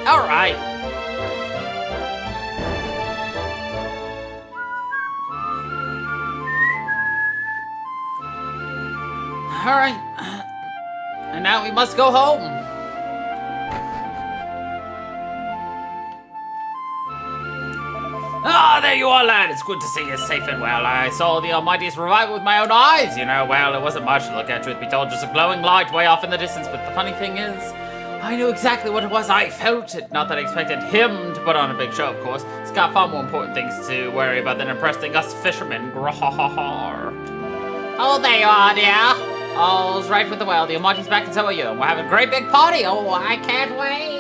Alright. Alright. And now we must go home. Ah, there you are, lad. It's good to see you safe and well. I saw the Almighty's revival with my own eyes. You know, well, it wasn't much to look at, truth be told. Just a glowing light way off in the distance. But the funny thing is, I knew exactly what it was. I felt it. Not that I expected him to put on a big show, of course. He's got far more important things to worry about than impressing us fishermen. Grrrr. Oh, there you are, dear. All's right with the world. The Almighty's back and so are you. We'll have a great big party. Oh, I can't wait.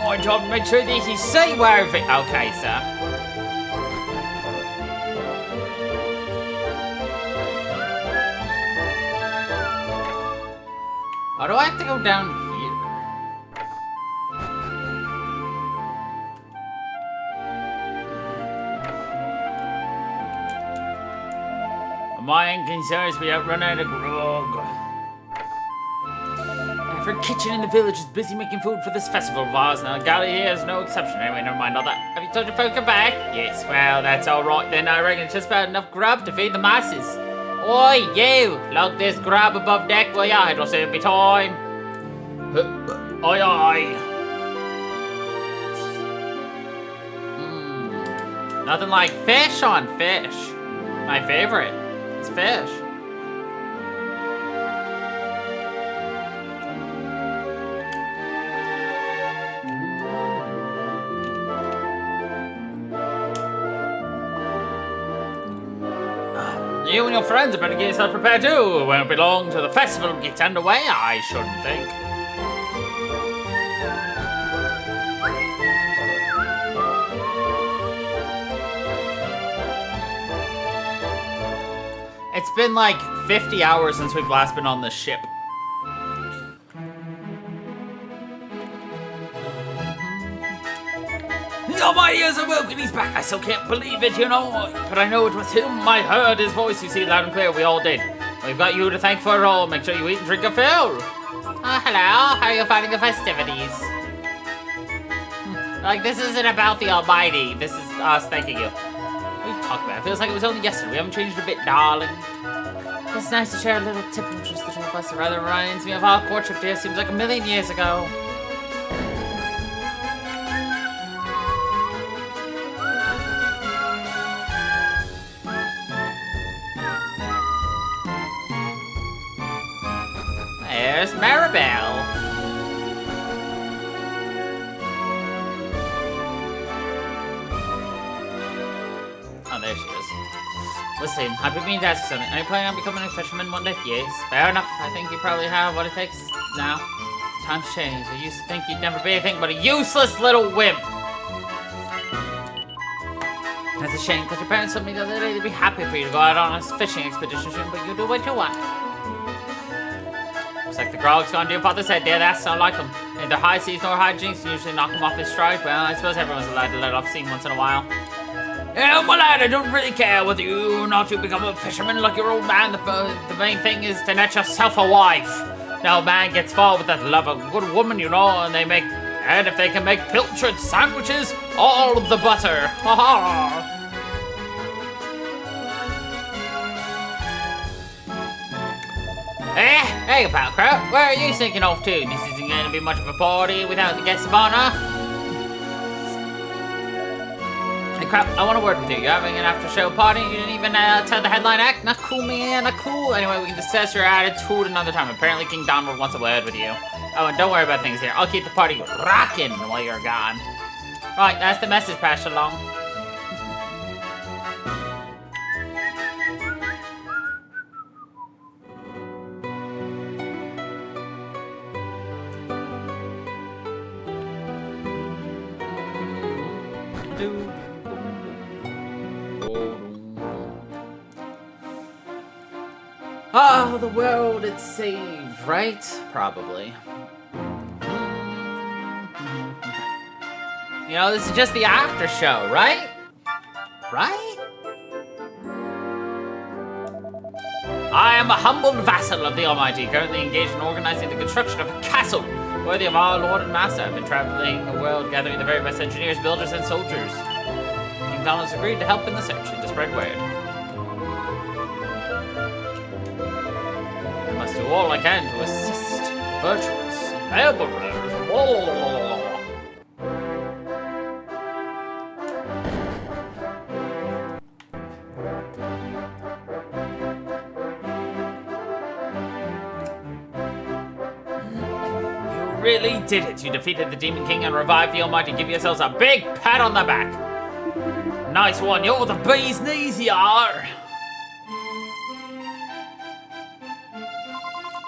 My job to make sure that he's safe wherever. Okay, sir. Or do I have to go down here? My concerns we outrun out of grog. Every kitchen in the village is busy making food for this festival of ours. Now, Galley here is no exception. Anyway, never mind all that. Have you told your folk back? Yes, well, that's all right then. I reckon it's just about enough grub to feed the masses. Oi, you! Lug this grub above deck, will ya? It'll soon be time. Aye, aye. Nothing like fish on fish. My favorite. It's fish. You and your friends better get yourself prepared too. It won't be long till the festival gets underway, I shouldn't think. It's been like 50 hours since we've last been on this ship. The Almighty has awoken, he's back. I still can't believe it, you know. But I know it was him. I heard his voice, you see, loud and clear. We all did. We've got you to thank for it all. Make sure you eat and drink a fill. Oh, hello. How are you finding the festivities? Like, this isn't about the Almighty. This is us thanking you. What are you talking about? It feels like it was only yesterday. We haven't changed a bit, darling. It's nice to share a little tip of interest, the two of us. It rather reminds me of our courtship day. Seems like a million years ago. There's Maribel. Oh, there she is. Listen, I've been meaning to ask you something. Are you planning on becoming a fisherman one day? Yes. Fair enough. I think you probably have what it takes now. Times change. I used to think you'd never be anything but a useless little wimp. That's a shame, because your parents told me the other day they'd be happy for you to go out on a fishing expedition soon, but you do what you want. Looks like the grog's gone to your father's head there. That's not like him. Neither high seas nor high jinks usually knock him off his stride. Well, I suppose everyone's allowed to let off steam once in a while. Yeah, my lad, I don't really care whether you or not you become a fisherman like your old man. The main thing is to net yourself a wife. Now, a man gets far with that love of a good woman, you know, and if they can make pilchard sandwiches, all of the butter. Ha ha! Hey, pal crowd, where are you thinking off to? This isn't going to be much of a party without the guests of honor. Hey, crap, I want a word with you. You're having an after-show party. You didn't even tell the headline act. Not cool, man, not cool. Anyway, we can discuss your attitude another time. Apparently, King Donald wants a word with you. Oh, and don't worry about things here. I'll keep the party rocking while you're gone. Right, that's the message passed along. Oh, the world it's saved, right? Probably. You know, this is just the after show, right? Right? I am a humble vassal of the Almighty, currently engaged in organizing the construction of a castle worthy of our Lord and Master. I've been traveling the world, gathering the very best engineers, builders, and soldiers. King Donald has agreed to help in the search and to spread word. I must do all I can to assist virtuous laborers. Really did it. You defeated the Demon King and revived the Almighty. Give yourselves a big pat on the back. Nice one. You're the bee's knees, you are.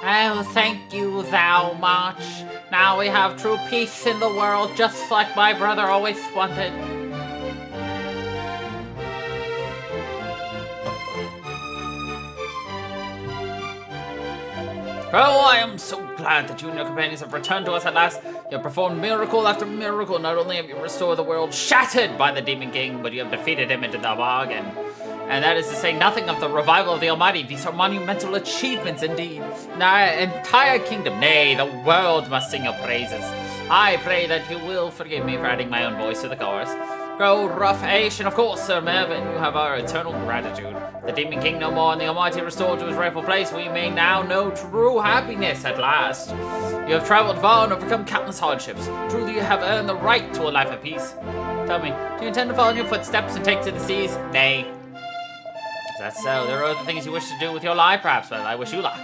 Oh, thank you, thou much. Now we have true peace in the world, just like my brother always wanted. Oh, I am so glad that you and your companions have returned to us at last. You have performed miracle after miracle. Not only have you restored the world shattered by the Demon King, but you have defeated him into the bargain. And that is to say nothing of the revival of the Almighty. These are monumental achievements indeed. Our entire kingdom, nay, the world must sing your praises. I pray that you will forgive me for adding my own voice to the chorus. Grow rough Aish, and of course, Sir Mervyn, you have our eternal gratitude. The Demon King no more, and the Almighty restored to his rightful place. We may now know true happiness at last. You have traveled far and overcome countless hardships. Truly, you have earned the right to a life of peace. Tell me, do you intend to follow in your footsteps and take to the seas? Nay. Is that so? There are other things you wish to do with your life, perhaps. Well, I wish you luck.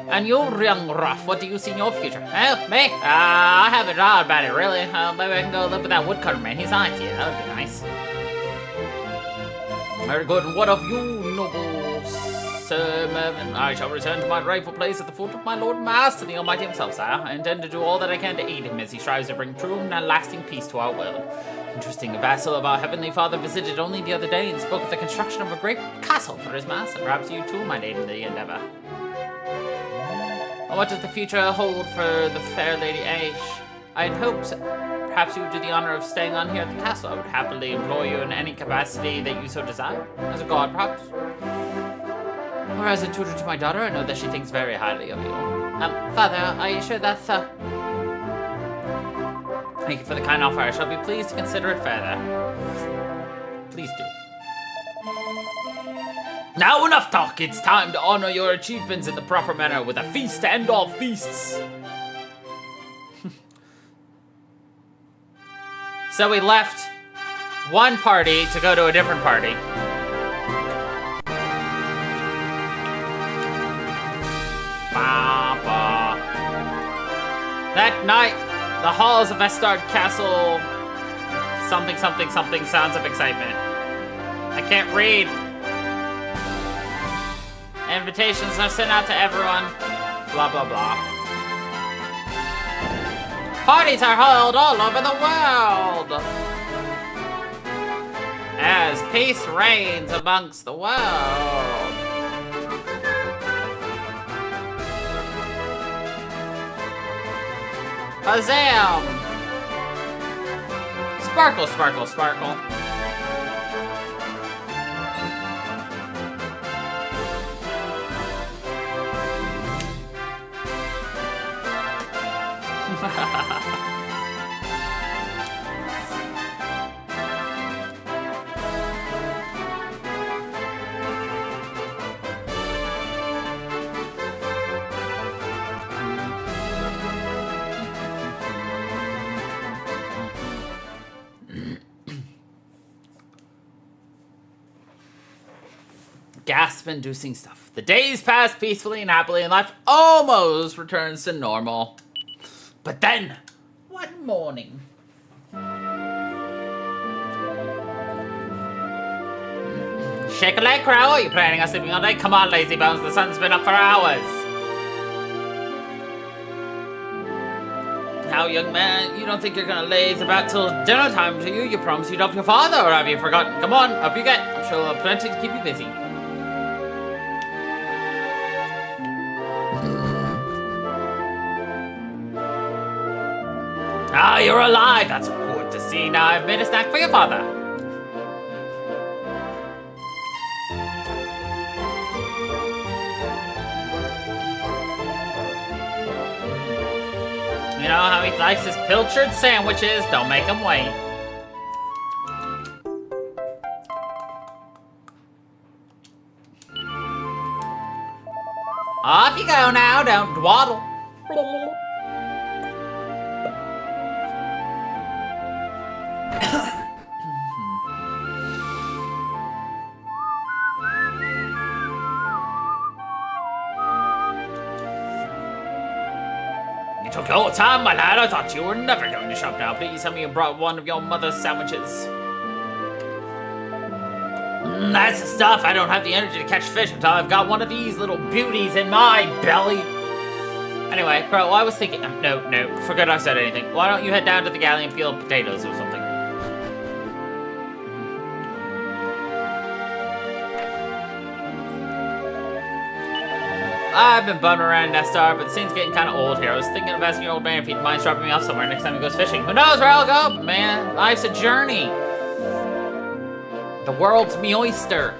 And you, young Ruff, what do you see in your future? Oh, me? I haven't thought about it, really. Maybe I can go live with that woodcutter man. He's nice, yeah, that would be nice. Very good. And what of you, noble Sir Mervyn? I shall return to my rightful place at the foot of my Lord and Master, the Almighty himself, sire. I intend to do all that I can to aid him as he strives to bring true and lasting peace to our world. Interesting, a vassal of our Heavenly Father visited only the other day and spoke of the construction of a great castle for his master. Perhaps you too might aid in the endeavor. What does the future hold for the fair Lady Aish? I had hoped perhaps you would do the honor of staying on here at the castle. I would happily employ you in any capacity that you so desire. As a guard, perhaps? Or as a tutor to my daughter, I know that she thinks very highly of you. Father, are you sure that's, Thank you for the kind offer. I shall be pleased to consider it further. Please do. Now enough talk, it's time to honor your achievements in the proper manner with a feast to end all feasts. So we left one party to go to a different party. That night, the halls of Vestard Castle, something, something, something, sounds of excitement. I can't read. Invitations are sent out to everyone. Blah, blah, blah. Parties are held all over the world. As peace reigns amongst the world. Huzzam! Sparkle, sparkle, sparkle. Gasp-inducing stuff. The days pass peacefully and happily, and life almost returns to normal. But then, one morning, shake a leg, Crow. Are you planning on sleeping all day? Come on, lazy bones. The sun's been up for hours. How, young man? You don't think you're gonna laze about till dinner time, do you? You promised you'd help your father, or have you forgotten? Come on, up you get. I'm sure we'll have plenty to keep you busy. you're alive! That's good to see. Now I've made a snack for your father. You know how he likes his pilchard sandwiches? Don't make him wait. Off you go now, don't dwaddle. You took your time, my lad. I thought you were never going to shop now. Please tell me you brought one of your mother's sandwiches. That's the stuff. I don't have the energy to catch fish until I've got one of these little beauties in my belly. Anyway, Crow, I was thinking... No, forget I said anything. Why don't you head down to the galley and peel potatoes or something? I've been bumming around Nestar, but the scene's getting kind of old here. I was thinking of asking your old man if he'd mind dropping me off somewhere next time he goes fishing. Who knows where I'll go? But man, life's a journey. The world's me oyster.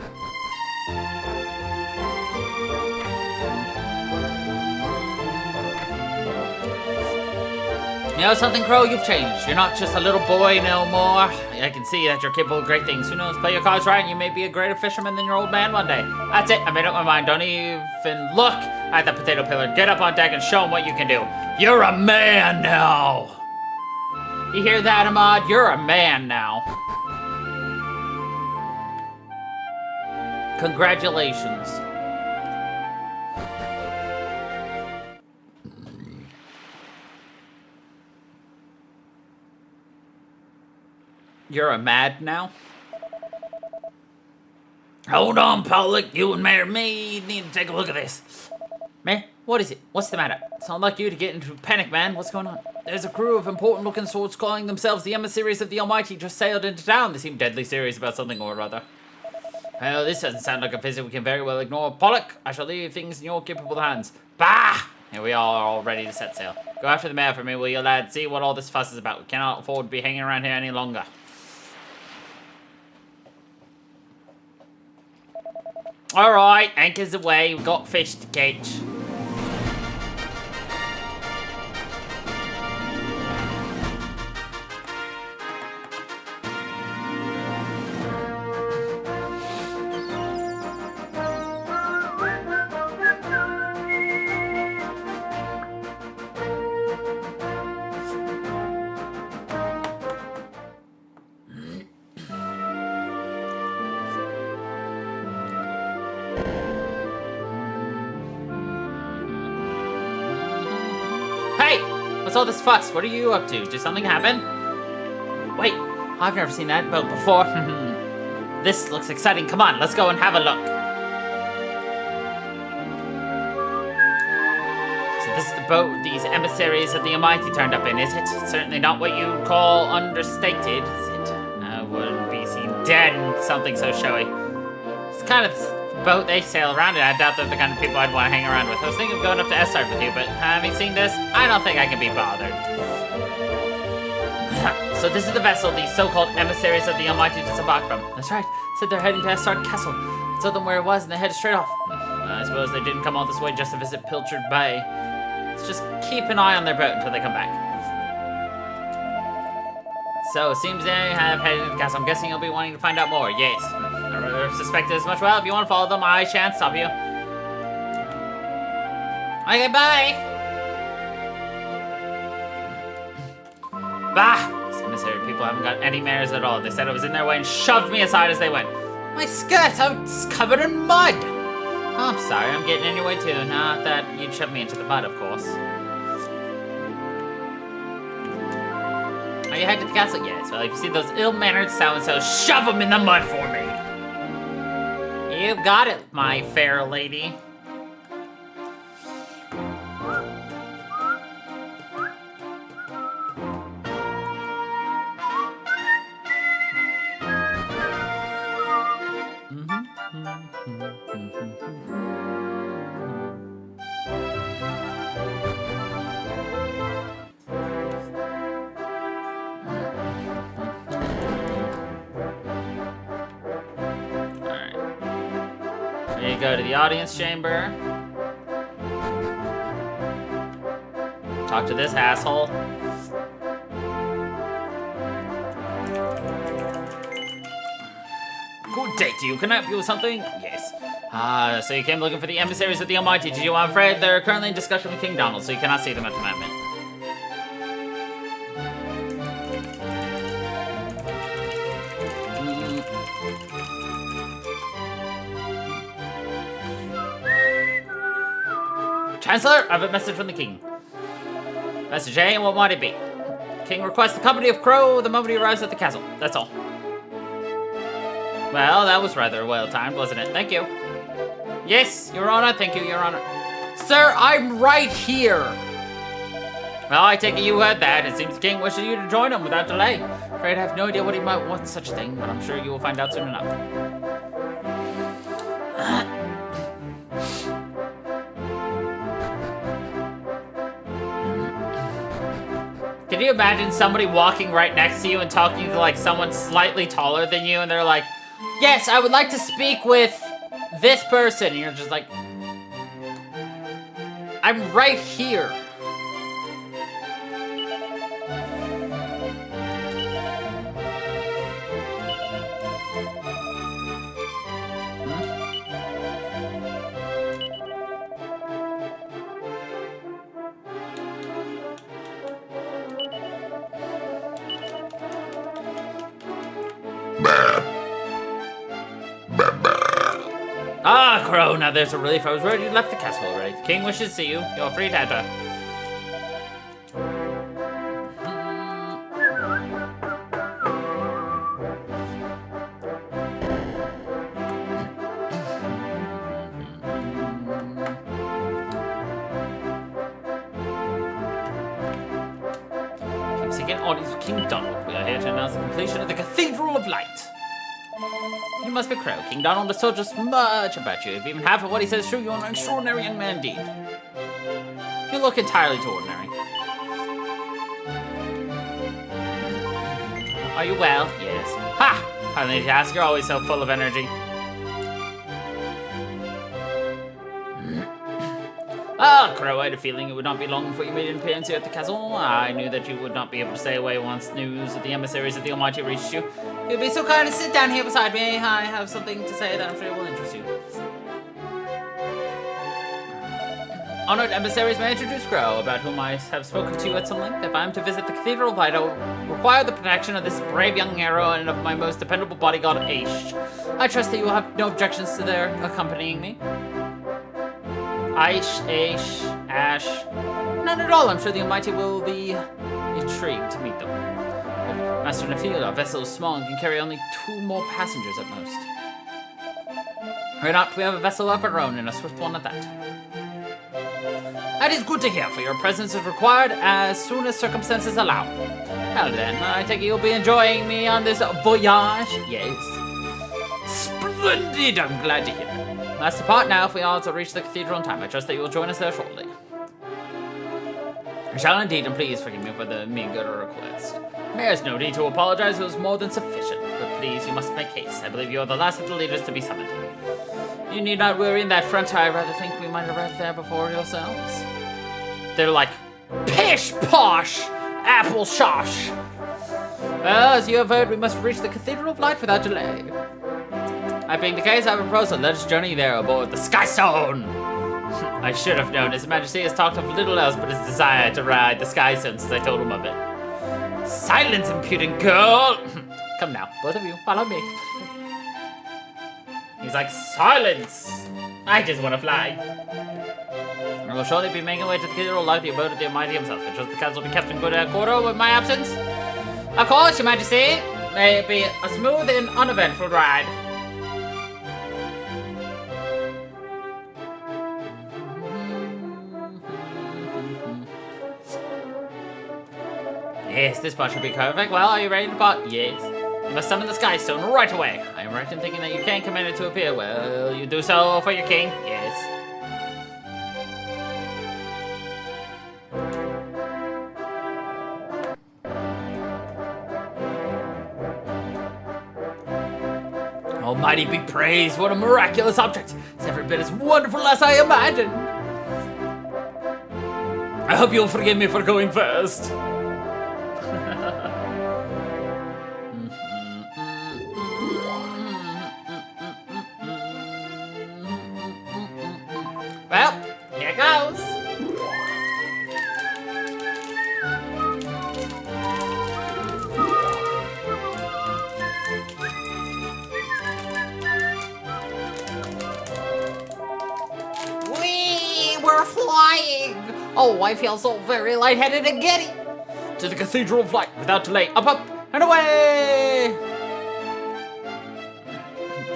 You know something, Crow? You've changed. You're not just a little boy no more. I can see that you're capable of great things. Who knows? Play your cards right and you may be a greater fisherman than your old man one day. That's it. I made up my mind. Don't even look at the potato peeler. Get up on deck and show him what you can do. You're a man now. You hear that, Ahmad? You're a man now. Congratulations. You're a mad now? Hold on, Pollock. You and Mayor Mead need to take a look at this. Mayor, what is it? What's the matter? It's not like you to get into a panic, man. What's going on? There's a crew of important-looking sorts calling themselves the emissaries of the Almighty just sailed into town. They seem deadly serious about something or other. Well, this doesn't sound like a visit we can very well ignore. Pollock, I shall leave things in your capable hands. Bah! Here we are, all ready to set sail. Go after the mayor for me, will you, lad? See what all this fuss is about. We cannot afford to be hanging around here any longer. Alright, anchors away. We've got fish to catch. What's all this fuss? What are you up to? Did something happen? Wait, I've never seen that boat before. This looks exciting. Come on, let's go and have a look. So this is the boat these emissaries of the Almighty turned up in, is it? Certainly not what you'd call understated, is it? I wouldn't be seen dead in something so showy. It's kind of boat they sail around in. I doubt they're the kind of people I'd want to hang around with. I was thinking of going up to Estard with you, but having seen this, I don't think I can be bothered. So this is the vessel these so-called emissaries of the Almighty disembarked from. That's right. Said they're heading to Estard Castle. I told them where it was and they headed straight off. I suppose they didn't come all this way just to visit Pilchard Bay. Let's just keep an eye on their boat until they come back. So it seems they have headed to the castle. I'm guessing you'll be wanting to find out more. Yes. I suspected as much. Well, if you want to follow them, I shan't stop you. Okay, bye. Bah! These emissary people haven't got any manners at all. They said I was in their way and shoved me aside as they went. My skirt, it's covered in mud. Oh, I'm sorry, I'm getting in your way too. Not that you'd shove me into the mud, of course. Are you headed to the castle? Yes. Well, if you see those ill-mannered so-and-sos, shove them in the mud for me. You got it, my fair lady. You go to the audience chamber. Talk to this asshole. Good day to you. Can I help you with something? Yes. So you came looking for the emissaries of the Almighty. Did you? I'm afraid they're currently in discussion with King Donald, so you cannot see them at the moment. Chancellor, I have a message from the king. Message A, and what might it be? King requests the company of Crow the moment he arrives at the castle. That's all. Well, that was rather well timed, wasn't it? Thank you. Yes, Your Honor. Thank you, Your Honor. Sir, I'm right here. Well, I take it you heard that. It seems the king wishes you to join him without delay. Afraid I have no idea what he might want such a thing, but I'm sure you will find out soon enough. Can you imagine somebody walking right next to you and talking to like someone slightly taller than you, and they're like, yes, I would like to speak with this person. And you're just like, I'm right here. Ah, Crow, now there's a relief. I was worried you left the castle already. The king wishes to see you. You're free to enter. Keep seeking audience with King Donald. We are here to announce the completion of the Cathedral of Light. You must be Crow. King Donald has told us much about you. If even half of what he says is true, you're an extraordinary young man indeed. You look entirely too ordinary. Are you well? Yes. Ha! I need to ask, you're always so full of energy. Ah, Crow, I had a feeling it would not be long before you made an appearance here at the castle. I knew that you would not be able to stay away once news of the emissaries of the Almighty reached you. You'd be so kind to sit down here beside me. I have something to say that I'm sure will interest you. Honored emissaries, may I introduce Crow, about whom I have spoken to you at some length. If I am to visit the Cathedral of Light, I will require the protection of this brave young hero and of my most dependable bodyguard, Aish. I trust that you will have no objections to their accompanying me. Aish, Ash. None at all. I'm sure the Almighty will be intrigued to meet them. Master Nafil, our vessel is small and can carry only 2 more passengers at most. Hurry not, we have a vessel of our own and a swift one at that. That is good to hear, for your presence is required as soon as circumstances allow. Well then, I take it you'll be enjoying me on this voyage? Yes. Splendid, I'm glad to hear it. Let's depart now if we are to reach the cathedral in time. I trust that you will join us there shortly. I shall indeed, and please forgive me for the meager request. There's no need to apologize, it was more than sufficient. But please, you must make haste. I believe you are the last of the leaders to be summoned. You need not worry in that front, I rather think we might arrive there before yourselves. They're like, pish posh, apple shosh. Well, as you have heard, we must reach the Cathedral of Light without delay. That being the case, I propose let us journey there aboard the Sky Stone. I should have known. His Majesty has talked of little else but his desire to ride the Sky Stone since I told him of it. Silence, impudent girl! Come now, both of you, follow me. He's like, silence! I just want to fly. I will shortly be making way to the Cathedral like the abode of the Almighty himself. I trust the castle will be kept in good order with my absence. Of course, Your Majesty. May it be a smooth and uneventful ride. Yes, this part should be perfect. Well, are you ready to depart? Yes. You must summon the Sky Stone right away. I am right in thinking that you can't command it to appear. Well, you do so for your king? Yes. Almighty be praised, what a miraculous object! It's every bit as wonderful as I imagined. I hope you'll forgive me for going first. Well, here goes. We're flying! Oh, I feel so very lightheaded and giddy! To the Cathedral of Light, without delay. Up, up, and away!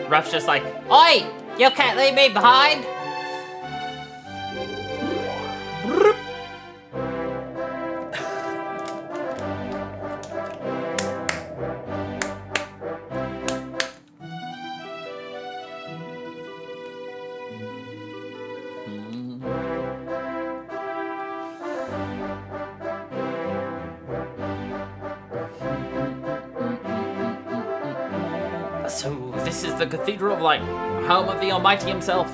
Ruff's just like, oi! You can't leave me behind! So, this is the Cathedral of Light, home of the Almighty himself.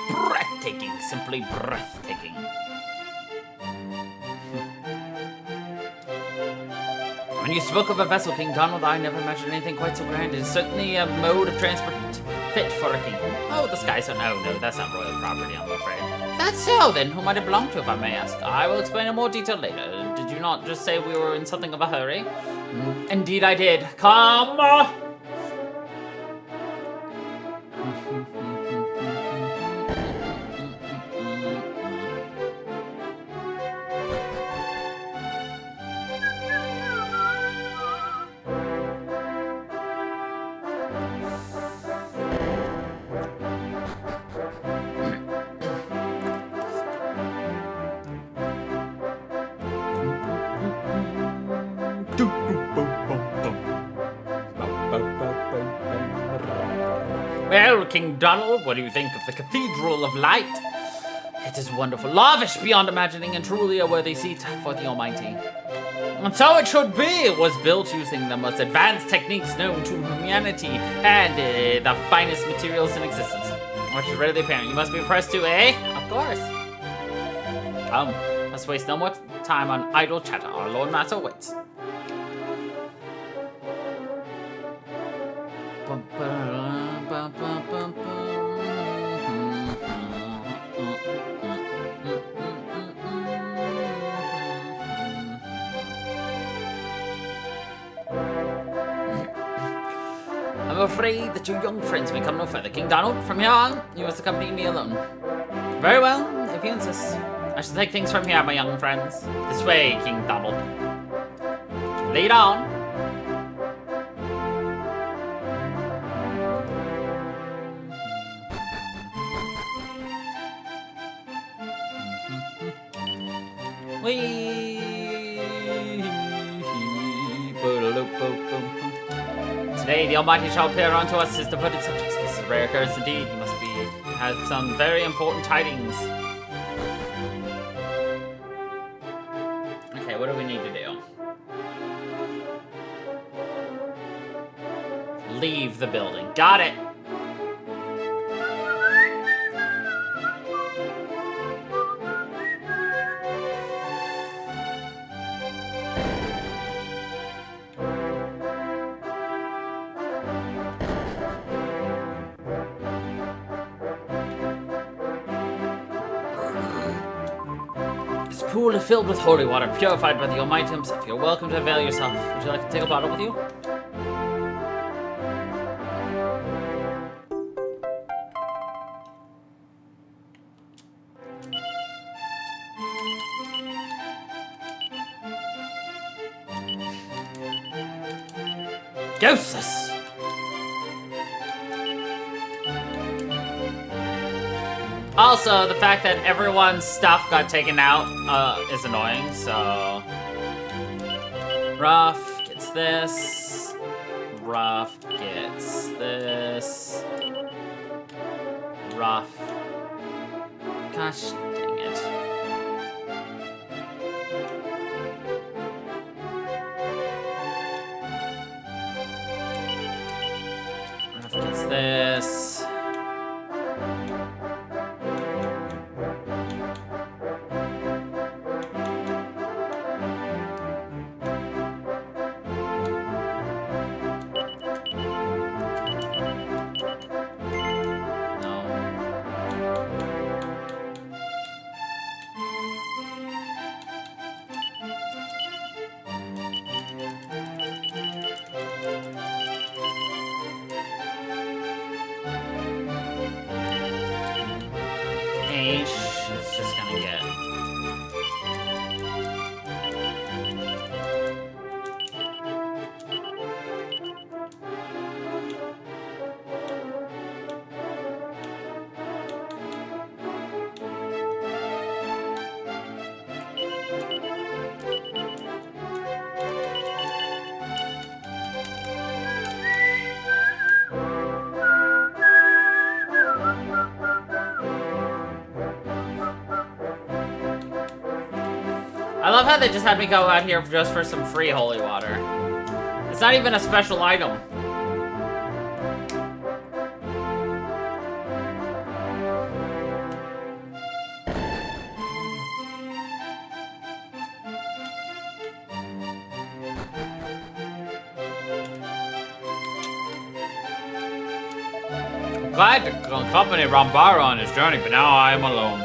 Breathtaking, simply breathtaking. When you spoke of a vessel, King Donald, I never imagined anything quite so grand. It is certainly a mode of transport fit for a king. Oh, the sky, so no, that's not royal property, I'm afraid. That's so, then who might it belong to, if I may ask? I will explain in more detail later. Did you not just say we were in something of a hurry? Indeed I did. Come! Well, King Donald, what do you think of the Cathedral of Light? It is wonderful, lavish beyond imagining, and truly a worthy seat for the Almighty. And so it should be. It was built using the most advanced techniques known to humanity and the finest materials in existence. Which is readily apparent. You must be impressed too, eh? Of course. Let's waste no more time on idle chatter. Our Lord Master waits. I'm afraid that your young friends may come no further. King Donald, from here on, you must accompany me alone. Very well, if you insist. I shall take things from here, my young friends. This way, King Donald. Lead on. Today, the Almighty shall appear unto us his devoted subjects. This is a rare occurrence indeed. He must have some very important tidings. Okay, what do we need to do? Leave the building. Got it. This pool is filled with holy water, purified by the Almighty himself. You're welcome to avail yourself. Would you like to take a bottle with you? Deuces! Also, the fact that everyone's stuff got taken out is annoying, so... Ruff gets this. Ruff gets this. Ruff. Gosh dang it. this? It's just gonna get. I love how they just had me go out here just for some free holy water. It's not even a special item. I'm glad to accompany Rambara on his journey, but now I am alone.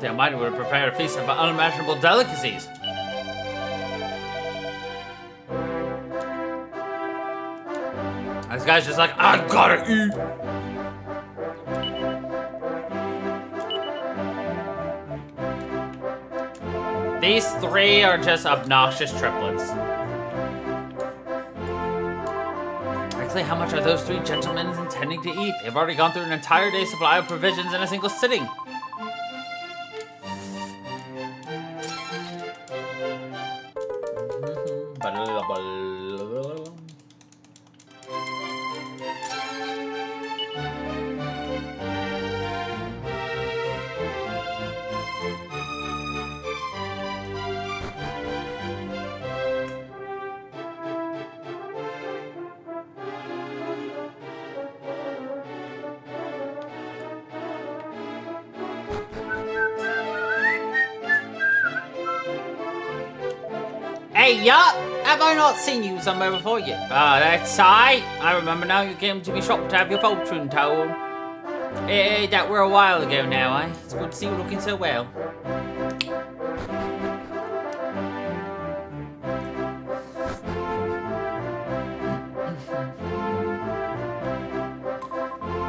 The Almighty would have prepared a feast of unimaginable delicacies. This guy's just like, I gotta eat. These three are just obnoxious triplets. Actually, how much are those three gentlemen intending to eat? They've already gone through an entire day's supply of provisions in a single sitting. Hey, yup! Have I not seen you somewhere before yet? That's I remember now you came to be shocked to have your fortune told. Hey, that were a while ago now, eh? It's good to see you looking so well.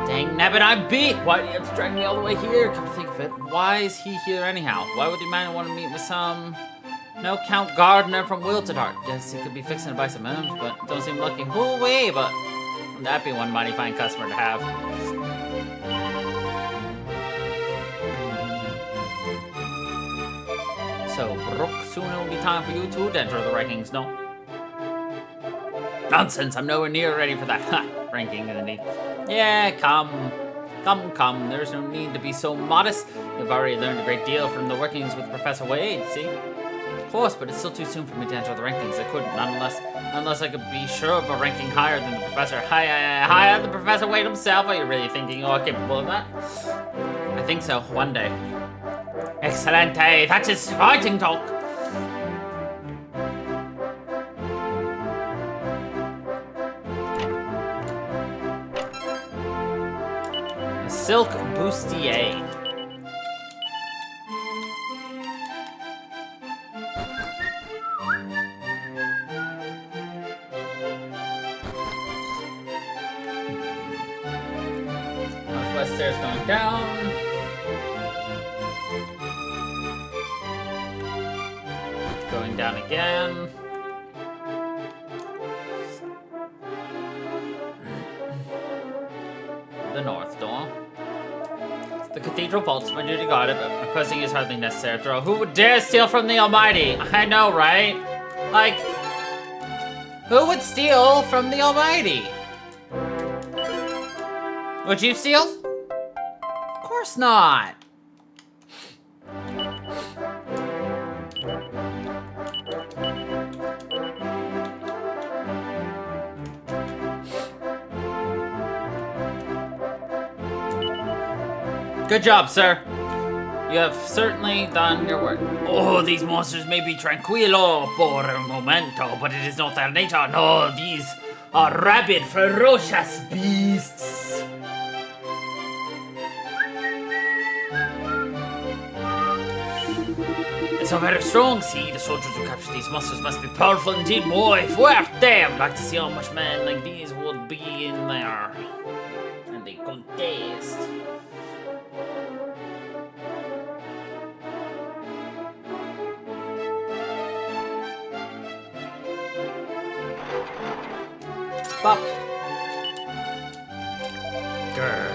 Dang nabbit, I'm beat! Why do you have to drag me all the way here? Come to think of it, why is he here anyhow? Why would the man want to meet with some... No Count Gardner from Wilted Heart? Guess he could be fixing to buy some herbs, but don't seem lucky. Who way, but that'd be one mighty fine customer to have. So, Brooke, soon it will be time for you to enter the rankings, no? Nonsense, I'm nowhere near ready for that. Ha! Ranking indeed. Yeah, come. Come, there's no need to be so modest. You've already learned a great deal from the workings with Professor Wade, see? Of course, but it's still too soon for me to enter the rankings. I couldn't, unless I could be sure of a ranking higher than the professor. Higher than Professor Wade himself? Are you really thinking you're capable of that? I think so, one day. Excellent, hey, that is fighting talk. A silk bustier. Stairs going down. Going down again. The north door. The cathedral vaults, my duty guarded, but my posting is hardly necessary. Who would dare steal from the Almighty? I know, right? Like, Who would steal from the Almighty? Would you steal? Of course not. Good job, sir. You have certainly done your work. Oh, these monsters may be tranquilo por un momento, but it is not their nature. No, these are rabid, ferocious beasts. It's so very strong. See, the soldiers who captured these monsters must be powerful indeed. Muy fuerte. I'd like to see how much men like these would be in there. And they good taste. Bop. Grr.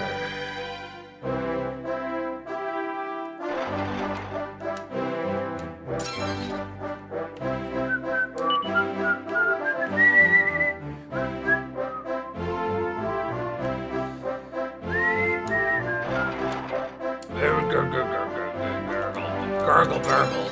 Gurgle, gurgle.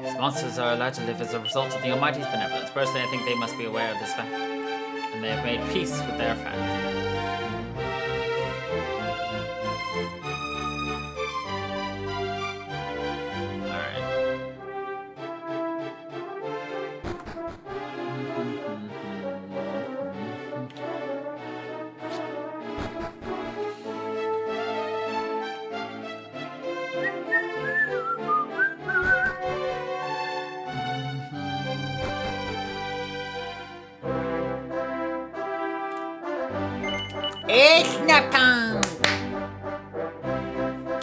These monsters are allowed to live as a result of the Almighty's benevolence. Personally, I think they must be aware of this fact, and they have made peace with their fact. It's nothing.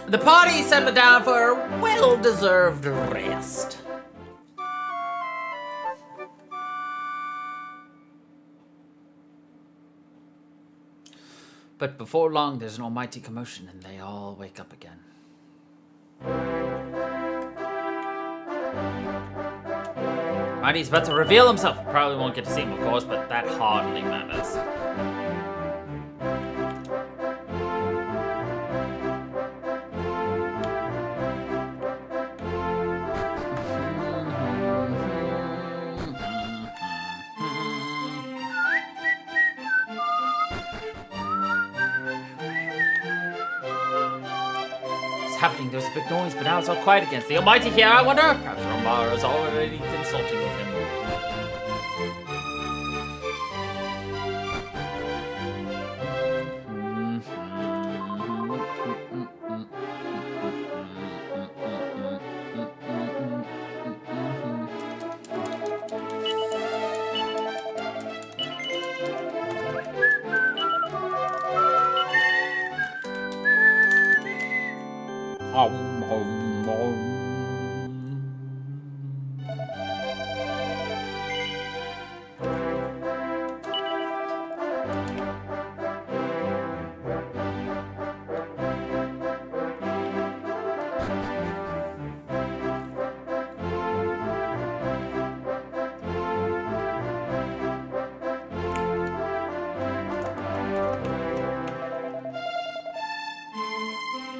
The party settled down for a well-deserved rest. But before long, there's an almighty commotion, and they all wake up again. Mighty's about to reveal himself. Probably won't get to see him, of course, but that hardly matters. Happening, there's a big noise, but now it's all quiet again. Is the Almighty here, I wonder? Perhaps Rombar is already consulting with him.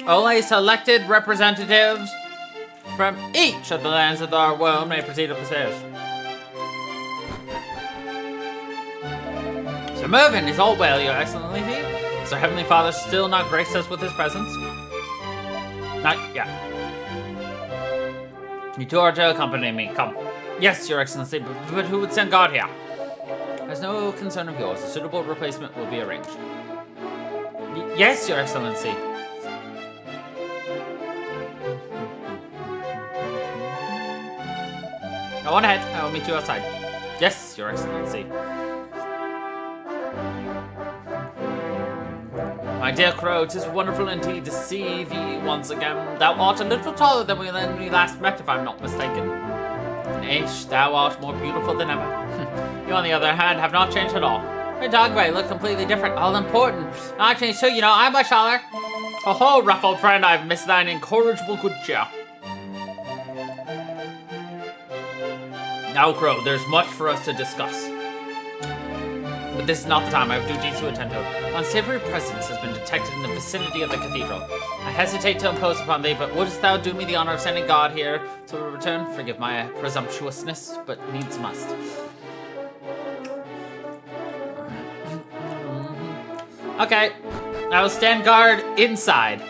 Only selected representatives from each of the lands of our world may proceed up the stairs. So Mervyn is all well, Your Excellency. Is our Heavenly Father still not graced us with his presence? Not yet. You two are to accompany me. Come. Yes, Your Excellency, but who would send guard here? There's no concern of yours. A suitable replacement will be arranged. Yes, Your Excellency. Go on ahead. I will meet you outside. Yes, Your Excellency. My dear Crow, 'tis wonderful indeed to see thee once again. Thou art a little taller than when we last met, if I'm not mistaken. Ish, thou art more beautiful than ever. You, on the other hand, have not changed at all. Your dog way look completely different. All important. Not changed too, I'm much taller. Oh ho, rough old friend, I've missed thine incorrigible good cheer. Now, Crow, there's much for us to discuss. But this is not the time. I have duties to attend to. Unsavory presence has been detected in the vicinity of the cathedral. I hesitate to impose upon thee, but wouldst thou do me the honor of sending God here to return? Forgive my presumptuousness, but needs must. Okay, I will stand guard inside.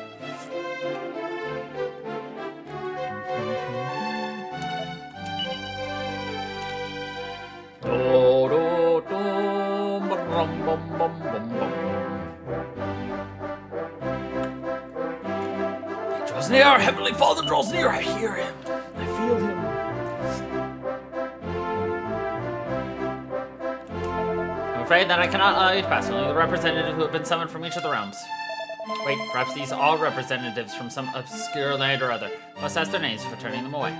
He draws near, Heavenly Father draws near. I hear him. I feel him. I'm afraid that I cannot allow you to pass. Only the representatives who have been summoned from each of the realms. Wait, perhaps these are representatives from some obscure land or other. Must ask their names for turning them away.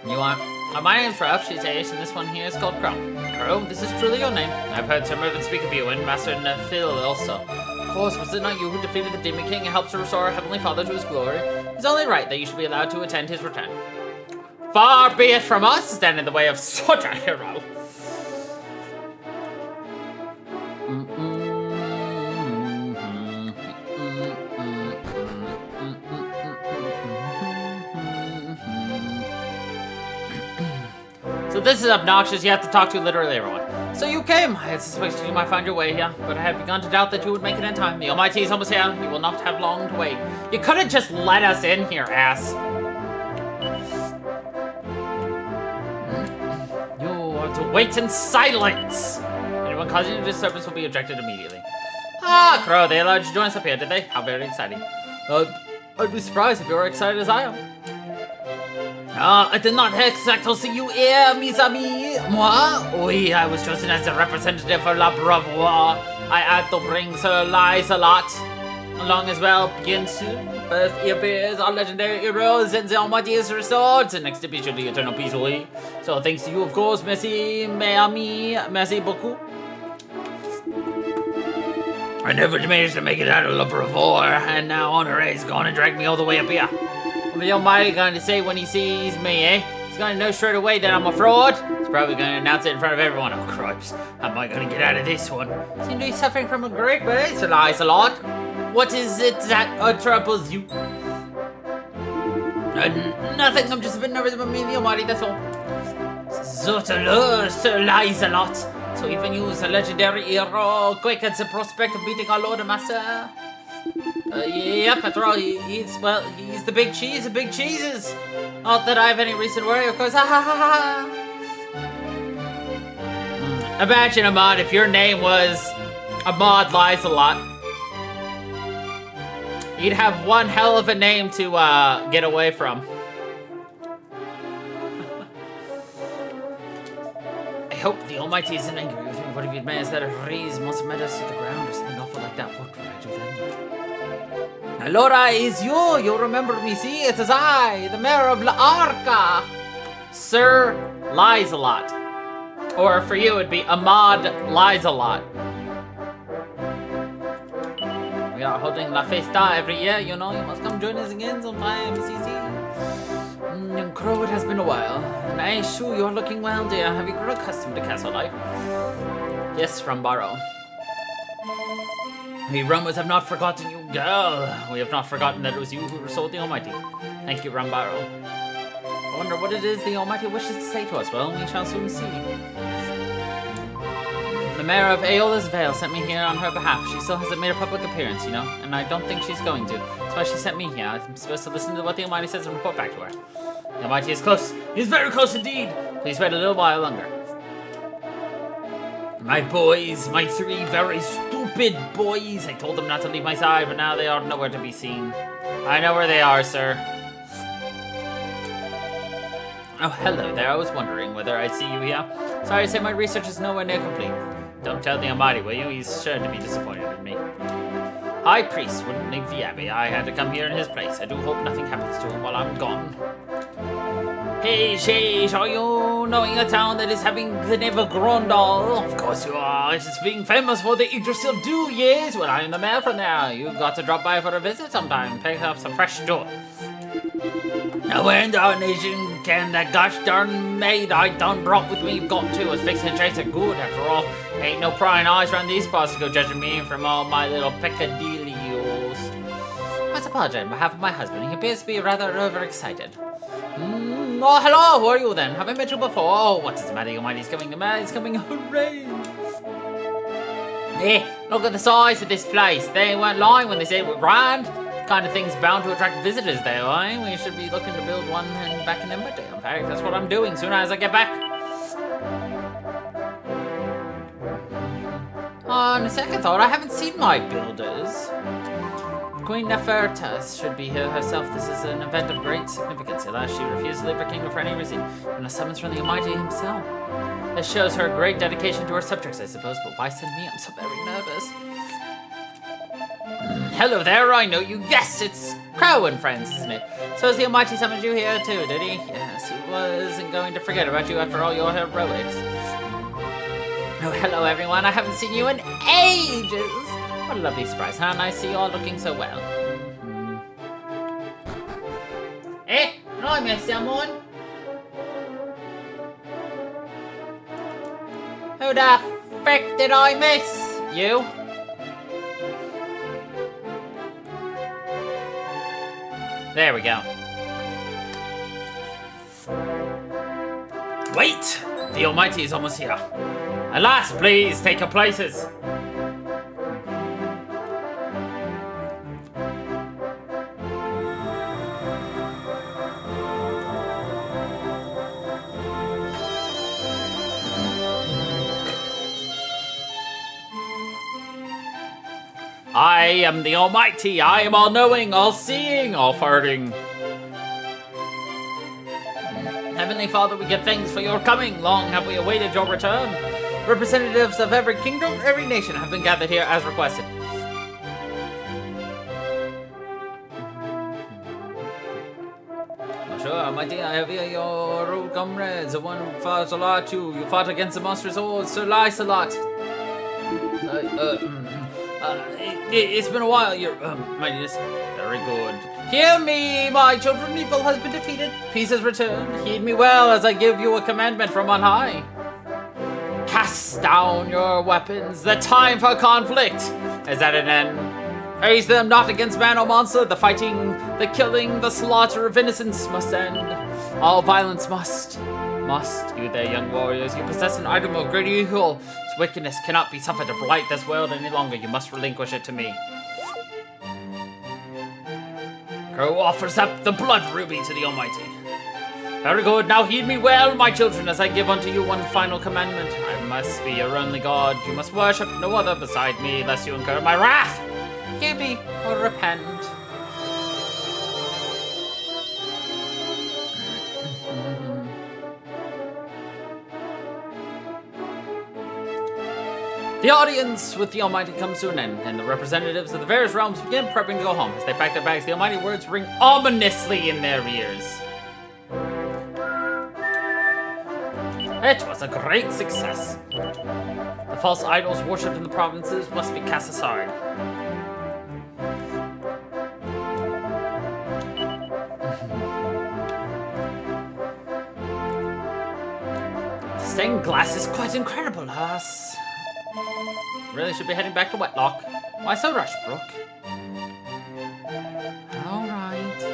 You want? My name's Ralph, she's Aish, and this one here is called Crow. Crow, this is truly your name. I've heard Sir Mervyn speak of you, and Master Phil also. Of course, was it not you who defeated the Demon King and helped to restore our Heavenly Father to his glory? It's only right that you should be allowed to attend his return. Far be it from us to stand in the way of such a hero. So this is obnoxious. You have to talk to literally everyone. So you came. I had suspected you might find your way here, but I had begun to doubt that you would make it in time. The Almighty is almost here. You will not have long to wait. You could have just let us in here, ass. You are to wait in silence. Anyone causing a disturbance will be ejected immediately. Ah, Crow, they allowed you to join us up here, did they? How very exciting. I'd be surprised if you were excited as I am. I did not exactly see you here, mes amis. Moi? Oui, I was chosen as a representative for La Bravoie. I had to bring Sir Lies-a-Lot along as well. Bien soon, first he appears, our legendary heroes, and the Almighty is restored. The next division, the eternal peace, oui. So thanks to you, of course, merci, mes amis, merci beaucoup. I never managed to make it out of La Bravoie, and now Honoré's gone and dragged me all the way up here. What the Almighty going to say when he sees me, eh? He's going to know straight away that I'm a fraud. He's probably going to announce it in front of everyone. Oh, cripes. How am I going to get out of this one? Seem to be suffering from a great base, lies a lot. What is it that troubles you? Nothing. I'm just a bit nervous about me and the Almighty, that's all. Sir lies a lot. So even you, a legendary hero, quick at the prospect of beating our Lord and Master. Yep, after all, he's the big cheese of big cheeses. Not that I have any reason to worry, of course. Ha ha ha ha. Imagine, Ahmad, if your name was Ahmad Lies a Lot. You'd have one hell of a name to get away from. I hope the Almighty isn't angry with me. What if he demands that I raise most meadows to the ground or something awful like that? What would I do then? Allora, is you. You remember me, see? It is I, the mayor of La Arca. Sir Lies a Lot. Or for you, it'd be Ahmad Lies a Lot. We are holding La Festa every year, you know. You must come join us again sometime, see. Crow, it has been a while. And I assure you're looking well, dear. Have you grown accustomed to castle life? Yes, Rambaro. We Romans have not forgotten you, girl. We have not forgotten that it was you who restored the Almighty. Thank you, Rambaro. I wonder what it is the Almighty wishes to say to us. Well, we shall soon see. The mayor of Aeola's Vale sent me here on her behalf. She still hasn't made a public appearance, you know, and I don't think she's going to. That's why she sent me here. I'm supposed to listen to what the Almighty says and report back to her. The Almighty is close. He is very close indeed. Please wait a little while longer. My boys, my three very stupid boys. I told them not to leave my side, but now they are nowhere to be seen. I know where they are, sir. Oh, hello there. I was wondering whether I'd see you here. Sorry to say my research is nowhere near complete. Don't tell the Almighty, will you? He's sure to be disappointed in me. High Priest wouldn't leave the Abbey. I had to come here in his place. I do hope nothing happens to him while I'm gone. Hey, Sheesh, are you knowing a town that is having the name of Grondal? Of course you are. It is being famous for the Yggdrasil Dew, yes. Well, I am the mayor from there. You've got to drop by for a visit sometime. Pick up some fresh dough. Nowhere in the nation can that gosh darn maid I done brought with me got to us fixing and chasing good. After all, ain't no prying eyes around these parts to go judging me from all my little peccadillos. I must apologize on behalf of my husband. He appears to be rather overexcited. Oh, hello, who are you then? Have I met you before? Oh, what is the matter? Your mind is coming, the man is coming, hooray! Look at the size of this place. They weren't lying when they said we're grand. Kind of thing's bound to attract visitors there, eh? We should be looking to build one back in Embody. In fact, that's what I'm doing soon as I get back. On a second thought, I haven't seen my builders. Queen Nefertas should be here herself. This is an event of great significance. Alas, she refused to leave her kingdom for any reason, and a summons from the Almighty himself. This shows her great dedication to her subjects, I suppose, but why send me? I'm so very nervous. Hello there, I know you. Yes, it's Crow and friends, isn't it? So has the Almighty summoned you here too, did he? Yes, he wasn't going to forget about you after all your heroics. Oh, hello everyone. I haven't seen you in ages. What a lovely surprise, huh? Nice to see you all looking so well. Did I miss someone? Who the frick did I miss? You? There we go. Wait! The Almighty is almost here. Alas, please take your places. I am the Almighty. I am all-knowing, all-seeing, all-farting. Heavenly Father, we give thanks for your coming. Long have we awaited your return. Representatives of every kingdom, every nation have been gathered here as requested. Sure, Almighty, I have here your old comrades, the one who fought a lot too. You fought against the monstrous hordes, Sir Lysalot. It's been a while, your mightiness. Very good. Hear me, my children. Evil has been defeated. Peace has returned. Heed me well as I give you a commandment from on high. Cast down your weapons. The time for conflict is at an end. Raise them not against man or monster. The fighting, the killing, the slaughter of innocents must end. All violence must. You there, young warriors, you possess an item of great evil. Its wickedness cannot be suffered to blight this world any longer. You must relinquish it to me. Crow offers up the blood ruby to the Almighty. Very good. Now heed me well, my children, as I give unto you one final commandment. I must be your only God. You must worship no other beside me, lest you incur my wrath. Hear me or repent. The audience with the Almighty comes to an end, and the representatives of the various realms begin prepping to go home. As they pack their bags, the Almighty words ring ominously in their ears. It was a great success. The false idols worshipped in the provinces must be cast aside. The stained glass is quite incredible, lass. Really should be heading back to Wetlock. Why so rush, Brooke? Alright.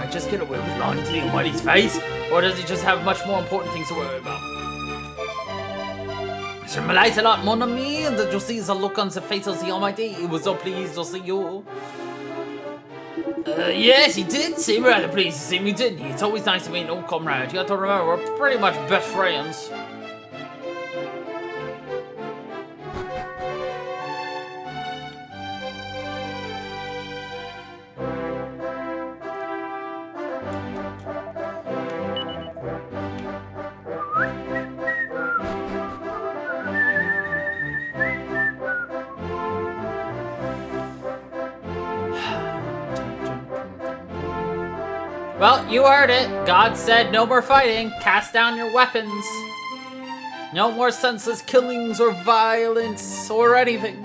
I just get away with lying to the Almighty's face? Or does he just have much more important things to worry about? Je me laisse a lot, mon ami, and you see the look on the face of the Almighty. He was so pleased to see you. Yes, he did seem rather pleased to see me, didn't he? It's always nice to meet an old comrade. You have to remember, we're pretty much best friends. Well, you heard it. God said no more fighting. Cast down your weapons. No more senseless killings or violence or anything.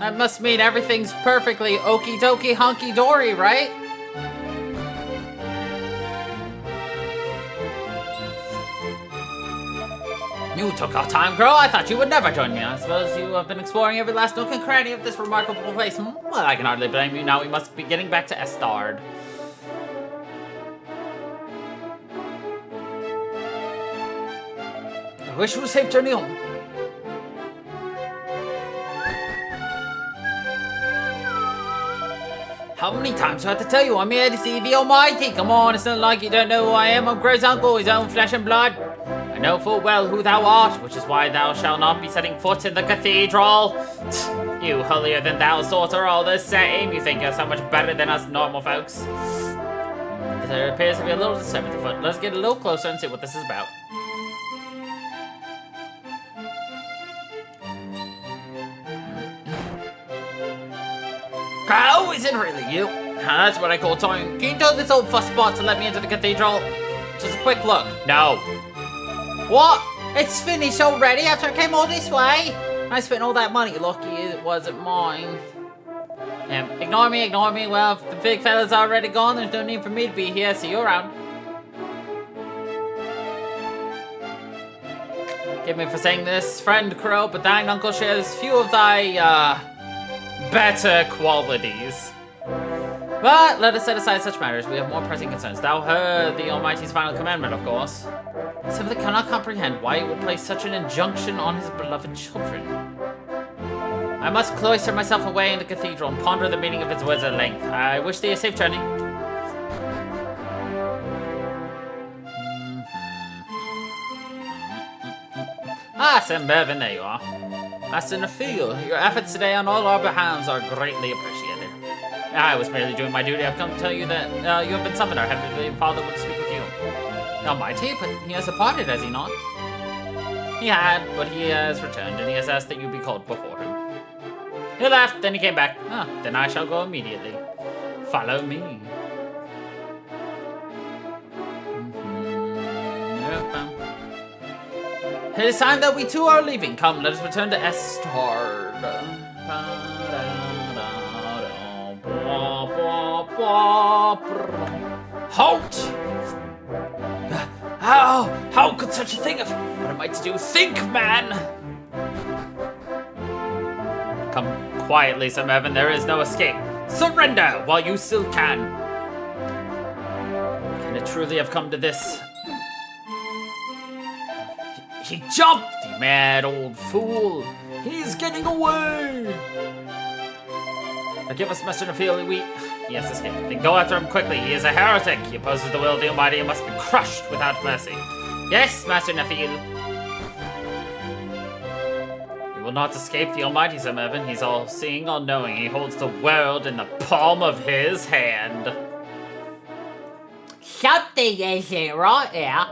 That must mean everything's perfectly okie dokie honky dory, right? You took our time, girl. I thought you would never join me. I suppose you have been exploring every last nook and cranny of this remarkable place. Well, I can hardly blame you. Now we must be getting back to Estard. I wish you a safe journey home. How many times do I have to tell you I'm here to see the Almighty? Come on, it's not like you don't know who I am. I'm Gro's uncle, his own flesh and blood. I know full well who thou art, which is why thou shalt not be setting foot in the cathedral. You holier-than-thou sorts are all the same. You think you're so much better than us normal folks. There appears to be a little disturbance afoot. Let's get a little closer and see what this is about. Oh, is it really you? That's what I call toying. Can you tell this old fussbot to let me into the cathedral? Just a quick look. No. What? It's finished already after I came all this way? I spent all that money. Lucky it wasn't mine. Ignore me. Well, if the big fella's already gone, there's no need for me to be here. See you around. Forgive me for saying this, friend Crow, but thine uncle shares few of thy, better qualities. But let us set aside such matters. We have more pressing concerns. Thou heard the Almighty's final commandment, of course. Simply cannot comprehend why it would place such an injunction on his beloved children. I must cloister myself away in the cathedral and ponder the meaning of his words at length. I wish thee a safe journey. Ah, St. Mervyn, there you are. Master Nafil, your efforts today on all our behalves are greatly appreciated. I was merely doing my duty. I've come to tell you that you have been summoned. Our Heavenly Father would speak with you. Almighty, but he has departed, has he not? He had, but he has returned, and he has asked that you be called before him. He left, then he came back. Ah, then I shall go immediately. Follow me. It is time that we too are leaving. Come, let us return to Estard. Halt! How could such a thing have... What am I to do? Think, man! Come quietly, Sir Mervyn. There is no escape. Surrender while you still can. Can it truly have come to this? He jumped, the mad old fool. He's getting away. Forgive us, Master Nafil. He has escaped. Then go after him quickly. He is a heretic. He opposes the will of the Almighty and must be crushed without mercy. Yes, Master Nafil. He will not escape the Almighty, Sir Mervyn. He's all-seeing, all-knowing. He holds the world in the palm of his hand. Something isn't right here.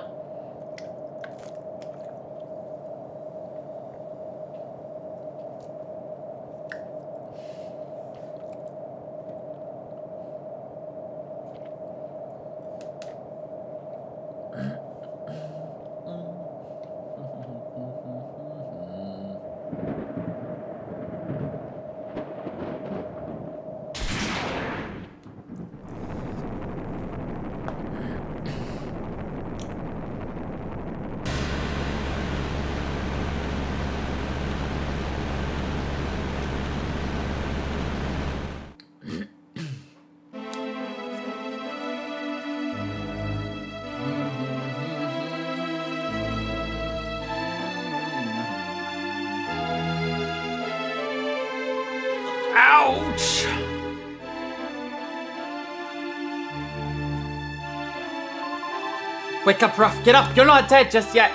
Ouch! Wake up, Ruff. Get up. You're not dead just yet.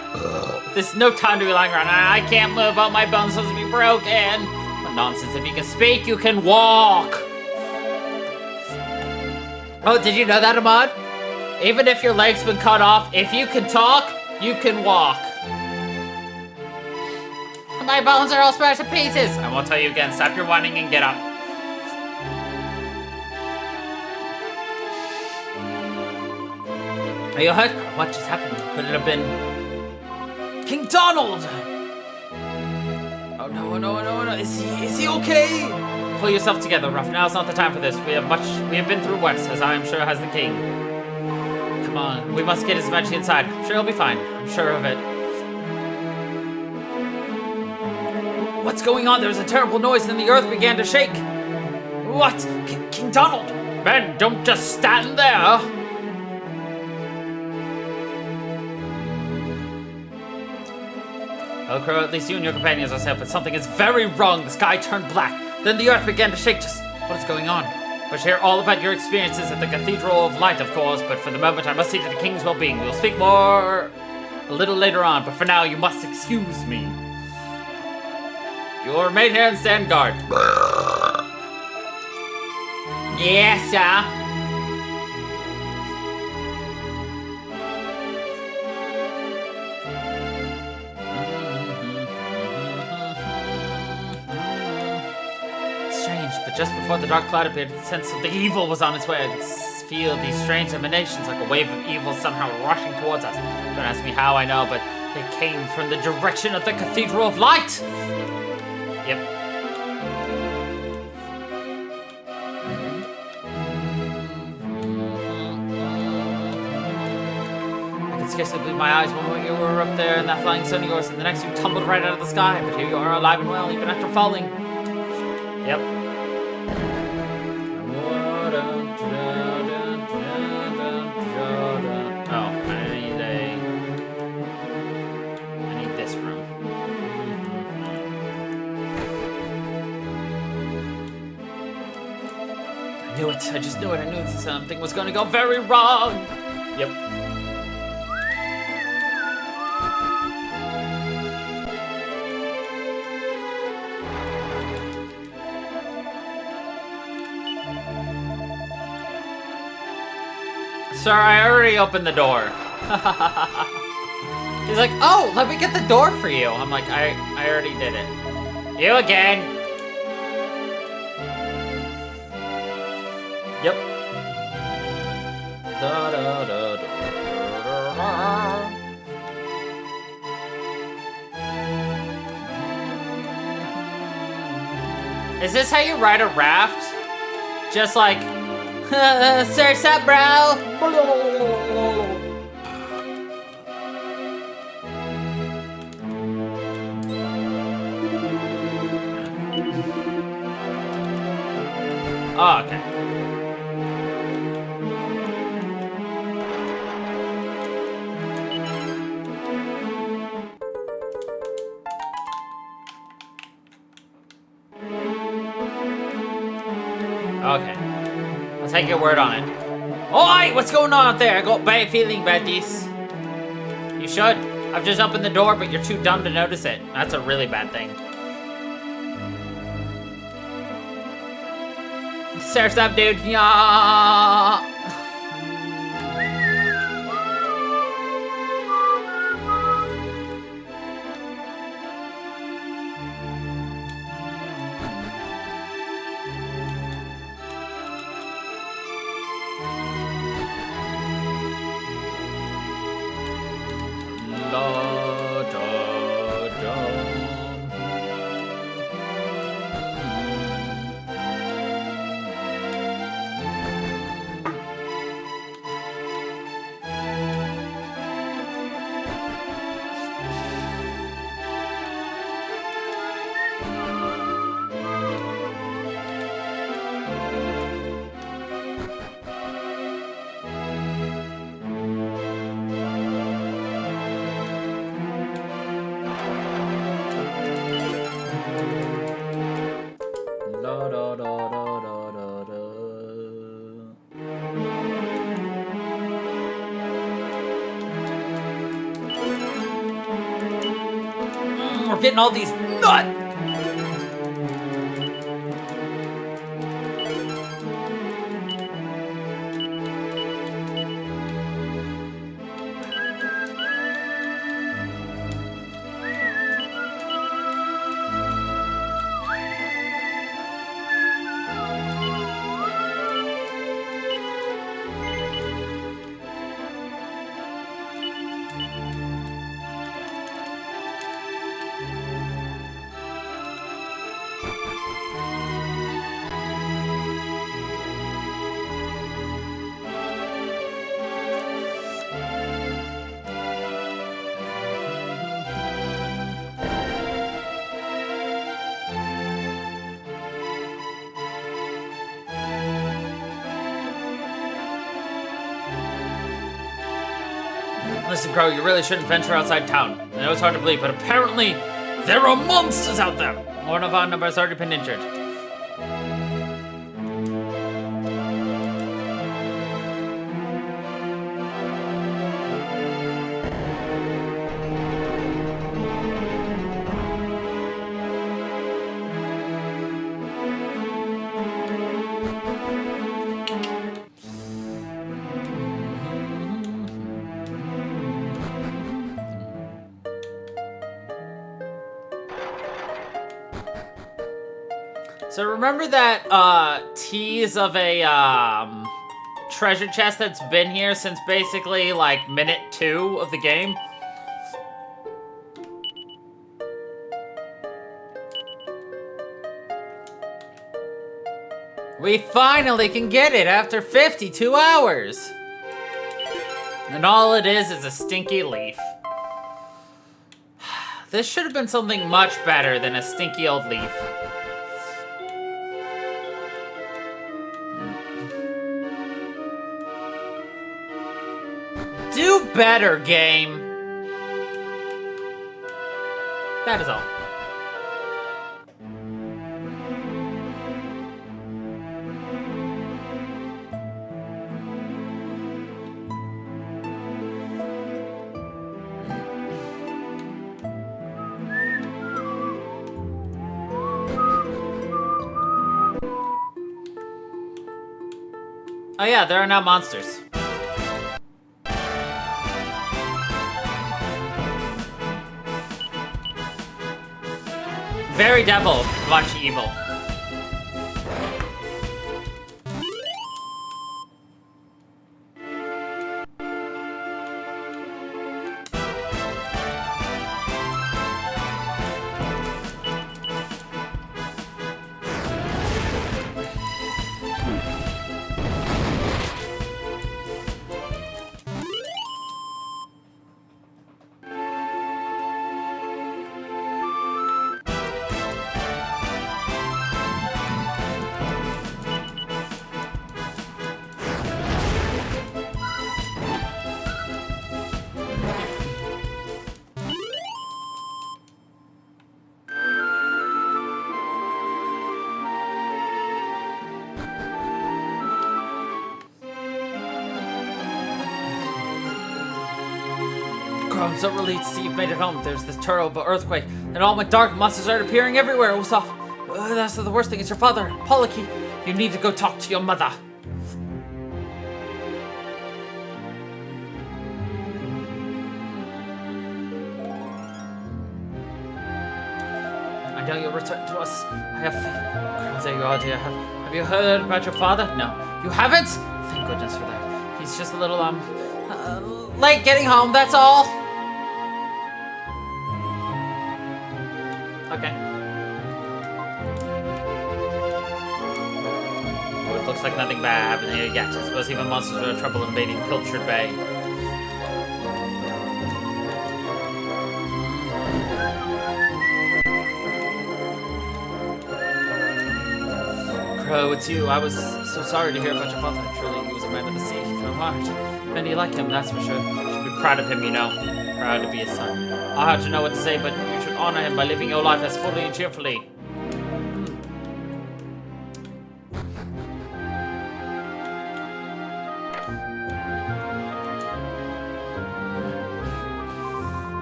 There's no time to be lying around. I can't move. All my bones supposed to be broken. What nonsense. If you can speak, you can walk. Oh, did you know that, Ahmad? Even if your leg's been cut off, if you can talk, you can walk. My bones are all smashed to pieces. I won't tell you again. Stop your whining and get up. Are you hurt? What just happened? Could it have been King Donald? Oh no, no, no, no. Is he okay? Pull yourself together, Ruff. Now's not the time for this. We have been through worse, as I am sure has the king. Come on, we must get his majesty inside. I'm sure he'll be fine. I'm sure of it. What's going on? There was a terrible noise and the earth began to shake. What? King Donald! Men, don't just stand there! Well, Crow, at least you and your companions are safe, but something is very wrong. The sky turned black. Then the earth began to shake. Just what is going on? I wish to hear all about your experiences at the Cathedral of Light, of course, but for the moment I must see to the king's well-being. We'll speak more a little later on, but for now you must excuse me. You will remain here and stand guard. Yes, sir. Strange, but just before the dark cloud appeared, I sensed something evil was on its way. I could feel these strange emanations like a wave of evil somehow rushing towards us. Don't ask me how I know, but they came from the direction of the Cathedral of Light. Yep. I could scarcely believe my eyes when you were up there in that flying sun of yours, and the next you tumbled right out of the sky. But here you are, alive and well, even after falling. Yep. Oh, I need this room. I knew it. I just knew it. I knew something was going to go very wrong. Yep. Sir, I already opened the door. He's like, oh, let me get the door for you. I'm like, I already did it. You again. Yep. Da, da, da, da, da, da. Is this how you ride a raft? Just like, surf's up, bro. Oh, okay. Okay. I'll take your word on it. Oi! What's going on out there? I got a bad feeling about this. You should. I've just opened the door, but you're too dumb to notice it. That's a really bad thing. Surf's up, dude. Yeah. We're getting all these nuts. Listen, Crow, you really shouldn't venture outside town. I know it's hard to believe, but apparently there are monsters out there. One of our number has already been injured. So remember that tease of a treasure chest that's been here since basically like minute 2 of the game? We finally can get it after 52 hours! And all it is a stinky leaf. This should have been something much better than a stinky old leaf. Do better, game. That is all. Oh yeah, there are now monsters. Very devil, much evil. I'm so relieved to see you've made it home. There's this terrible earthquake, and all went dark. Monsters are appearing everywhere. It was off. That's the worst thing. It's your father, Pollocky. You need to go talk to your mother. I know you'll return to us. I have faith. There you are, dear. Have you heard about your father? No. You haven't? Thank goodness for that. He's just a little, late getting home, that's all. Okay. Well, it looks like nothing bad happened here yet. I suppose even monsters are in trouble invading Pilchard Bay. Crow, it's you. I was so sorry to hear about your father. Truly, he was a man of the sea. He threw hard. Many like him, that's for sure. You should be proud of him, you know. Proud to be his son. I hard to know what to say, but you should honor him by living your life as fully and cheerfully.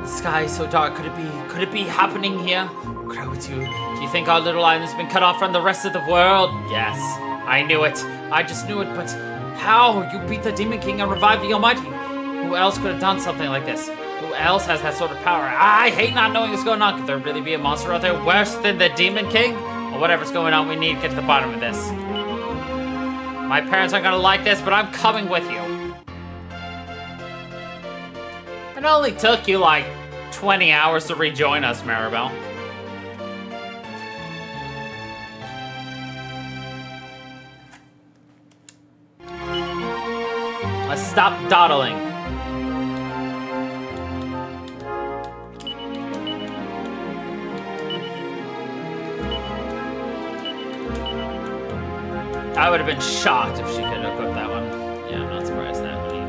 The sky is so dark. Could it be happening here? Crow, it's you. Do you think our little island has been cut off from the rest of the world? Yes, I knew it. I just knew it, but how? You beat the Demon King and revived the Almighty. Who else could have done something like this? Who else has that sort of power? I hate not knowing what's going on. Could there really be a monster out there worse than the Demon King? Well, whatever's going on, we need to get to the bottom of this. My parents aren't gonna like this, but I'm coming with you. It only took you like 20 hours to rejoin us, Maribel. Let's stop dawdling. I would have been shocked if she could have equipped that one. Yeah, I'm not surprised that one either.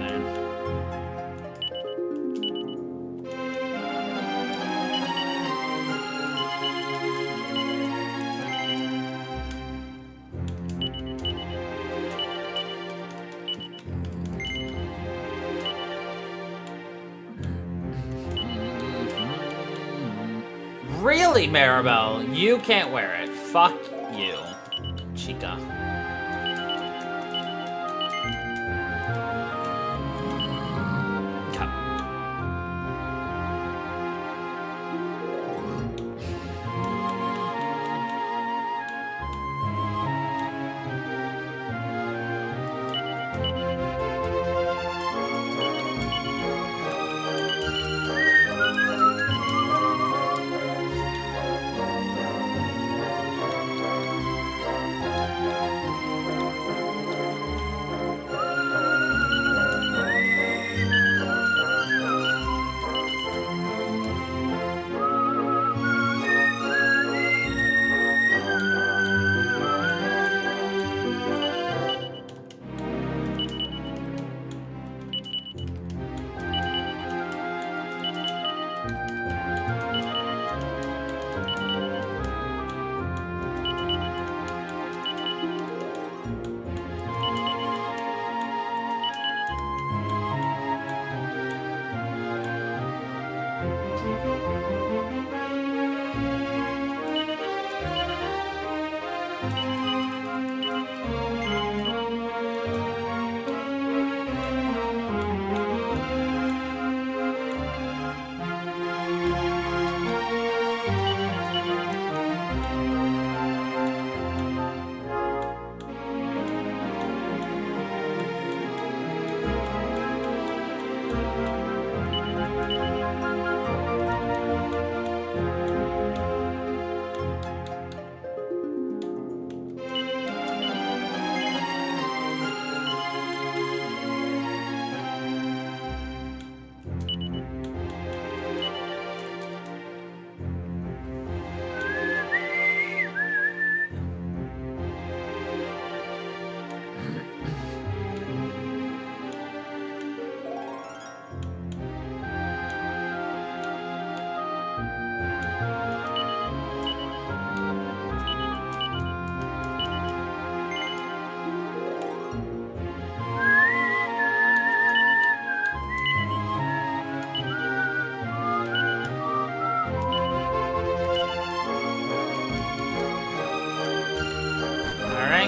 Really, Maribel? You can't wear it. Fuck you, Chica.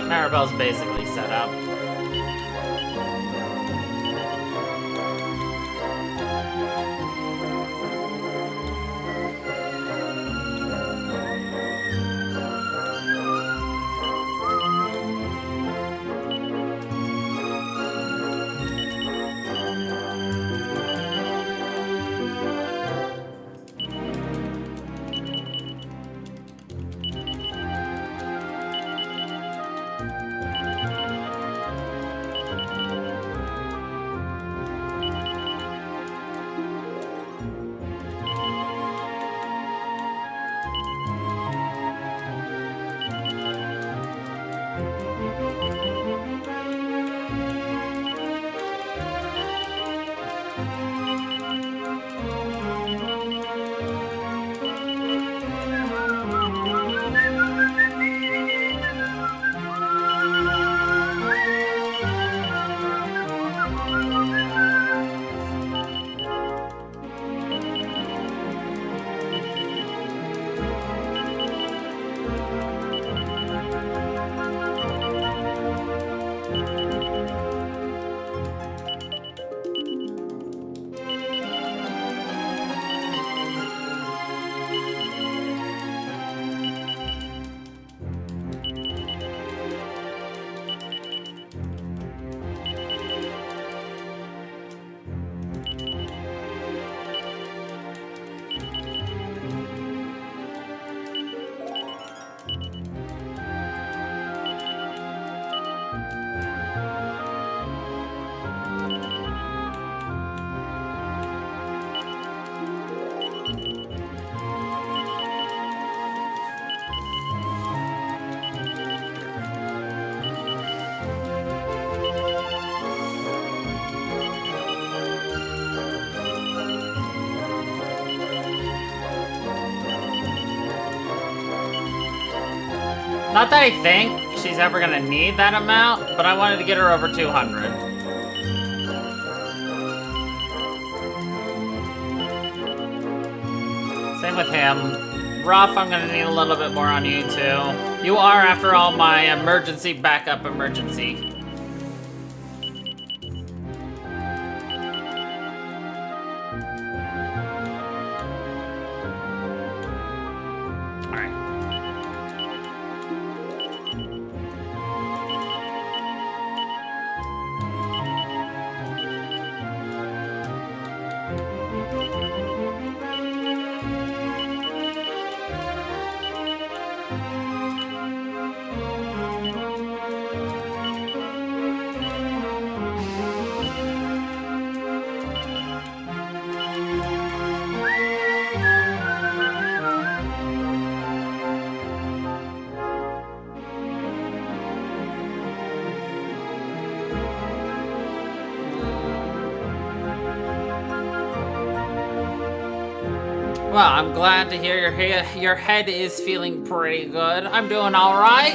Maribel's basically set up. Not that I think she's ever gonna need that amount, but I wanted to get her over 200. Same with him. rough. I'm gonna need a little bit more on you too. You are, after all, my emergency backup emergency. Well, I'm glad to hear your head is feeling pretty good. I'm doing all right.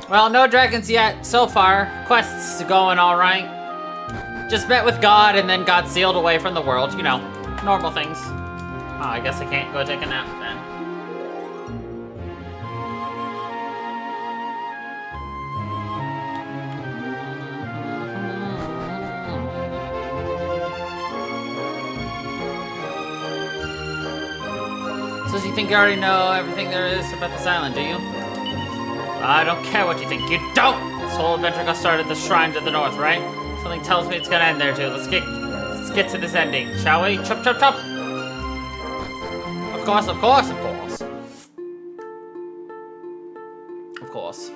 Well, no dragons yet so far. Quest's going all right. Just met with God and then got sealed away from the world. You know, normal things. Oh, I guess I can't go take a nap then. So you think you already know everything there is about this island, do you? I don't care what you think. You don't! This whole adventure got started at the shrine to the north, right? Something tells me it's gonna end there too. Let's get to this ending, shall we? Chop, chop, chop! Of course, of course, of course. Of course.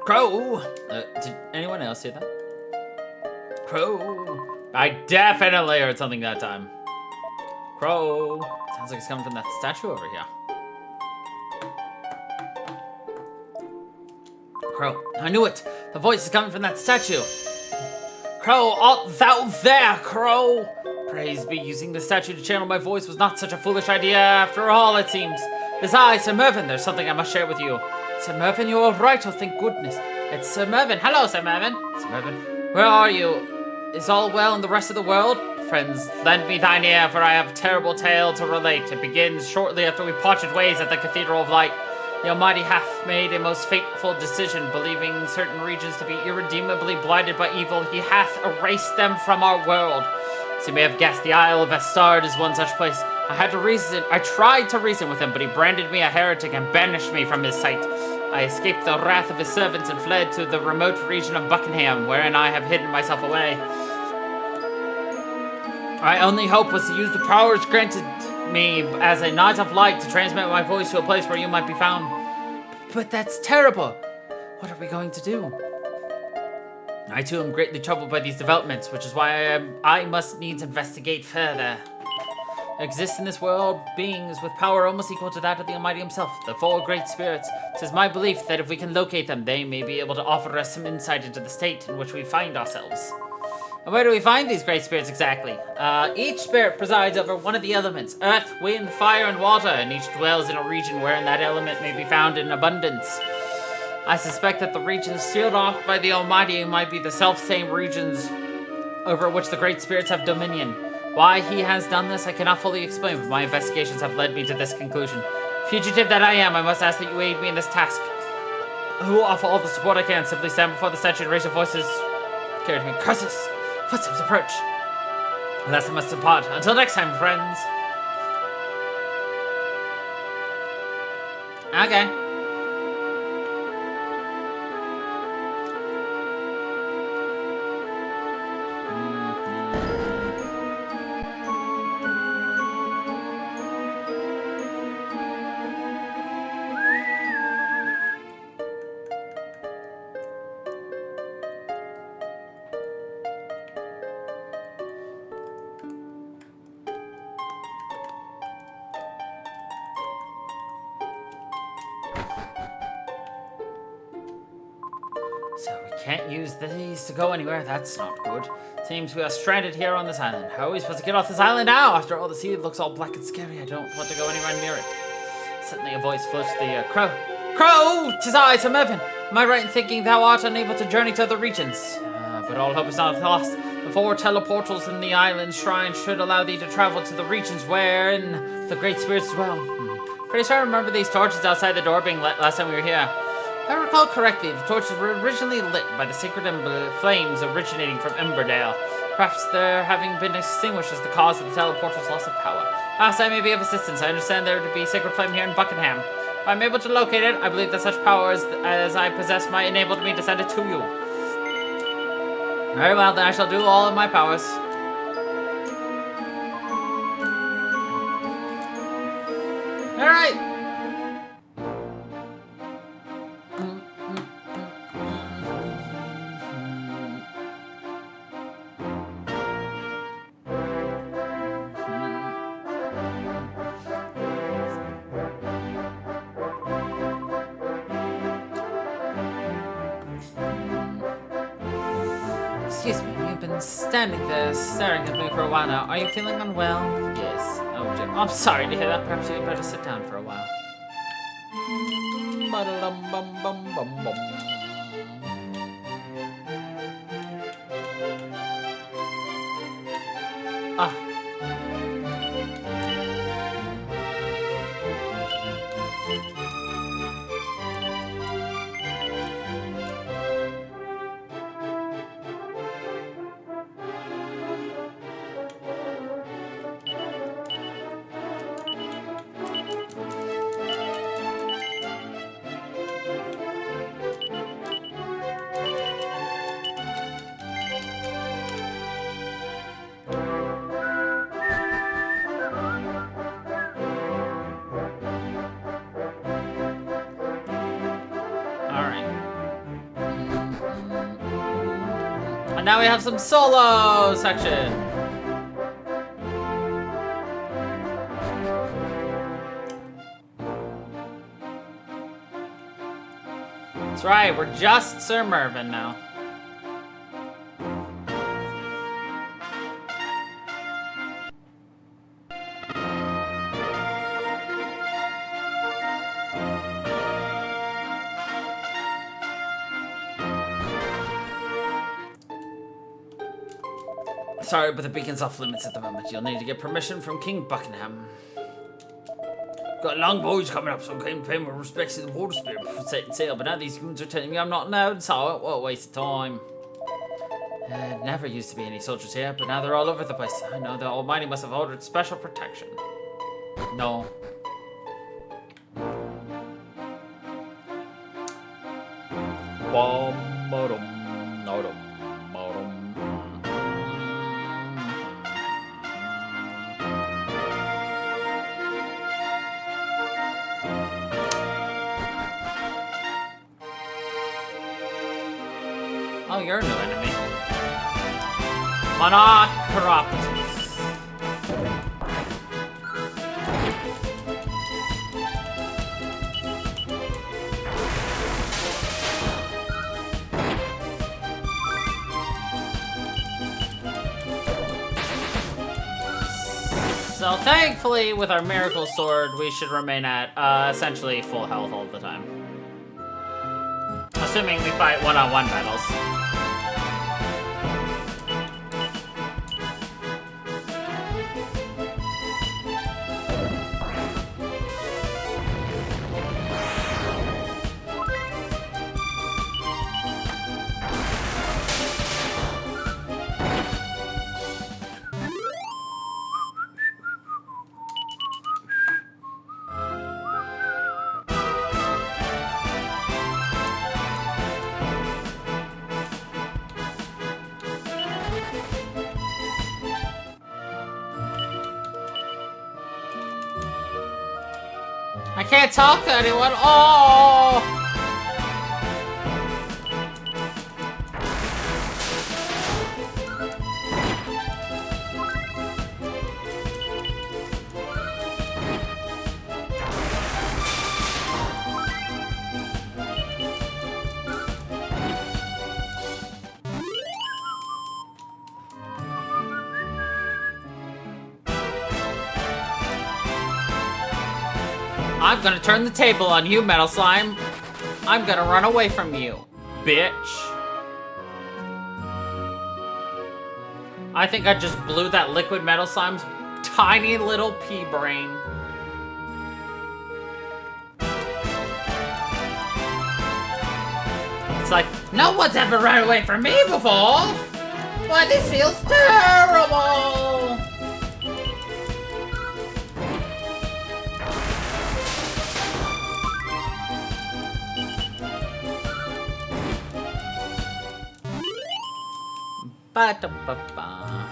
Crow! Did anyone else see that? Crow! I definitely heard something that time. Crow! Sounds like it's coming from that statue over here. Crow, I knew it! The voice is coming from that statue! Crow, art thou there, Crow? Praise be, using the statue to channel my voice was not such a foolish idea after all, it seems. Besides, Sir Mervyn, there's something I must share with you. Sir Mervyn, you're all right, oh thank goodness. It's Sir Mervyn. Hello, Sir Mervyn. Sir Mervyn, where are you? Is all well in the rest of the world? Friends, lend me thine ear, for I have a terrible tale to relate. It begins shortly after we parted ways at the Cathedral of Light. The Almighty hath made a most fateful decision, believing certain regions to be irredeemably blighted by evil. He hath erased them from our world. As you may have guessed, the Isle of Astard is one such place. I tried to reason with him, but he branded me a heretic and banished me from his sight. I escaped the wrath of his servants and fled to the remote region of Buckingham, wherein I have hidden myself away. My only hope was to use the powers granted me as a knight of light to transmit my voice to a place where you might be found. But that's terrible. What are we going to do? I too am greatly troubled by these developments, which is why I must needs investigate further. There exists in this world beings with power almost equal to that of the Almighty himself, the four great spirits. It is my belief that if we can locate them, they may be able to offer us some insight into the state in which we find ourselves. And where do we find these great spirits exactly? Each spirit presides over one of the elements, earth, wind, fire, and water, and each dwells in a region wherein that element may be found in abundance. I suspect that the regions sealed off by the Almighty might be the self-same regions over which the great spirits have dominion. Why he has done this, I cannot fully explain, but my investigations have led me to this conclusion. Fugitive that I am, I must ask that you aid me in this task. I will offer all the support I can. Simply stand before the statue and raise your voices. Carry to me. Curses! Footsteps approach. Alas, I must depart. Until next time, friends. Okay. So we can't use these to go anywhere. That's not good. Seems we are stranded here on this island. How are we supposed to get off this island now? After all, the sea looks all black and scary. I don't want to go anywhere near it. Suddenly a voice floats to the crow. Crow! 'Tis I, Sir Mervyn. Am I right in thinking thou art unable to journey to the regions? But all hope is not lost. The 4 teleportals in the island shrine should allow thee to travel to the regions wherein the great spirits dwell. Pretty sure I remember these torches outside the door being lit last time we were here. If I recall correctly, the torches were originally lit by the sacred flames originating from Emberdale. Perhaps their having been extinguished is the cause of the teleporter's loss of power. Perhaps I may be of assistance. I understand there to be a sacred flame here in Buckingham. If I'm able to locate it, I believe that such power as I possess might enable me to send it to you. Very well, then I shall do all of my powers. Alright! Excuse me, you've been standing there staring at me for a while now. Are you feeling unwell? Yes. Oh, dear. I'm sorry to hear that. Perhaps you'd better sit down for a while. Ah. And now we have some solo section. That's right, we're just Sir Mervyn now. Sorry, but the beacon's off limits at the moment. You'll need to get permission from King Buckingham. Got a long voyage coming up, so I came to pay my respects to the water spirit before setting sail. But now these goons are telling me I'm not allowed, so what a waste of time. Never used to be any soldiers here, but now they're all over the place. I know the Almighty must have ordered special protection. No. Oh, you're a new enemy. Monarch corrupt. So thankfully, with our miracle sword, we should remain at essentially full health all the time. Assuming we fight one-on-one battles. I can't talk to anyone. Oh! I'm gonna turn the table on you, Metal Slime. I'm gonna run away from you, bitch. I think I just blew that liquid Metal Slime's tiny little pea brain. It's like, no one's ever run away from me before. Why, this feels terrible. Ba-da-ba-ba.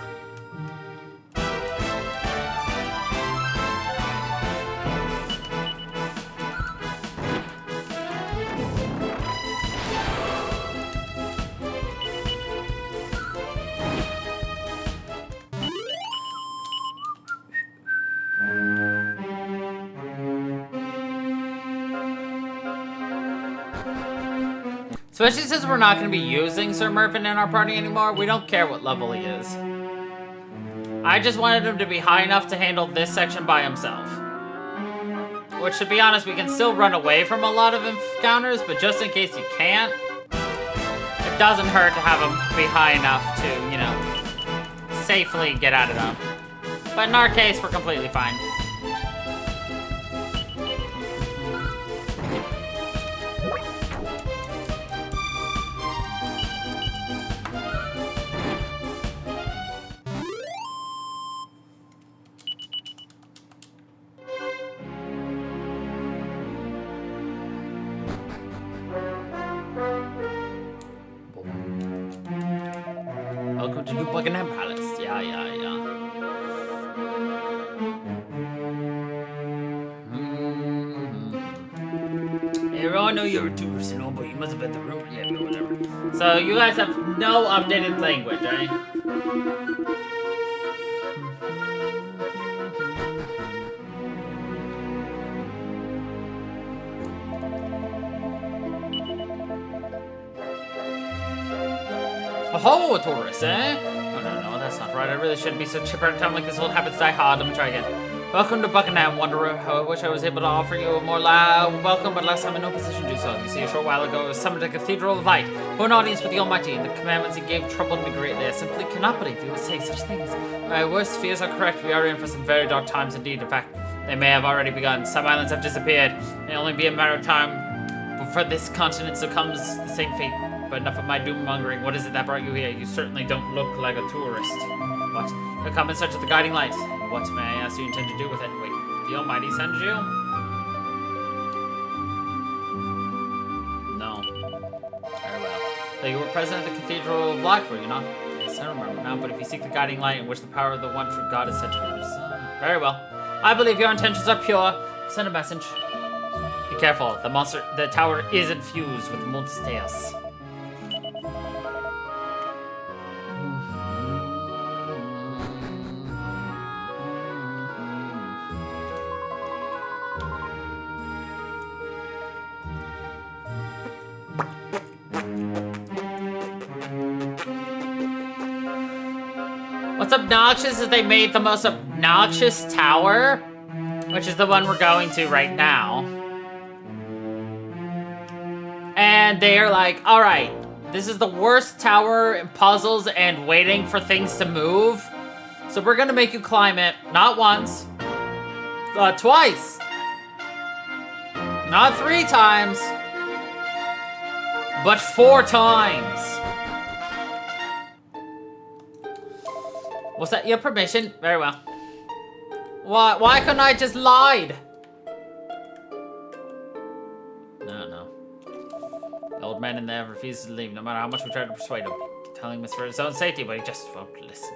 Especially since we're not going to be using Sir Mervyn in our party anymore, we don't care what level he is. I just wanted him to be high enough to handle this section by himself. Which, to be honest, we can still run away from a lot of encounters, but just in case you can't, it doesn't hurt to have him be high enough to, you know, safely get out of them. But in our case, we're completely fine. Welcome to New Buckingham Palace. Yeah. Everyone, I know you're a tourist and all, but you must have been the room. Yeah, but whatever. So you guys have no updated language, right? Oh, a tourist, eh? No, that's not right. I really shouldn't be so chipper at a time like this. What happens die hard? Let me try again. Welcome to Buckingham, Wanderer. I wish I was able to offer you a more welcome, but last time I'm in no position to do so. You see, a short while ago, I was summoned to the Cathedral of Light for an audience with the Almighty, and the commandments he gave troubled me greatly. I simply cannot believe he would say such things. My worst fears are correct. We are in for some very dark times indeed. In fact, they may have already begun. Some islands have disappeared. It'll only be a matter of time before this continent succumbs to the same fate. But enough of my doom-mongering. What is it that brought you here? You certainly don't look like a tourist. What? You'll come in search of the guiding light. What, may I ask, you intend to do with it? Wait, the Almighty sends you? No. Very well. So you were present at the Cathedral of Light, were you not? Yes, I remember now, but if you seek the guiding light in which the power of the one true God is said to be... Very well. I believe your intentions are pure. Send a message. Be careful. The tower is infused with monsters. What's obnoxious is they made the most obnoxious tower, which is the one we're going to right now. And they're like, all right, this is the worst tower in puzzles and waiting for things to move. So we're gonna make you climb it, not once, twice. Not 3 times, but 4 times. Was that your permission? Very well. Why couldn't I just lied? No. The old man in there refuses to leave, no matter how much we try to persuade him. Telling him it's for his own safety, but he just won't listen.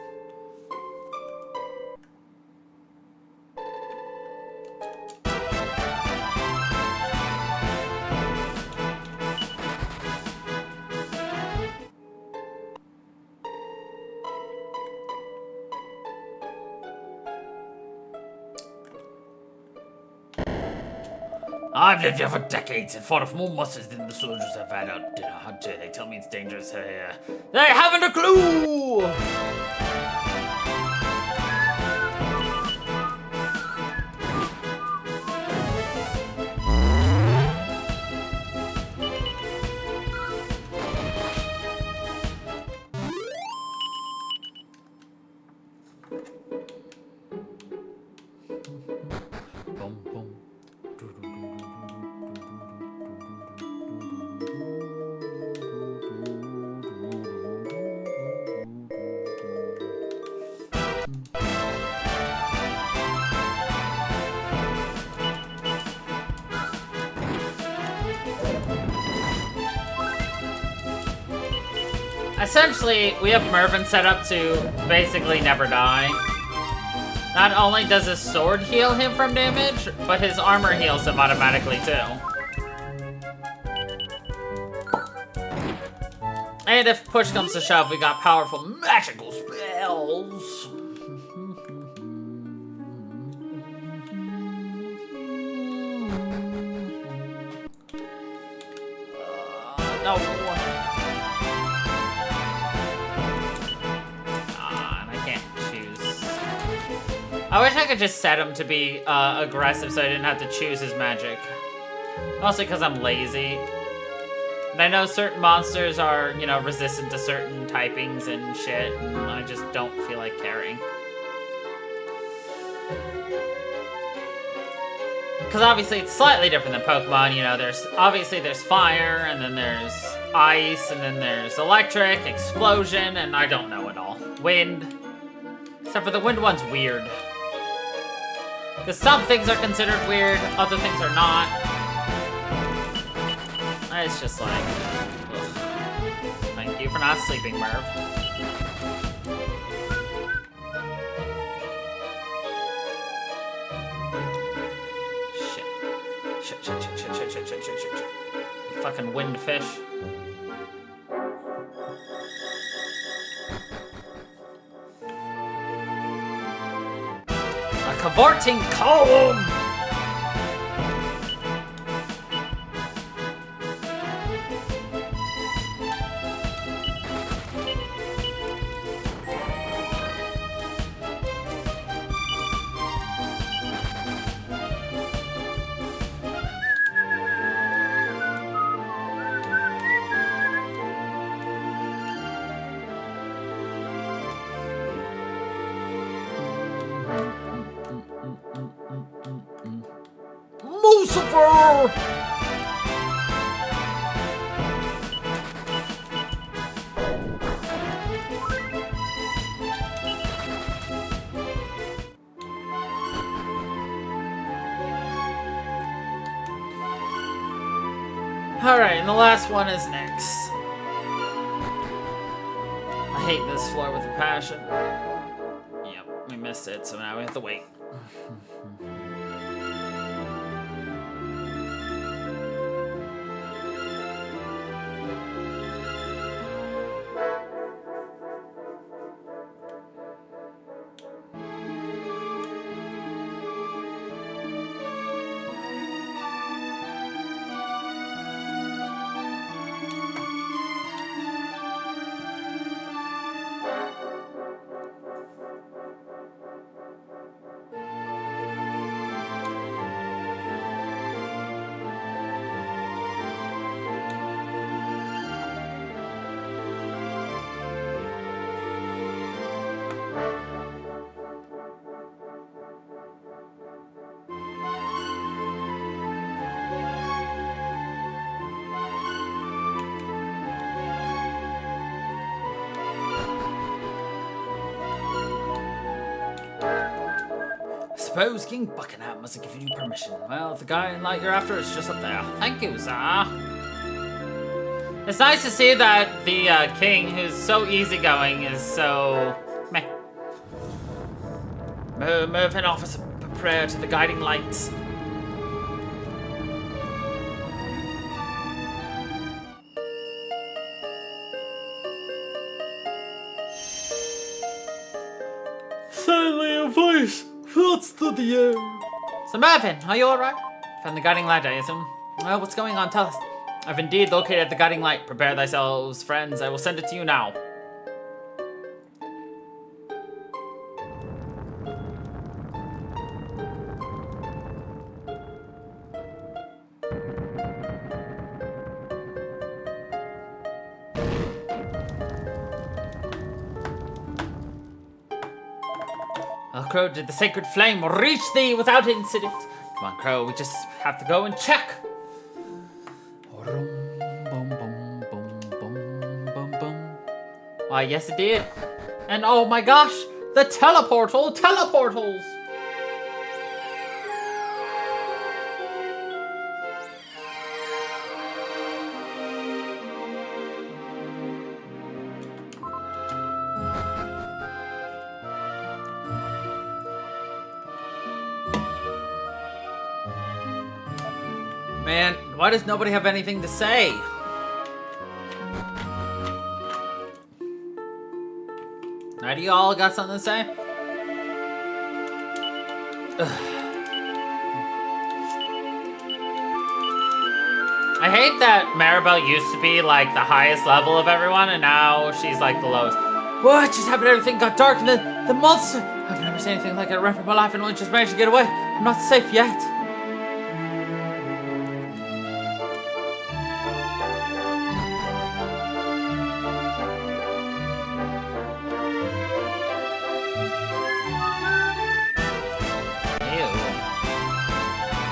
I've lived here for decades and fought off more monsters than the soldiers have had out dinner hunter. They tell me it's dangerous here. They haven't a clue! Essentially, we have Mervyn set up to basically never die. Not only does his sword heal him from damage, but his armor heals him automatically too. And if push comes to shove, we got powerful magical spells. No. I wish I could just set him to be aggressive so I didn't have to choose his magic. Mostly because I'm lazy. And I know certain monsters are, you know, resistant to certain typings and shit, and I just don't feel like caring. Because obviously it's slightly different than Pokemon, you know, there's fire, and then there's ice, and then there's electric, explosion, and I don't know it all. Wind. Except for the wind one's weird. Because some things are considered weird, other things are not. It's just like, ugh. Thank you for not sleeping, Merv. Shit. Fucking windfish. Cavorting comb! Alright, and the last one is next. I hate this floor with a passion. Yep, we missed it, so now we have to wait. Suppose King Buckingham must have given you permission. Well, if the guy in light you're after is just up there. Thank you, sir. It's nice to see that the king, who's so easygoing, is so meh. Move and offer a prayer to the guiding lights. Suddenly a voice floats through the air. So Mervyn, are you alright? Found the guiding light, I assume. Well, what's going on? Tell us. I've indeed located the guiding light. Prepare thyselves, friends. I will send it to you now. Oh, Crow, did the sacred flame reach thee without incident? Come on, Crow, we just have to go and check. Why, yes it did. And oh my gosh, the teleportals! Man, why does nobody have anything to say? Now, do you all got something to say? Ugh. I hate that Maribel used to be like the highest level of everyone, and now she's like the lowest. What just happened? Everything got dark, and the monster. I've never seen anything like it. I ran for my life and only just managed to get away. I'm not safe yet.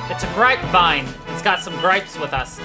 It's a grapevine. It's got some gripes with us.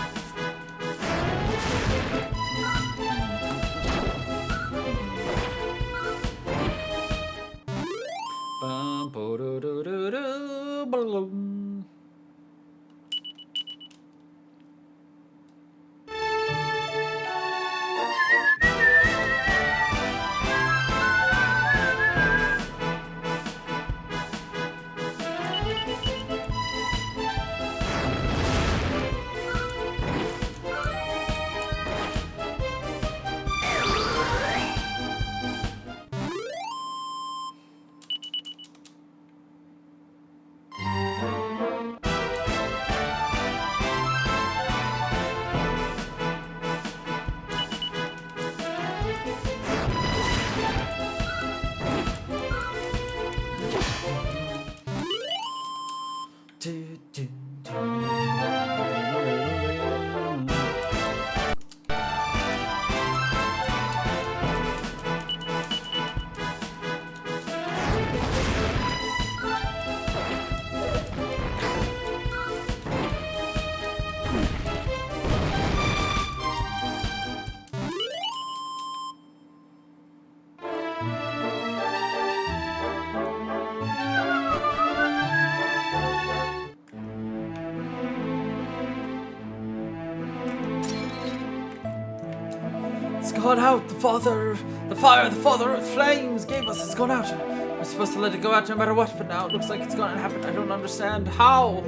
It's gone out. The fire, the father of flames gave us. It's gone out. We're supposed to let it go out no matter what, but now it looks like it's gonna happen. I don't understand how.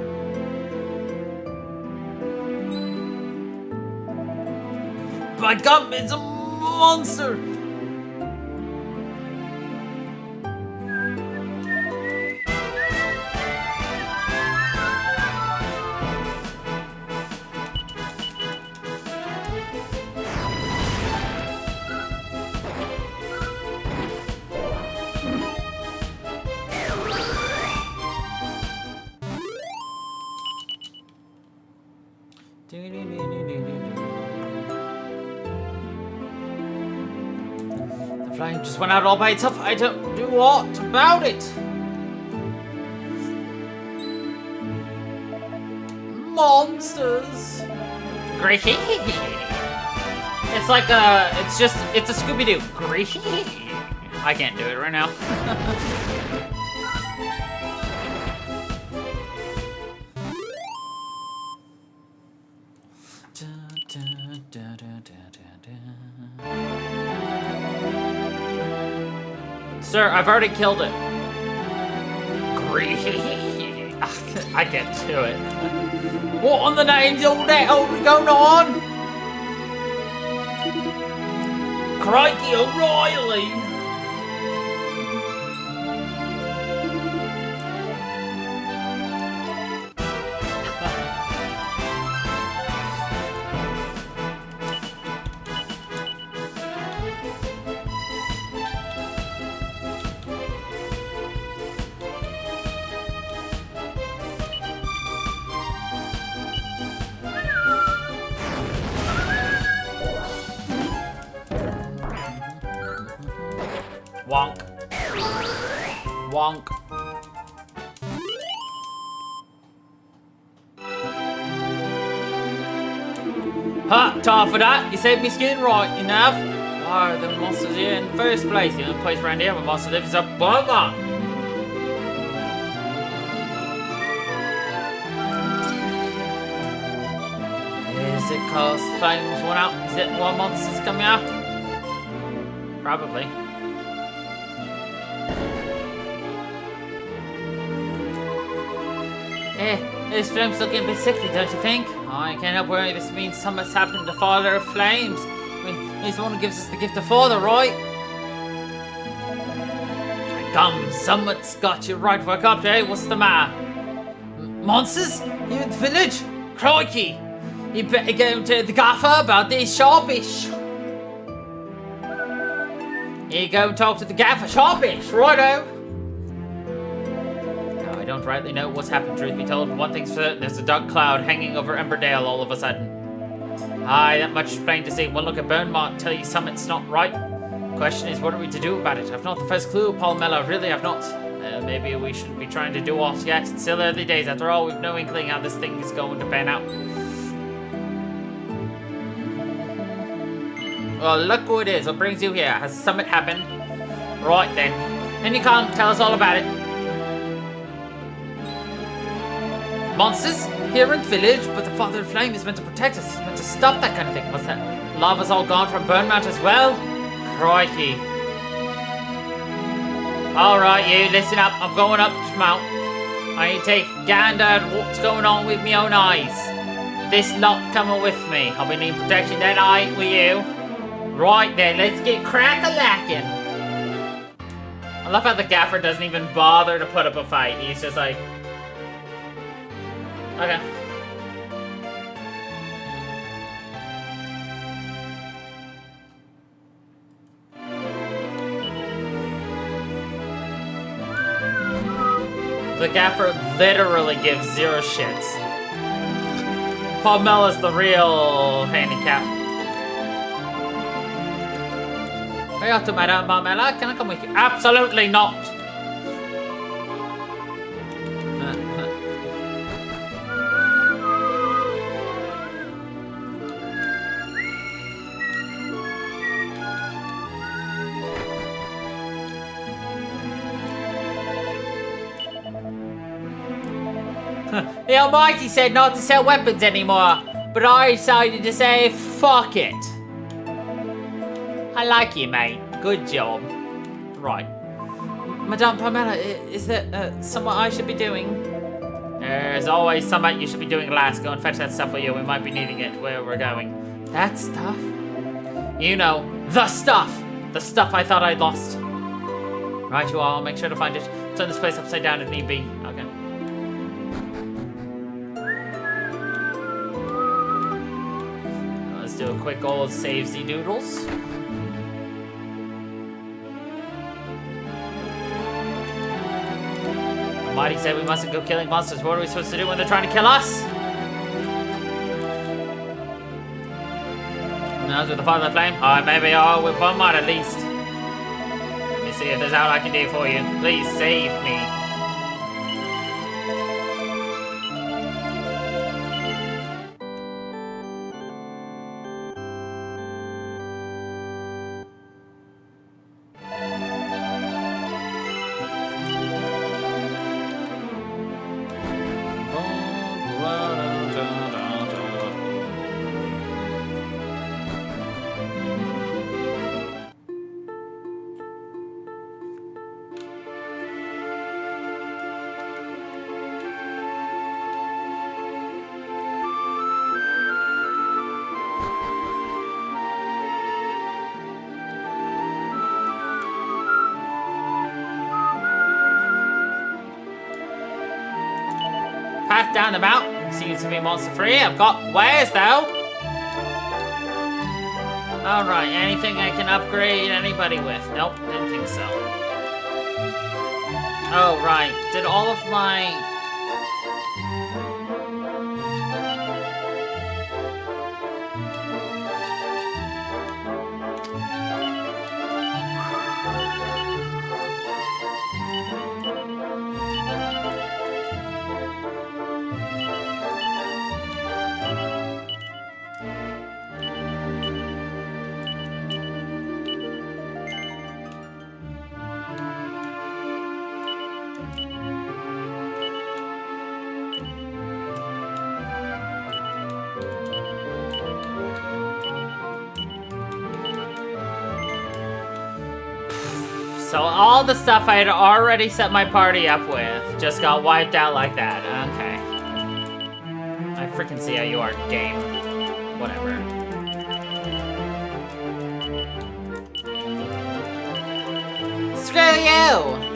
My God, it's a monster. The flame just went out all by itself. I don't do what about it. Monsters. Great. It's like it's a Scooby-Doo. Great. I can't do it right now. Sir, I've already killed it. Great. I can't do it. What on the name's all that going on? Crikey O'Reilly! Wonk. Wonk. Ha! Time for that. You saved me skin, right, you nav? Why are the monsters here in the first place? The only place around here where monster lives is a bomber. Is it cause flames went out? Is it why monsters coming out? Probably. This flame's looking a bit sickly, don't you think? I can't help worrying this means something's happened to Father of Flames. He's the one who gives us the gift of Father, right? Come, something's got you right. Wake up, eh? What's the matter? Monsters? Here in the village? Crikey! You better go to the gaffer about this sharpish. You go and talk to the gaffer sharpish, righto? I don't rightly know what's happened, truth be told. One thing's certain, there's a dark cloud hanging over Emberdale all of a sudden. Aye, that much is plain to see. One look at Burnmont tell you something's not right. Question is, what are we to do about it? I've not the first clue, Paul Mello. Really, I've not. Maybe we shouldn't be trying to do all yet. It's still early days. After all, we've no inkling how this thing is going to pan out. Well, look who it is. What brings you here? Has something happened? Right then. And you can't tell us all about it. Monsters? Here in the village, but the Father of Flame is meant to protect us. He's meant to stop that kind of thing. What's that? Lava's all gone from Burnmount as well? Crikey. Alright, you, listen up. I'm going up to Mount. I need to take a gander at what's going on with my own eyes. This lot coming with me. I'll be needing protection that eye with you. Right then, let's get crack-a-lackin'. I love how the gaffer doesn't even bother to put up a fight. He's just like... Okay. The gaffer literally gives zero shits. Palmella's the real handicap. Are you up to Madame Palmella? Can I come with you? Absolutely not! The Almighty said not to sell weapons anymore, but I decided to say fuck it. I like you, mate. Good job. Right. Madame Pamela, is there something I should be doing? There's always something you should be doing last. Go and fetch that stuff for you. We might be needing it where we're going. That stuff? You know, the stuff! The stuff I thought I'd lost. Right, you all. I'll make sure to find it. Turn this place upside down if need be. Okay. Let's do a quick old savesy doodles. Almighty said we mustn't go killing monsters. What are we supposed to do when they're trying to kill us? Now with the Father of Flame? Maybe with one more at least. Let me see if there's out I can do for you. Please save me. Path down the mountain seems to be monster free. I've got wares though. Alright, anything I can upgrade anybody with? Nope, didn't think so. Oh, right. Did all of my... So all the stuff I had already set my party up with just got wiped out like that. Okay. I freaking see how you are, game. Whatever. Screw you!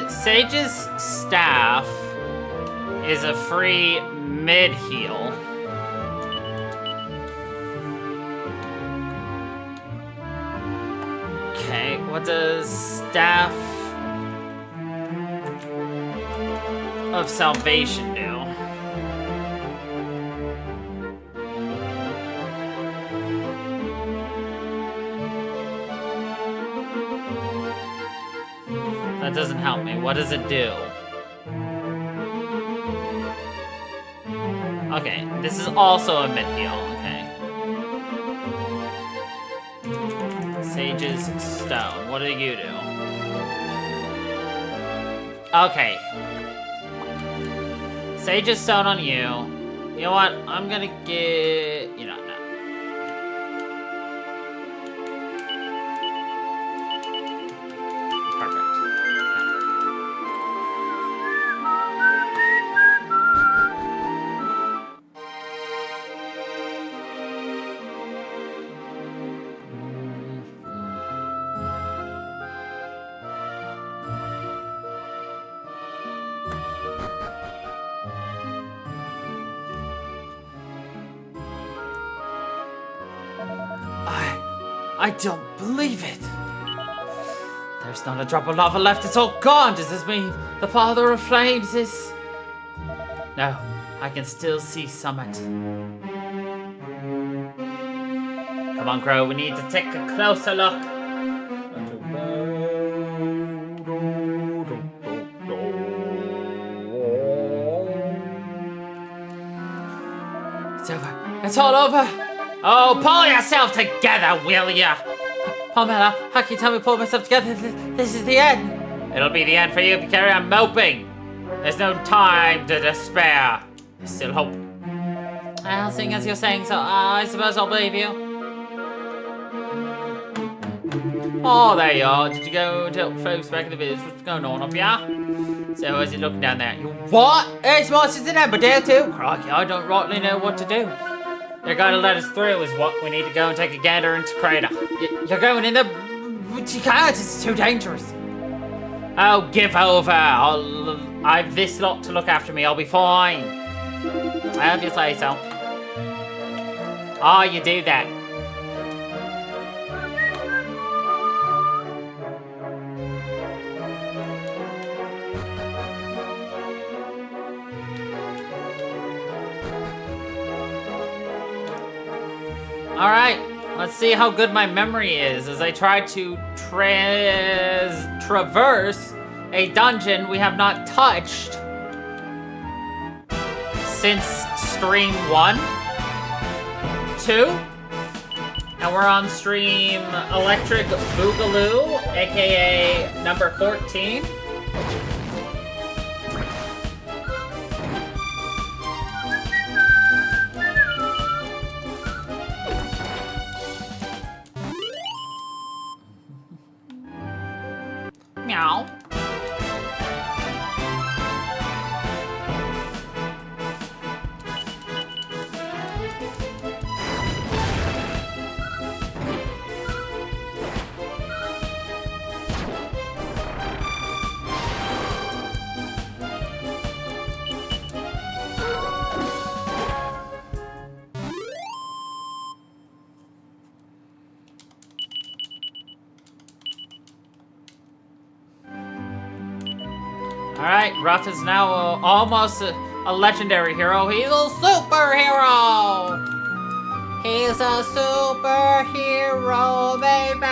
Sage's staff is a free mid-heal. Okay, what does Staff of Salvation do? That doesn't help me. What does it do? Okay, this is also a mid-heal. Okay. Sage's Stone. What do you do? Okay. Sage's Stone on you. You know what? I'm gonna get... You know, no. I don't believe it. There's not a drop of lava left. It's all gone. Does this mean the Father of Flames is... No, I can still see Summit. Come on, Crow. We need to take a closer look. It's over. It's all over. Oh, pull yourself together, will ya? Palmella, how can you tell me to pull myself together? This is the end. It'll be the end for you if you carry on moping. There's no time to despair. There's still hope. Well, seeing as you're saying so, I suppose I'll believe you. Oh, there you are. Did you go tell folks back in the village what's going on up here? So, is it looking down there? You what? It's monsters in there, but there too. Crikey, I don't rightly know what to do. You're going to let us through is what we need to go and take a gander into Crater. You're going in the... You can't, it's too dangerous. Oh, give over. I've this lot to look after me. I'll be fine. I hope you say so. Oh, you do that. Alright, let's see how good my memory is as I try to traverse a dungeon we have not touched since stream 1, 2, And we're on stream Electric Boogaloo, aka number 14. Meow. Alright, Ruff is now almost a legendary hero. He's a superhero! He's a superhero, baby!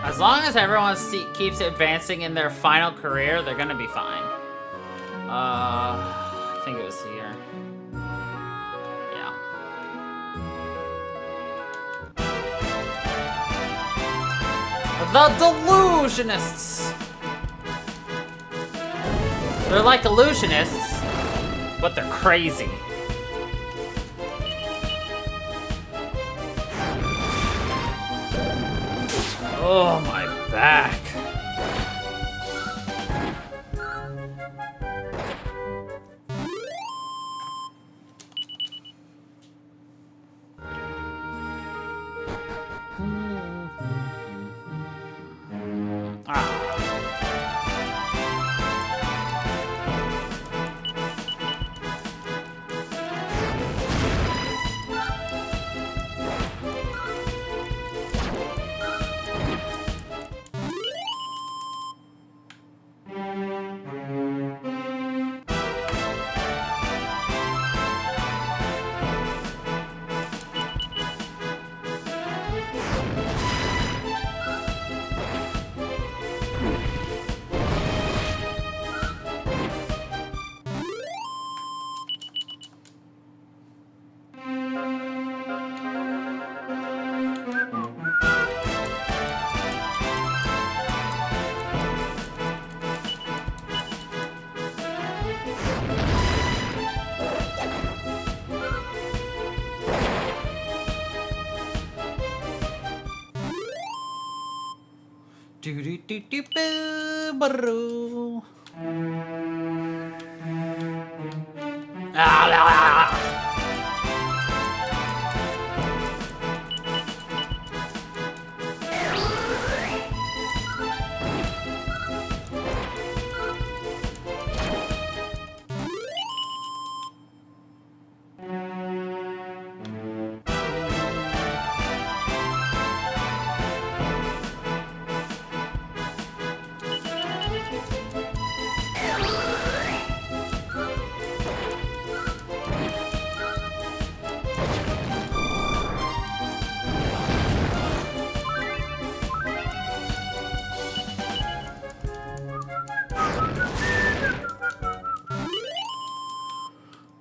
As long as everyone keeps advancing in their final career, they're gonna be fine. I think it was here. Yeah. The Delusionists! They're like illusionists, but they're crazy. Oh, my back.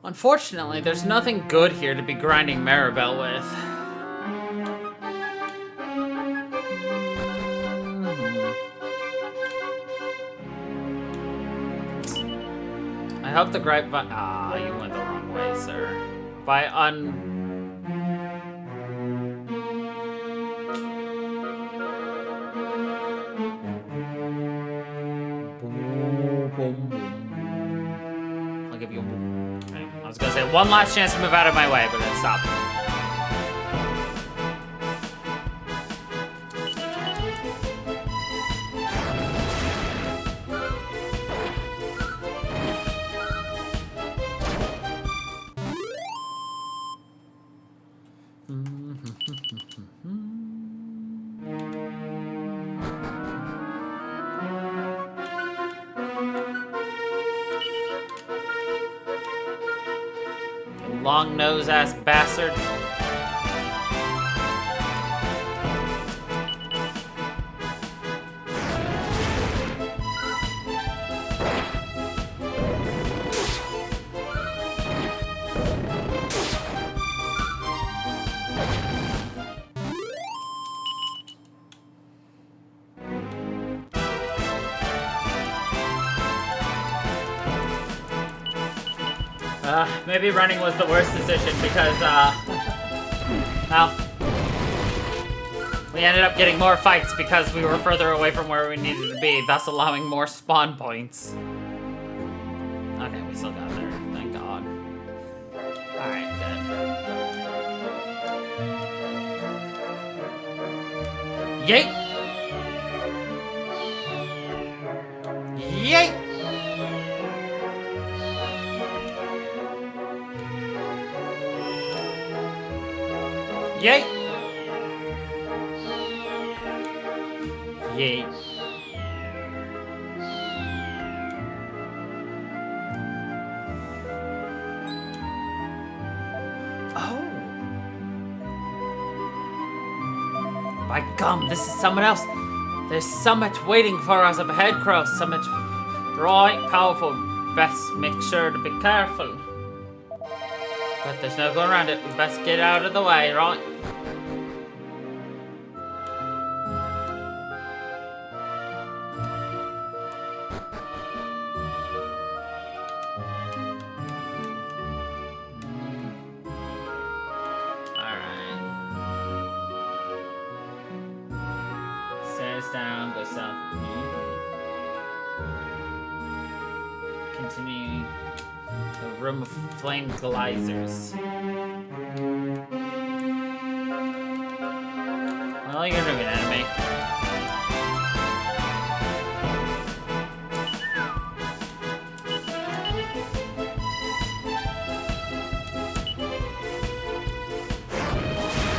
Unfortunately, there's nothing good here to be grinding Maribel with. I hope the grapevine... Ah, you went the wrong way, sir. I'll give you a... Okay. I was gonna say one last chance to move out of my way, but then stop. Long nose ass bastard. Maybe running was the worst decision because, well, we ended up getting more fights because we were further away from where we needed to be, thus allowing more spawn points. Okay, we still got there. Thank God. Alright, good. Yeet! Yeet! Yay! Yay. Oh! By gum, this is someone else. There's so much waiting for us up ahead, Crow. So much right powerful. Best make sure to be careful. But there's no going around it. We best get out of the way, right? Alright. Stairs down, go south. Continuing. The room of flame geysers. Well, you're doing an enemy.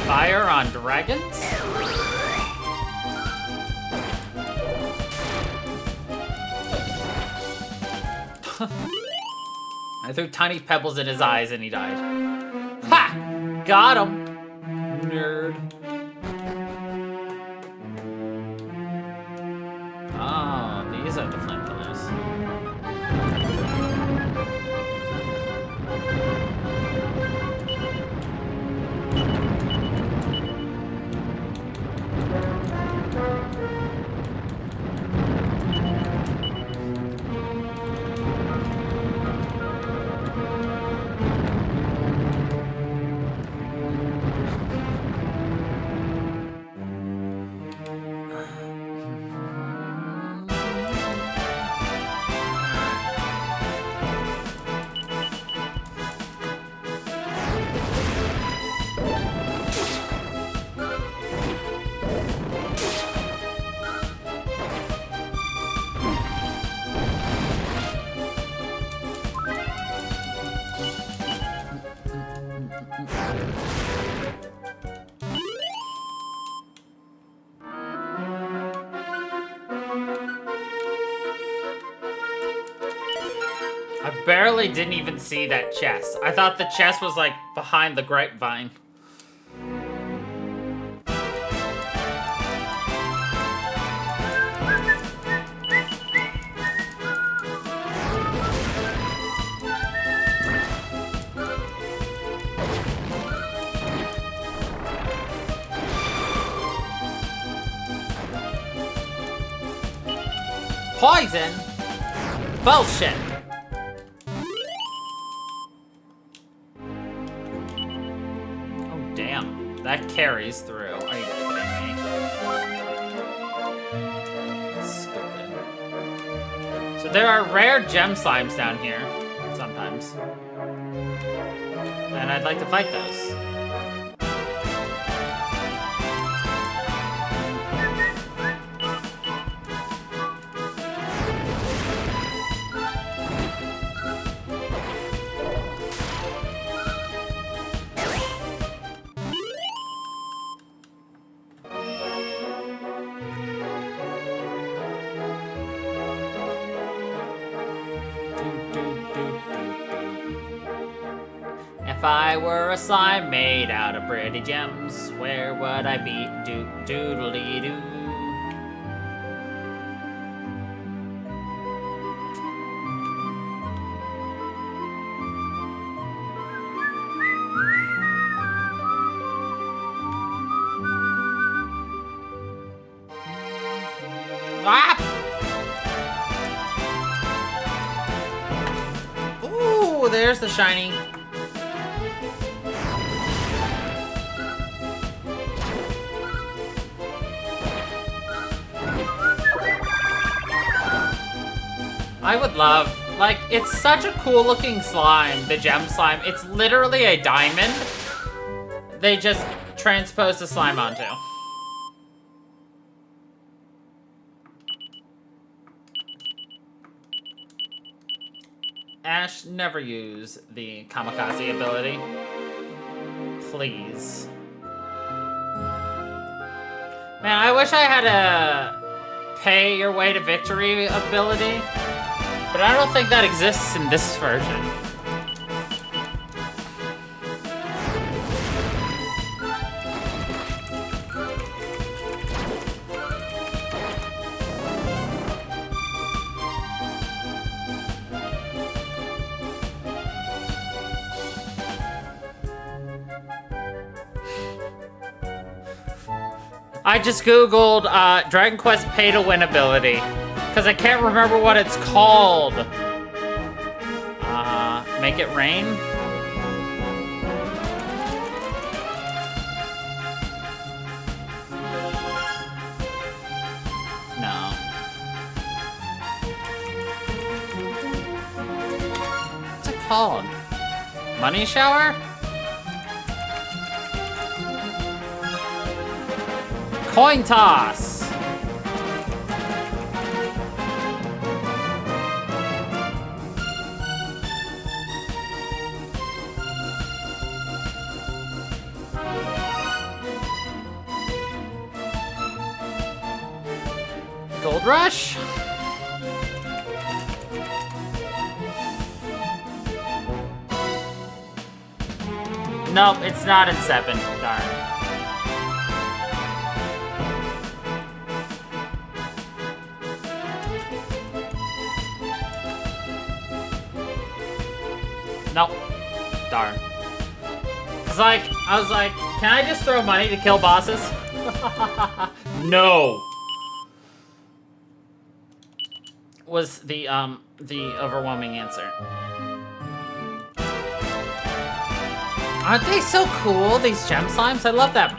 Fire on dragons? I threw tiny pebbles in his eyes and he died. Ha! Got him! Nerd. Oh, these are the flame pillars. I barely didn't even see that chest. I thought the chest was like behind the grapevine. Poison? Bullshit. Oh, damn. That carries through. Are you kidding me? Stupid. So there are rare gem slimes down here, sometimes. And I'd like to fight those. If I were a slime made out of pretty gems, where would I be? Doodly-doo. Ah! Ooh, there's the shiny. I would love, like, it's such a cool looking slime, the gem slime. It's literally a diamond they just transposed the slime onto. Ash, never use the kamikaze ability. Please. Man, I wish I had a pay your way to victory ability. But I don't think that exists in this version. I just googled Dragon Quest pay to win ability. Because I can't remember what it's called. Make it rain? No. What's it called? Money shower? Coin toss! Gold Rush? Nope, it's not in 7. Darn. Nope. Darn. I was like, can I just throw money to kill bosses? No. Was the overwhelming answer. Aren't they so cool, these gem slimes? I love them.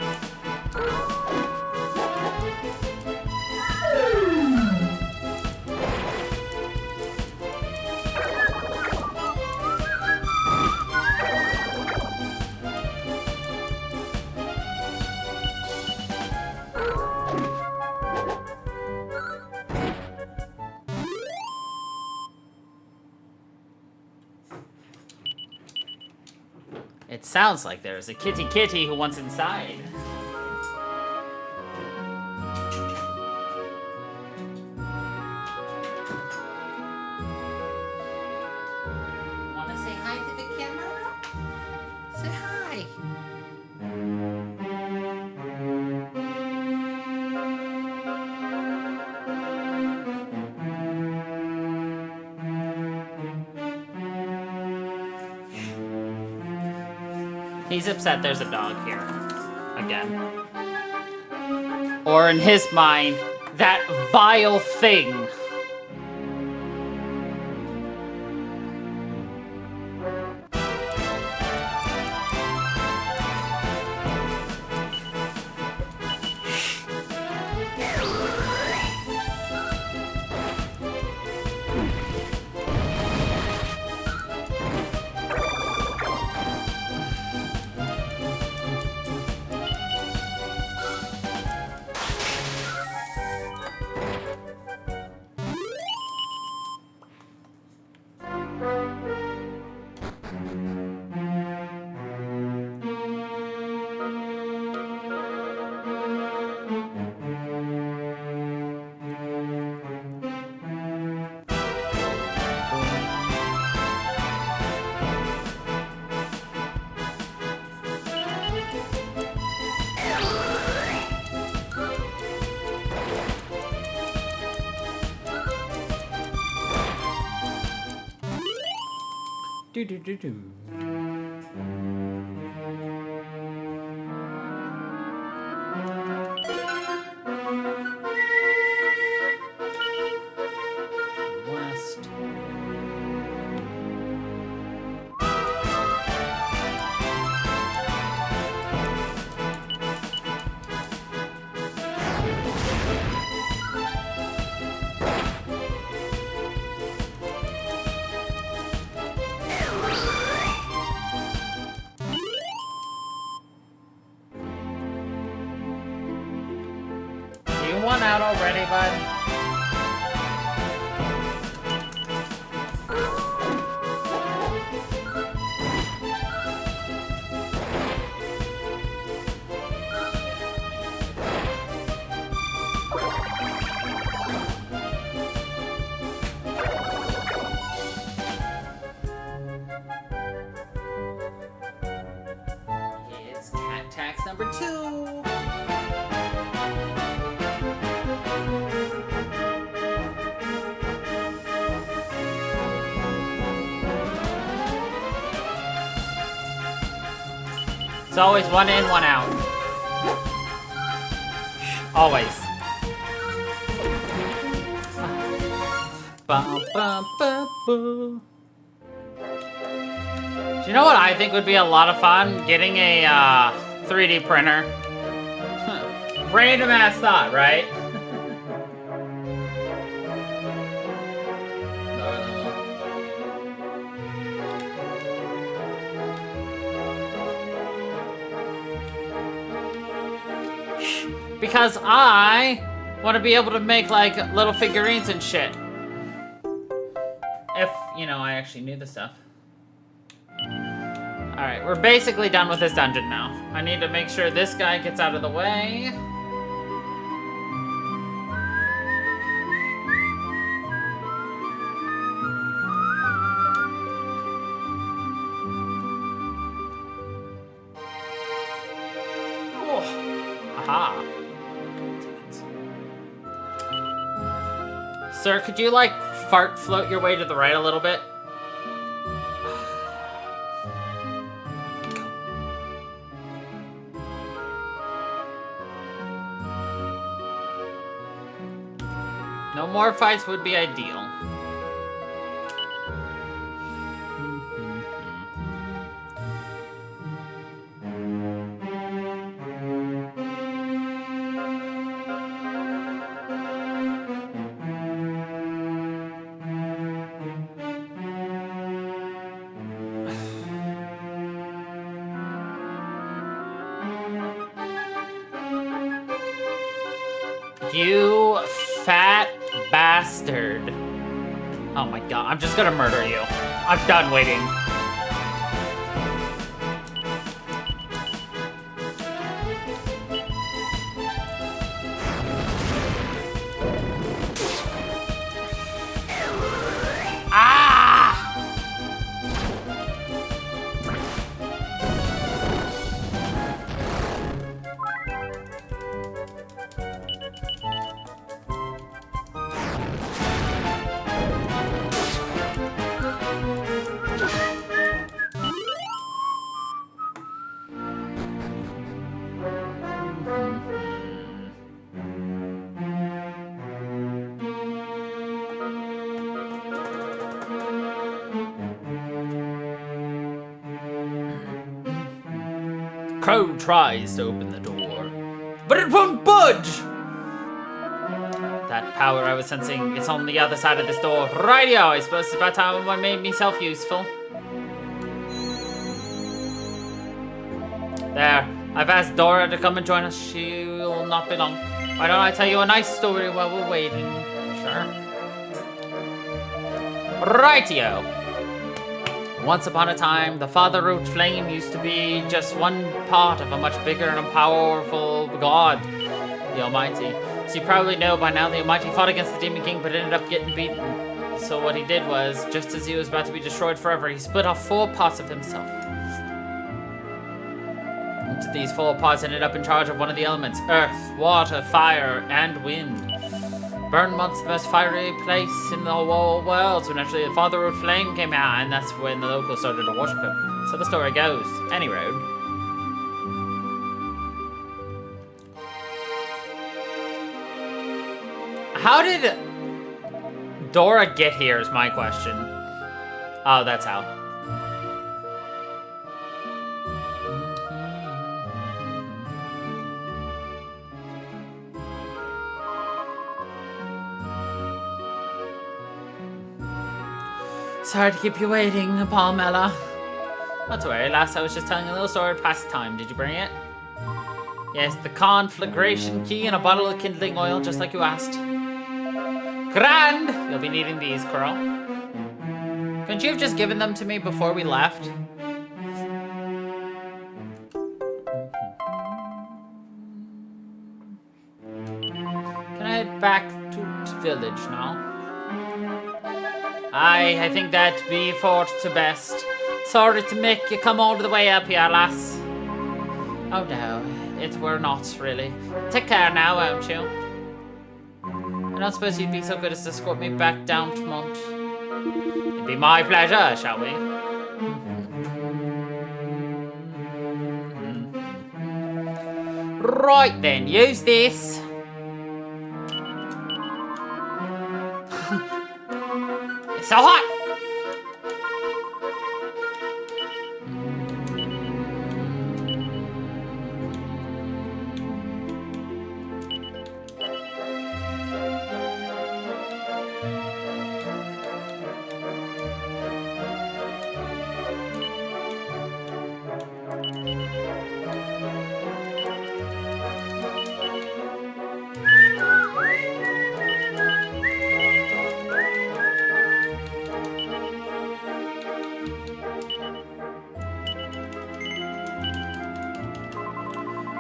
It sounds like there's a kitty who wants inside. Wanna say hi to the camera? Say hi. He's upset there's a dog here. Again. Or in his mind, that vile thing Do do do do. West. You won out already, bud? It's cat tax number 2. It's always one in, one out. Always. Do you know what I think would be a lot of fun? Getting a 3D printer. Random ass thought, right? Because I want to be able to make like little figurines and shit. If, you know, I actually knew the stuff. Alright, we're basically done with this dungeon now. I need to make sure this guy gets out of the way. Oh. Aha. Sir, could you, like, fart float your way to the right a little bit? No more fights would be ideal. You fat bastard. Oh my god, I'm just gonna murder you. I'm done waiting. Crow tries to open the door, but it won't budge! That power I was sensing is on the other side of this door. Rightio, I suppose it's about time I made myself useful. There, I've asked Dora to come and join us. She will not be long. Why don't I tell you a nice story while we're waiting? Sure. Rightio. Once upon a time, the father-root flame used to be just one part of a much bigger and powerful god, the Almighty. As you probably know by now, the Almighty fought against the Demon King, but ended up getting beaten. So what he did was, just as he was about to be destroyed forever, he split off 4 parts of himself. And these 4 parts ended up in charge of one of the elements: earth, water, fire, and wind. Burnmont's the most fiery place in the whole world. So naturally, the Father of Flame came out, and that's when the locals started to worship him. So the story goes. Any road. How did Dora get here is my question. Oh, that's how. Sorry to keep you waiting, Palmella. Not to worry, last I was just telling a little story of past time. Did you bring it? Yes, the conflagration key and a bottle of kindling oil, just like you asked. Grand! You'll be needing these, Coral. Couldn't you have just given them to me before we left? Can I head back to village now? I think that'd be for the best. Sorry to make you come all the way up here, lass. Oh no, it were not really. Take care now, won't you? I don't suppose you'd be so good as to escort me back down to Mont. It'd be my pleasure, shall we? Right then, use this. It's so hot!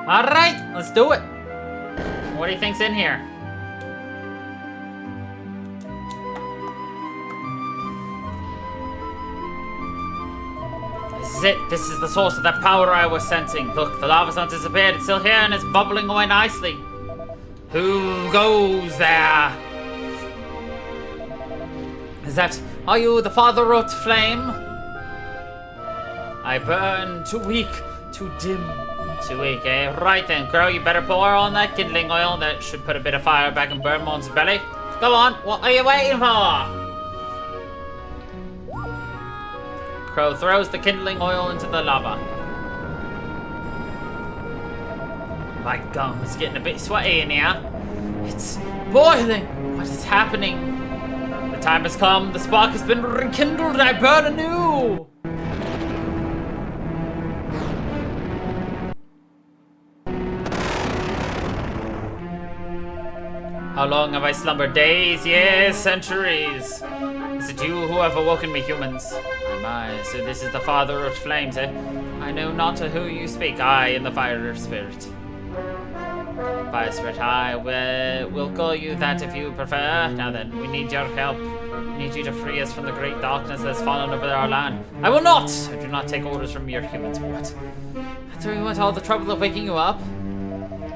Alright, let's do it. What do you think's in here? This is it. This is the source of that power I was sensing. Look, the lava's not disappeared. It's still here and it's bubbling away nicely. Who goes there? Are you the Father wrote flame? I burn too weak, too dim. Too weak, eh? Right then, girl, you better pour on that kindling oil. That should put a bit of fire back in Burnmont's belly. Go on, what are you waiting for? Crow throws the kindling oil into the lava. My gum is getting a bit sweaty in here. It's boiling. What is happening? The time has come. The spark has been rekindled. I burn anew. How long have I slumbered? Days, years, centuries. Is it you who have awoken me, humans? My, so this is the Father of Flames, eh? I know not of who you speak. I am the Fire Spirit. Fire Spirit, I will call you that if you prefer. Now then, we need your help. We need you to free us from the great darkness that's fallen over our land. I will not! I do not take orders from your humans. What? Do we want all the trouble of waking you up?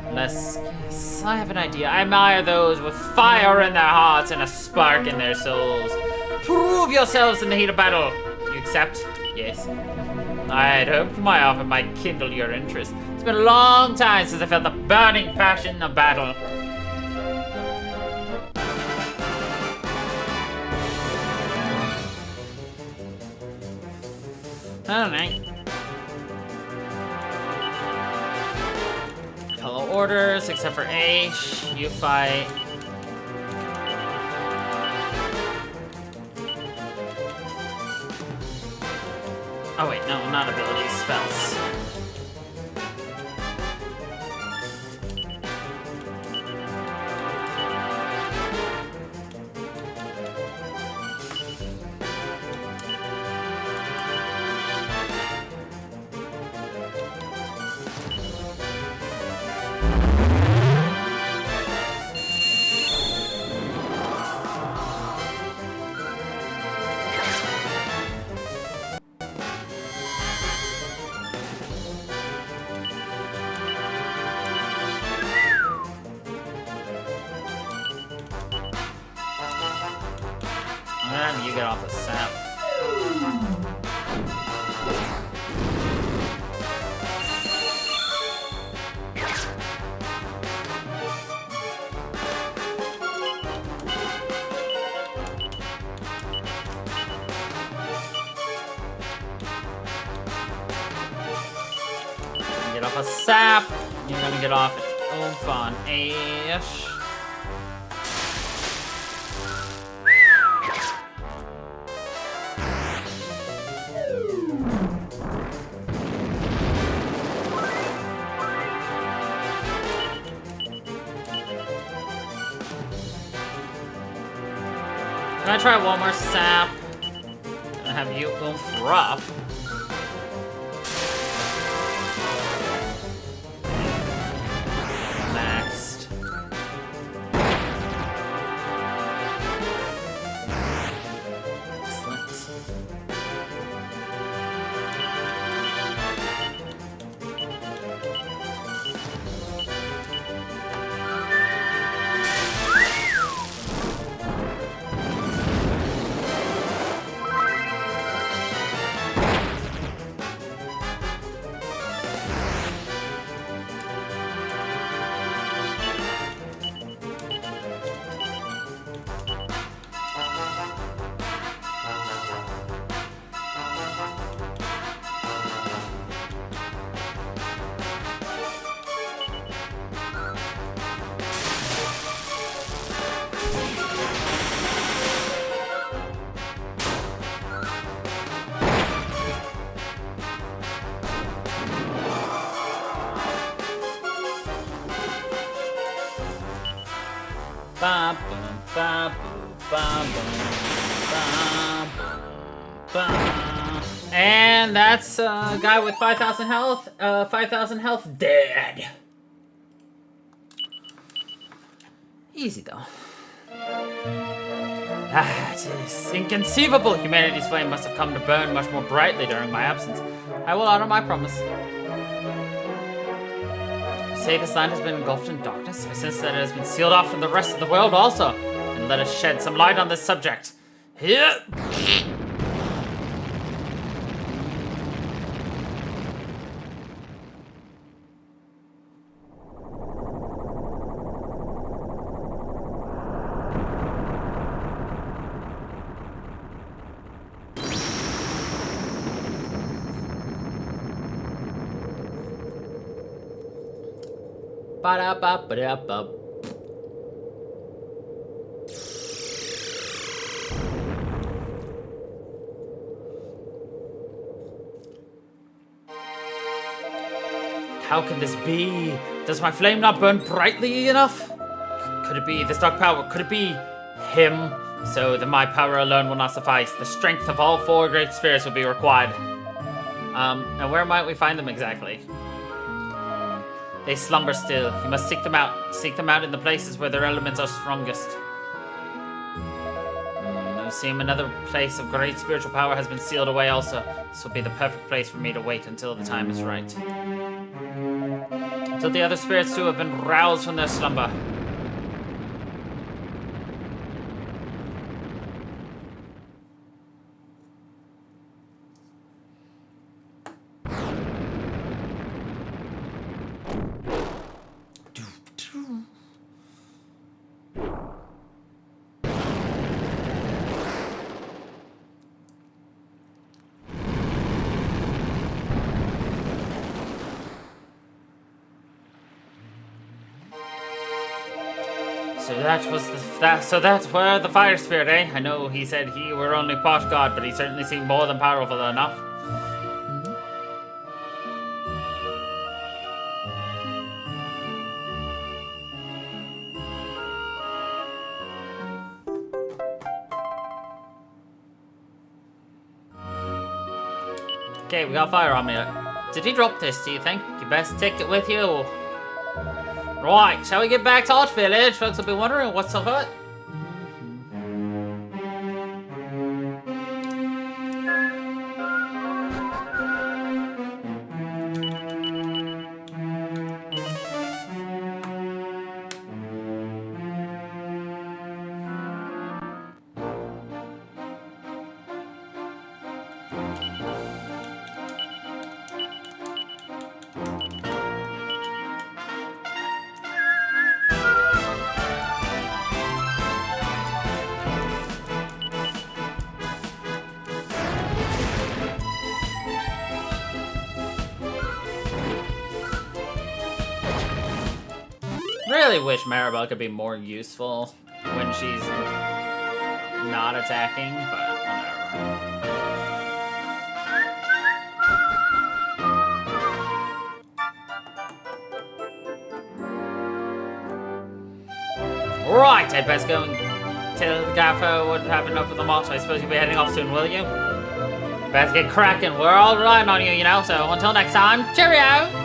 Unless, yes, I have an idea. I admire those with fire in their hearts and a spark in their souls. Prove yourselves in the heat of battle. Do you accept? Yes. I had hoped my offer might kindle your interest. It's been a long time since I felt the burning passion of battle. I don't know. Follow orders, except for Aish. You fight. Oh wait, no, not abilities, spells. you get off the sap. Get off a sap. You're gonna get off it. Oomph on Ash. I'm gonna try one more sap. Gonna have you oomph rough. Next. Excellent. Ba, boom, ba, boom, ba, boom, ba, boom, ba. And that's a guy with 5,000 health. 5,000 health dead. Easy though. Ah, it is inconceivable. Humanity's flame must have come to burn much more brightly during my absence. I will honor my promise. Say this land has been engulfed in darkness. I sense that it has been sealed off from the rest of the world also. And let us shed some light on this subject. Here. Ba-da-ba-ba-da-ba. How can this be? Does my flame not burn brightly enough? Could it be this dark power? Could it be him? So then my power alone will not suffice. The strength of all four great spirits will be required. And where might we find them exactly? They slumber still. You must seek them out. Seek them out in the places where their elements are strongest. It would seem another place of great spiritual power has been sealed away also. This will be the perfect place for me to wait until the time is right. Until the other spirits too have been roused from their slumber. So that's where the fire spirit, eh? I know he said he were only pot god, but he certainly seemed more than powerful enough. Okay, we got fire on me. Did he drop this, do you think? You best take it with you. Right, shall we get back to Hot Village? Folks will be wondering what's up with it. Really wish Maribel could be more useful when she's not attacking, but whatever. Right, I'd best go and tell the gaffer what happened up with the moth. I suppose you'll be heading off soon, will you? Best get cracking. We're all relying on you, you know, so until next time, cheerio!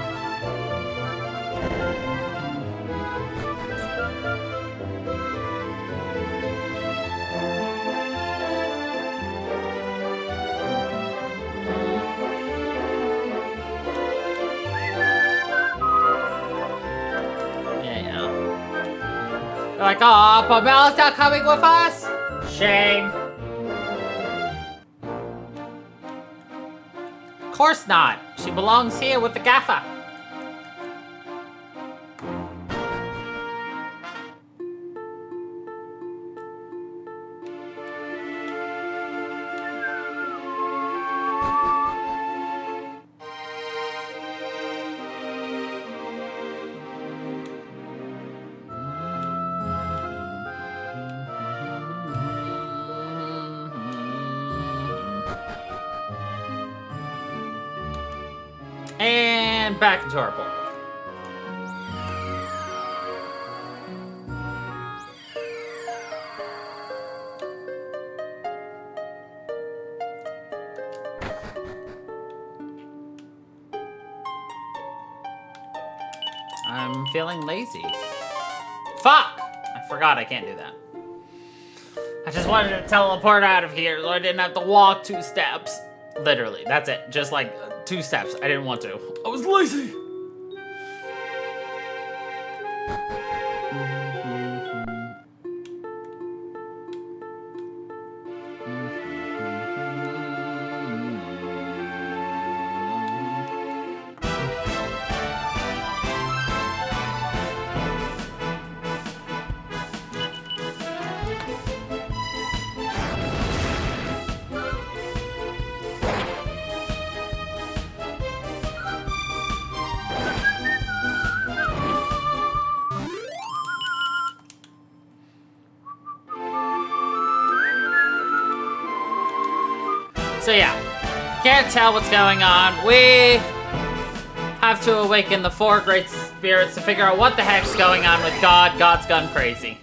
Like, oh, but Mel's not coming with us? Shame. Of course not. She belongs here with the gaffer. And back into our portal. I'm feeling lazy. Fuck! I forgot I can't do that. I just wanted to teleport out of here so I didn't have to walk 2 steps. Literally, that's it. Just like 2 steps. I didn't want to. I was lazy. So yeah, can't tell what's going on. We have to awaken the 4 great spirits to figure out what the heck's going on with God. God's gone crazy.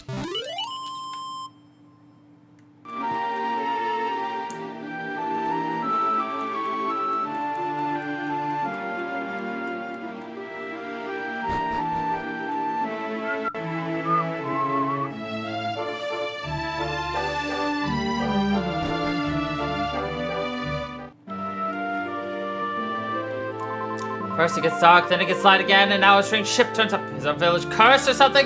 First it gets dark, then it gets light again, and now a strange ship turns up. Is our village cursed or something?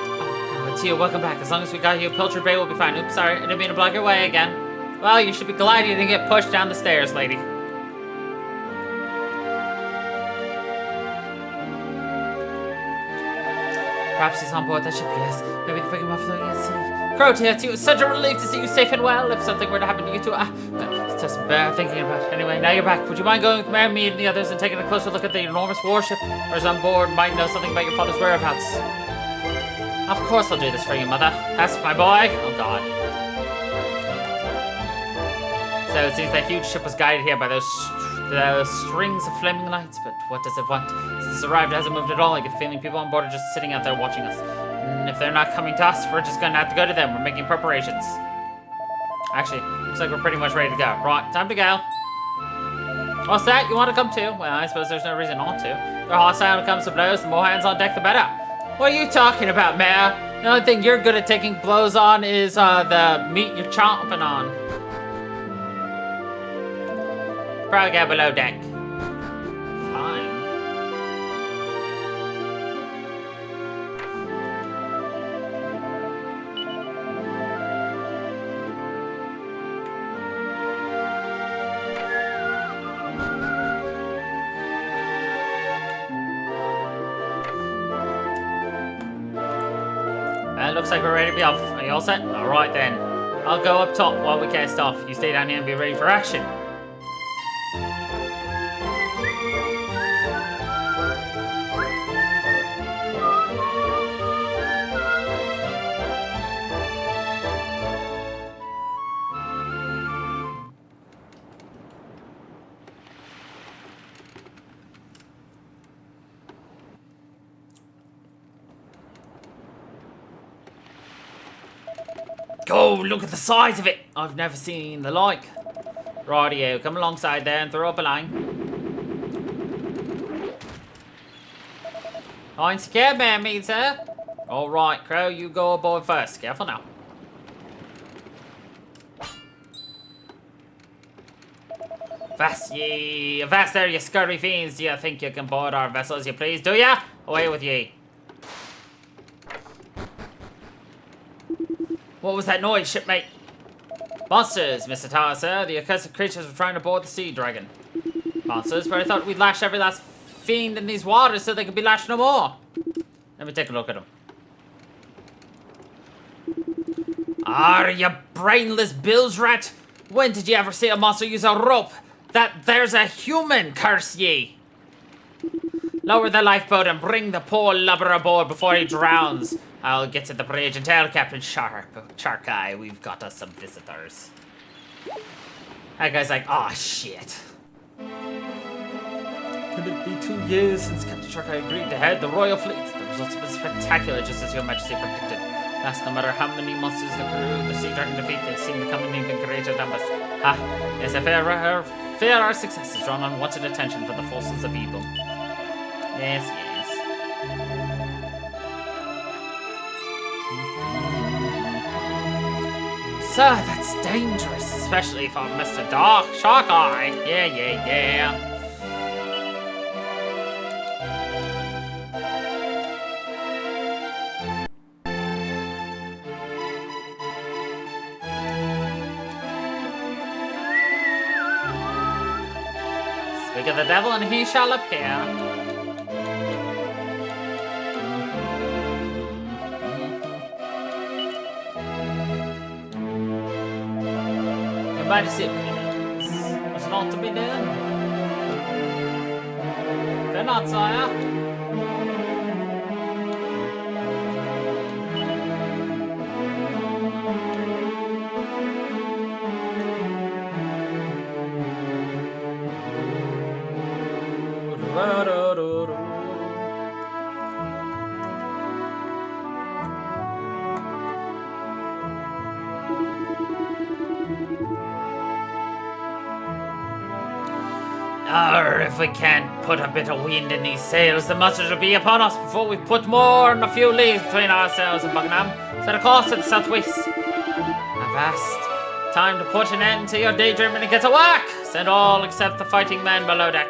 Oh, it's you. Welcome back. As long as we got you, Pilchard Bay will be fine. Oops, sorry. I didn't mean to block your way again. Well, you should be glad you didn't get pushed down the stairs, lady. Perhaps he's on board that ship, yes. Maybe we can pick him up floating at sea. Proteus, it was such a relief to see you safe and well. If something were to happen to you too, it's just bad thinking about it. Anyway, now you're back. Would you mind going with me and the others and taking a closer look at the enormous warship? Or is on board might know something about your father's whereabouts? Of course I'll do this for you, mother. That's my boy. Oh god. So it seems that huge ship was guided here by those strings of flaming lights, but what does it want? Since it's arrived, it hasn't moved at all. I get the feeling people on board are just sitting out there watching us. And if they're not coming to us, we're just gonna have to go to them. We're making preparations. Actually, looks like we're pretty much ready to go. Right, time to go. What's that? You want to come too? Well, I suppose there's no reason not to. The hostile when it comes to blows, the more hands on deck, the better. What are you talking about, Mayor? The only thing you're good at taking blows on is the meat you're chomping on. Probably go below deck. Fine. Well, looks like we're ready to be off. Are you all set? Alright then. I'll go up top while we cast off. You stay down here and be ready for action. Go, look at the size of it. I've never seen the like. Rightio, come alongside there and throw up a line. I'm scared, man, me, sir. All right, Crow, you go aboard first. Careful now. Avast ye! Avast there, you scurvy fiends! Do you think you can board our vessels, you please? Do ya? Away with ye! What was that noise, shipmate? Monsters, Mr. Tar, sir. The accursed creatures were trying to board the sea dragon. Monsters? But I thought we'd lash every last fiend in these waters so they could be lashed no more. Let me take a look at them. Are you brainless bilge rat? When did you ever see a monster use a rope? There's a human, curse ye! Lower the lifeboat and bring the poor lubber aboard before he drowns. I'll get to the bridge and tell Captain Shark Eye we've got us some visitors. That guy's like, oh shit. Could it be 2 years since Captain Shark Eye agreed to head the Royal Fleet? The results have been spectacular, just as your Majesty predicted. That's no matter how many monsters the crew, the Sea Dragon defeat, they seem to come in even greater numbers. Yes, a fair success has drawn unwanted attention from the forces of evil. Yes, yes. Sir, that's dangerous, especially for Mr. Shark Eye. Yeah. Speak of the devil and he shall appear. Majesty, there's not to be done. They're not, sire. If we can't put a bit of wind in these sails, the monsters will be upon us before we put more than a few leagues between ourselves and Buckingham. Set a course to the southwest. Avast. Time to put an end to your daydreaming and get to work. Send all except the fighting men below deck.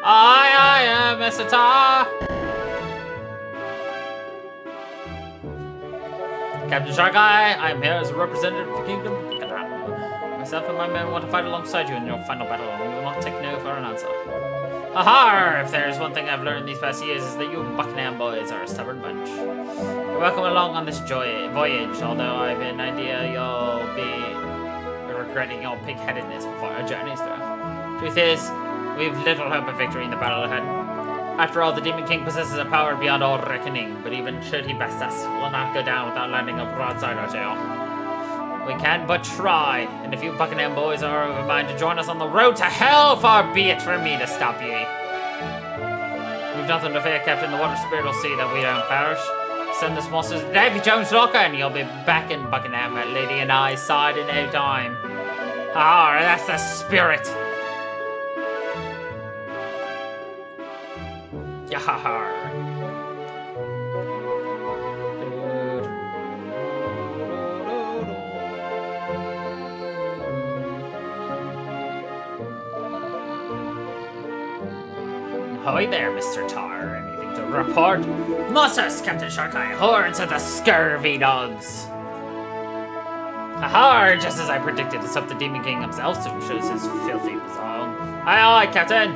Aye, Mr. Tar. Captain Shark Eye, I am here as a representative of the kingdom. Myself and my men want to fight alongside you in your final battle, and we will not take no for an answer. Ha! If there's one thing I've learned these past years is that you Buckingham boys are a stubborn bunch. You're welcome along on this voyage, although I've an idea you'll be regretting your pig-headedness before our journey's through. Truth is, we've little hope of victory in the battle ahead. After all, the Demon King possesses a power beyond all reckoning, but even should he best us, we'll not go down without landing a broadside or tail. We can but try, and if you Buckingham boys are of a mind to join us on the road to hell, far be it from me to stop ye. We've nothing to fear, Captain. The water spirit will see that we don't perish. Send the monsters to Davy Jones' locker, and you'll be back in Buckingham at Lady and I's side in no time. Ah, that's the spirit. Yahar. Ahoy there, Mr. Tar. Anything to report? Monsters, Captain Shark Eye. Hordes of the scurvy dogs. Haha, just as I predicted, it's up the Demon King himself soon shows his filthy song. Aye, aye, Captain.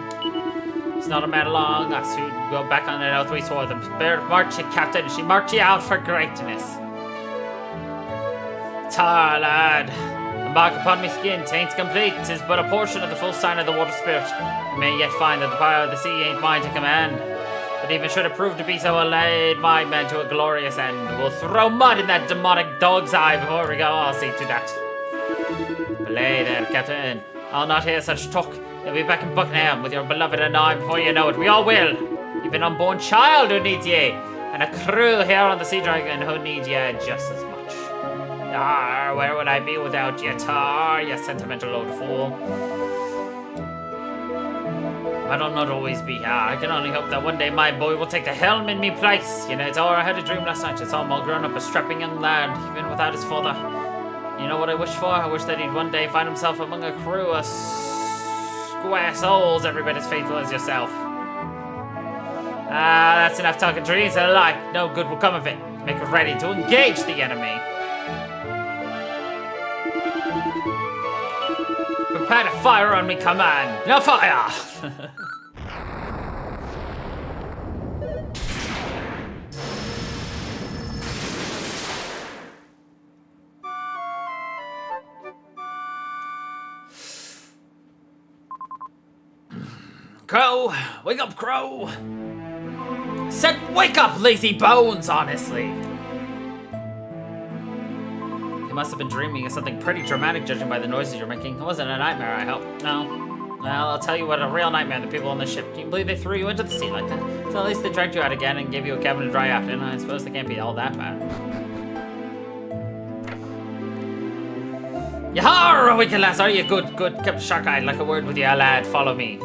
It's not a matter long. Us who go back on an oath we swore them. Spirit march you, Captain. She march you out for greatness. Tar, lad. The mark upon me skin tain't complete. 'Tis but a portion of the full sign of the water spirit. You may yet find that the power of the sea ain't mine to command. But even should it prove to be so, I'll lead my men to a glorious end. We'll throw mud in that demonic dog's eye before we go. I'll see to that. Belay there, Captain. I'll not hear such talk. You'll be back in Buckingham with your beloved and I before you know it. We all will. You've an unborn child who needs ye, and a crew here on the Sea Dragon who need ye just as much. Ah, where would I be without you, Tar, you sentimental old fool? I don't not always be here. I can only hope that one day my boy will take the helm in me place. You know, it's all I had a dream last night. It's all grown up, a strapping young lad, even without his father. You know what I wish for? I wish that he'd one day find himself among a crew of square souls, every bit as faithful as yourself. Ah, that's enough talking trees. A lie. No good will come of it. Make it ready to engage the enemy. Prepare to fire on me command. Now fire! Crow! Wake up, Crow! Said wake up, lazy bones, honestly! You must have been dreaming of something pretty dramatic, judging by the noises you're making. It wasn't a nightmare, I hope. No. Well, I'll tell you what, a real nightmare, the people on the ship. Can you believe they threw you into the sea like that? So at least they dragged you out again and gave you a cabin to dry out in. I suppose they can't be all that bad. Yahar, wicked lass, are you good? Kept shark-eyed like a word with you, lad. Follow me.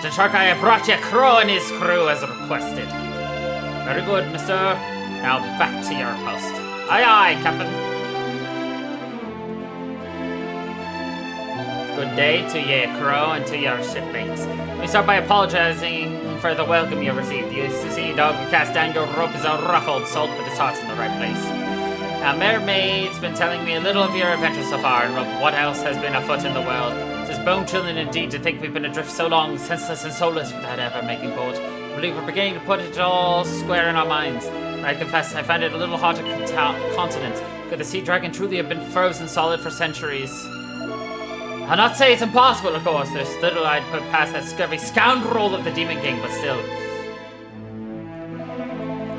Captain Shark, I have brought you Crow and his crew as requested. Very good, mister. Now back to your post. Aye, aye, Captain. Good day to ye, Crow, and to your shipmates. Let me start by apologizing for the welcome you received. You see, dog, who cast down your rope is a rough old salt, but his heart's in the right place. Now, Mermaid's been telling me a little of your adventures so far, and of what else has been afoot in the world. It's bone-chilling indeed to think we've been adrift so long, senseless and soulless, without ever making boat. I believe we're beginning to put it all square in our minds. I confess, I find it a little hard to continent. Could the sea dragon truly have been frozen solid for centuries? I'll not say it's impossible, of course. There's little I'd put past that scurvy scoundrel of the Demon King, but still.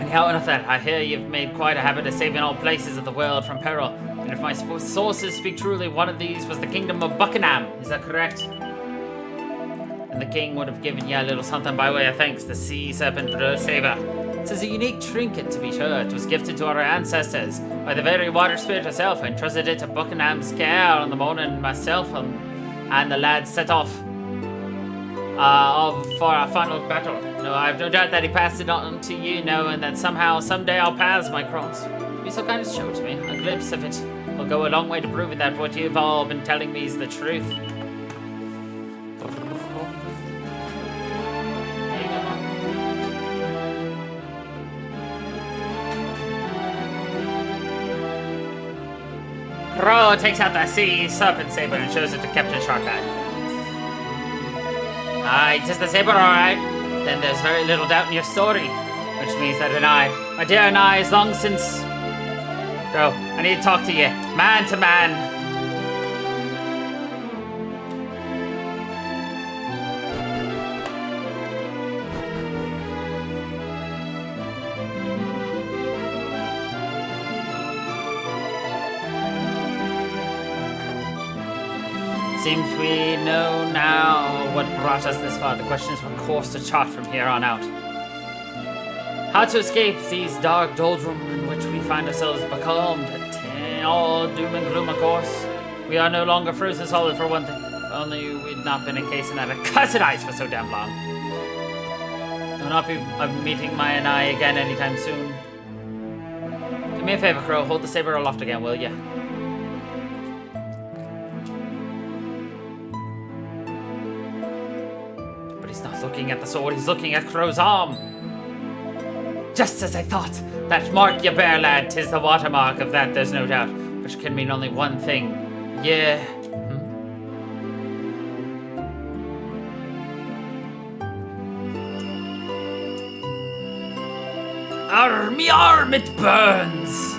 Anyhow, enough of that. I hear you've made quite a habit of saving all places of the world from peril. And if my sources speak truly, one of these was the kingdom of Buckingham. Is that correct? And the king would have given you a little something by way of thanks, the sea serpent saber. It is a unique trinket, to be sure. It was gifted to our ancestors by the very water spirit herself. I entrusted it to Buckingham's care on the morning myself and the lads set off for our final battle. No, I have no doubt that he passed it on to you, knowing that somehow, someday our paths might cross. Be so kind as to show it to me. A glimpse of it will go a long way to proving that what you've all been telling me is the truth. Crow takes out the sea serpent saber and shows it to Captain Shark-Eye. Aye, 'tis the saber, alright. Then there's very little doubt in your story, which means that my dear Anai, is long since. Go, I need to talk to you, man to man. Seems we know now what brought us this far. The question is what course to chart from here on out. How to escape these dark doldrum in which we find ourselves becalmed. All doom and gloom, of course. We are no longer frozen solid for one thing. If only we'd not been encased in that accursed ice for so damn long. I'll not be meeting my and I again anytime soon. Do me a favor, Crow. Hold the saber aloft again, will ya? He's not looking at the sword, he's looking at Crow's arm. Just as I thought. That mark you bear, lad, 'tis the watermark of that, there's no doubt. Which can mean only one thing. Yeah. Me arm, it burns!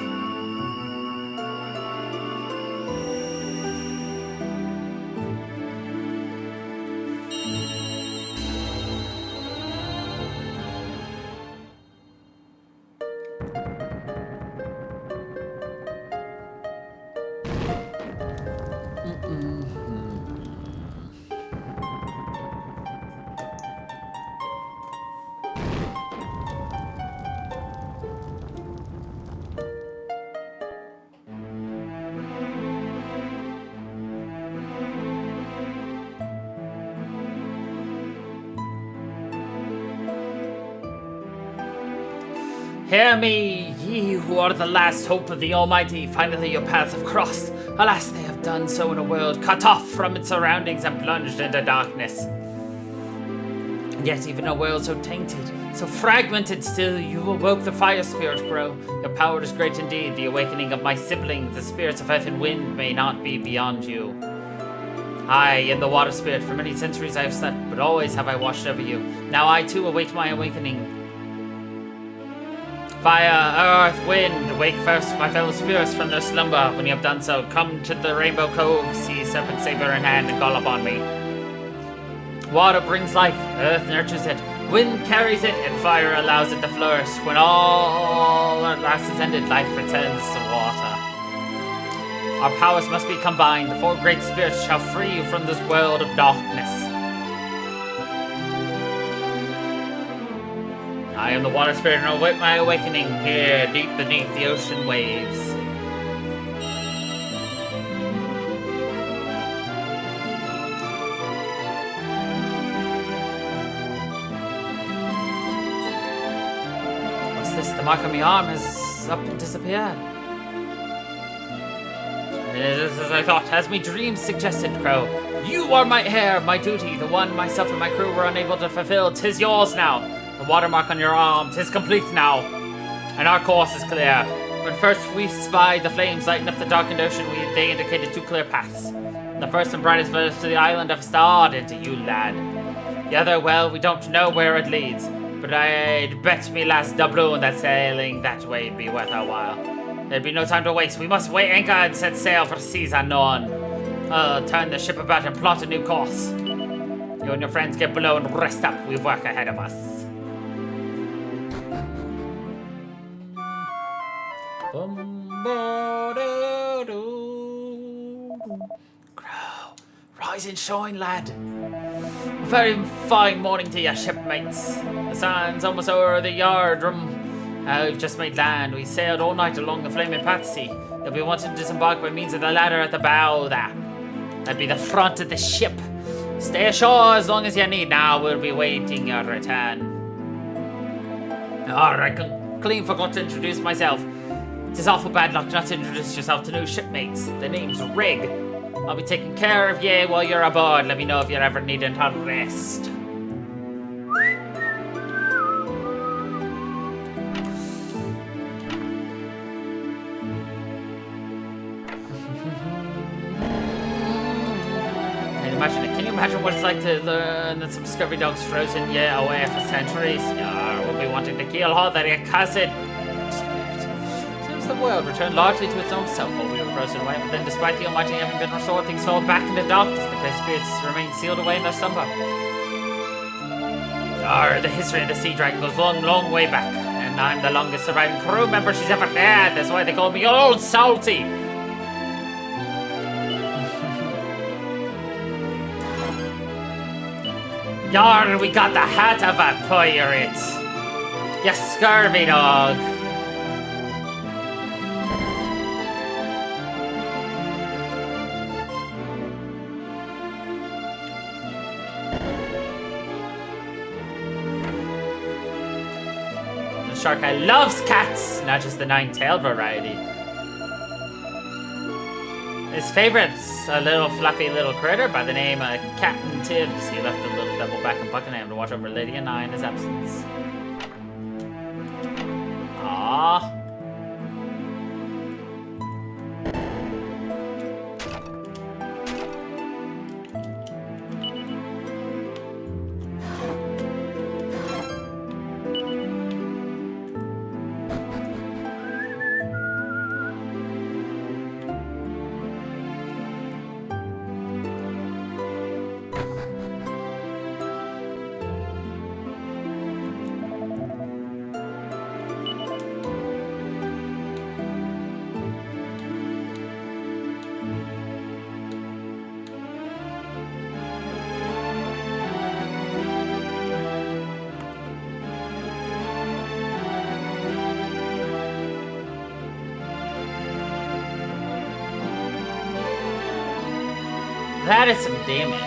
Hear me, ye who are the last hope of the Almighty. Finally your paths have crossed. Alas, they have done so in a world cut off from its surroundings and plunged into darkness. Yet even a world so tainted, so fragmented still, you awoke the fire spirit, Crow. Your power is great indeed. The awakening of my siblings, the spirits of earth and wind, may not be beyond you. I am the water spirit. For many centuries I have slept, but always have I watched over you. Now I too await my awakening. Fire, earth, wind, wake first my fellow spirits from their slumber. When you have done so, come to the Rainbow Cove, see serpent saber in hand, and call upon me. Water brings life, earth nurtures it, wind carries it, and fire allows it to flourish. When all at last is ended, life returns to water. Our powers must be combined. The four great spirits shall free you from this world of darkness. I am the water spirit and await my awakening here deep beneath the ocean waves. What's this? The mark on my arm has up and disappeared. It is as I thought, as my dreams suggested, Crow. You are my heir, my duty, the one myself and my crew were unable to fulfill. 'Tis yours now. The watermark on your arm, 'tis complete now, and our course is clear. When first we spied the flames lighten up the darkened ocean, they indicated two clear paths. The first and brightest led us to the island of starred into you, lad. The other, well, we don't know where it leads, but I'd bet me last doubloon that sailing that way would be worth our while. There'd be no time to waste. We must weigh anchor and set sail for seas unknown. Turn the ship about and plot a new course. You and your friends get below and rest up. We've work ahead of us. Crow, rise and shine, lad. A very fine morning to you, shipmates. The sun's almost over the yardroom. We've just made land. We sailed all night along the flaming pathsea. You'll be wanting to disembark by means of the ladder at the bow there. That'd be the front of the ship. Stay ashore as long as you need. Now we'll be waiting your return. I clean forgot to introduce myself. It is awful bad luck not to introduce yourself to new shipmates. The name's Rig. I'll be taking care of ye while you're aboard. Let me know if you're ever needing to rest. Can you imagine what it's like to learn that some scurvy dog's frozen ye away for centuries? We'll be wanting to kill all that cussed spirit. Seems the world returned largely to its own self while we were frozen away, but then despite the Almighty having been restored, things fell back into darkness. The great spirits remained sealed away in their slumber. The history of the Sea Dragon goes long, long way back, and I'm the longest surviving crew member she's ever had. That's why they call me Old Salty. Yar, we got the hat of a pirate. You scurvy dog. The shark guy loves cats, not just the nine-tailed variety. His favorite's a little fluffy little critter by the name of Captain Tibbs. He left the little devil back in Buckingham to watch over Lady and I in his absence. Aww. That is some damage.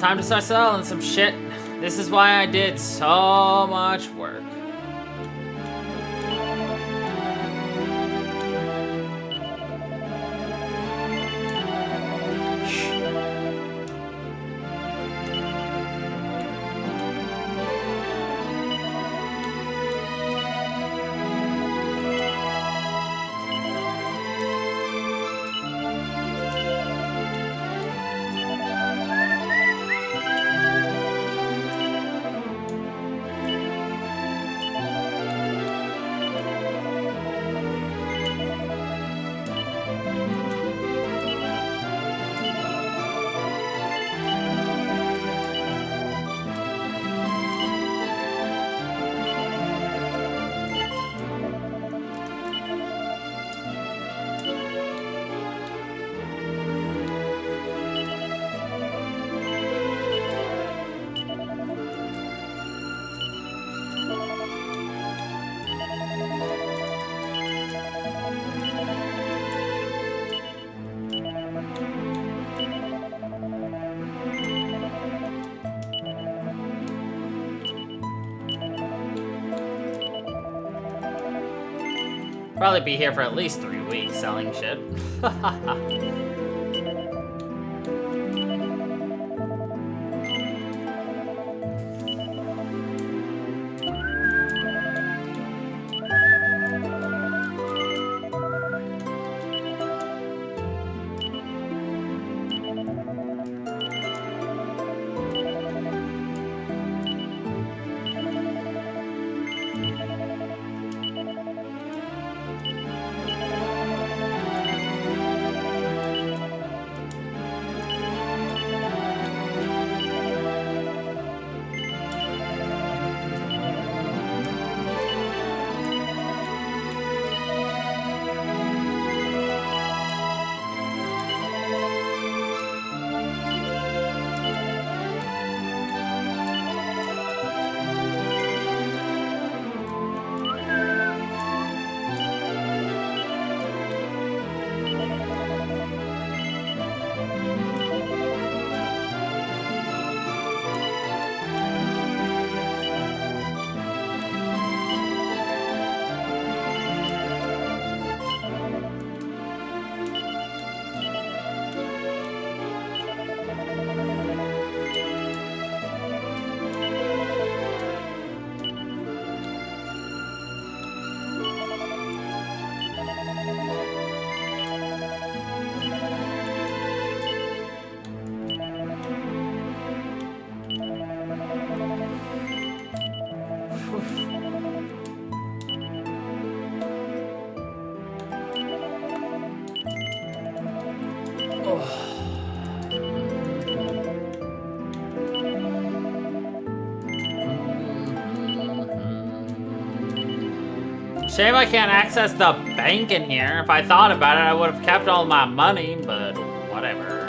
time to start selling some shit. This is why I did so much work. Probably be here for at least 3 weeks selling shit. Shame I can't access the bank in here. If I thought about it, I would have kept all my money, but whatever.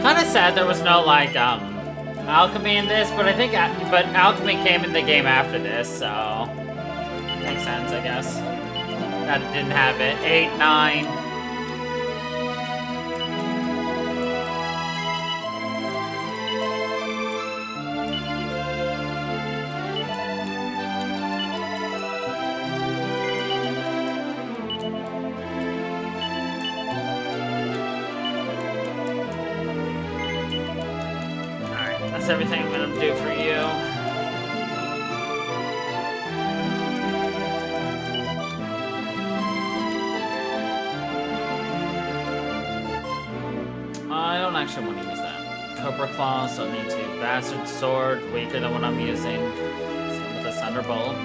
Kind of sad there was no, like, alchemy in this, but I think, but alchemy came in the game after this, so makes sense, I guess. That it didn't have it. 8, 9. That's everything I'm gonna do for you. I don't actually want to use that. Cobra Claw, so I need to. Bastard Sword, weaker than what I'm using. Same with the Thunderbolt.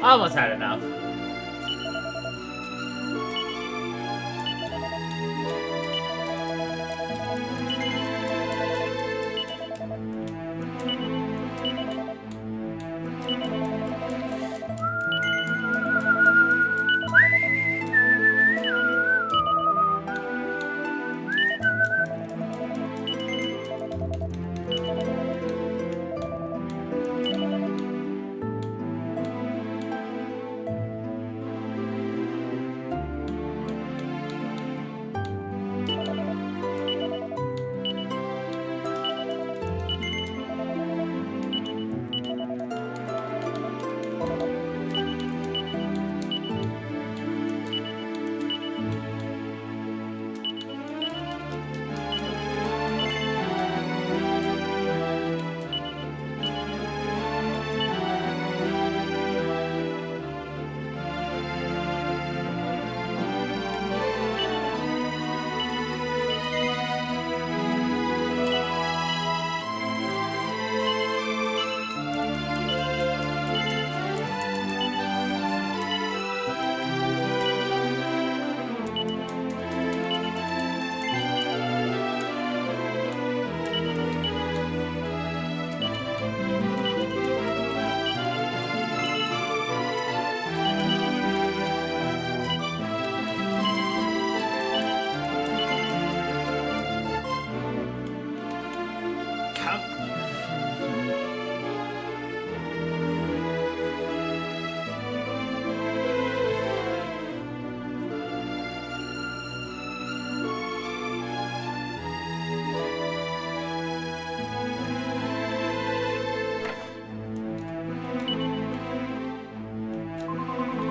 Almost had enough.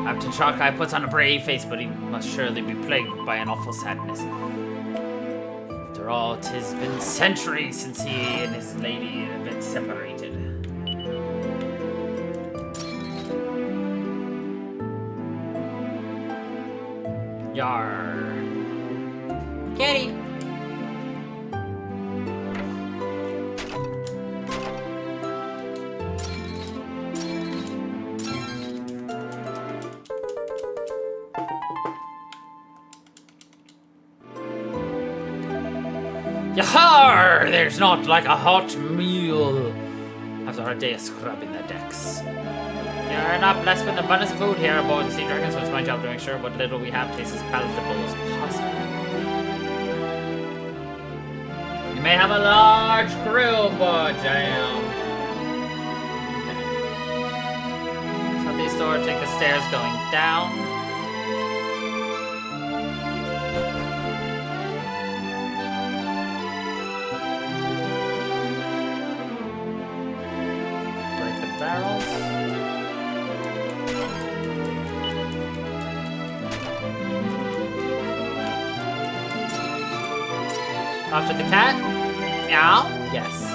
Captain Chalkeye puts on a brave face, but he must surely be plagued by an awful sadness. After all, 'tis been centuries since he and his lady have been separated. Yar. Kitty. Yahar! There's not like a hot meal after a day of scrubbing the decks. You're not blessed with abundance of food here aboard the Sea Dragon, so it's my job to make sure what little we have tastes as palatable as possible. You may have a large crew, but damn. Okay. Southeast door, take the stairs going down. Barrels. Talk to the cat? Meow? Yes.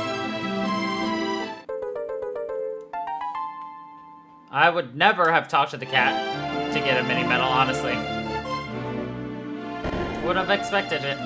I would never have talked to the cat to get a mini medal, honestly. Would have expected it.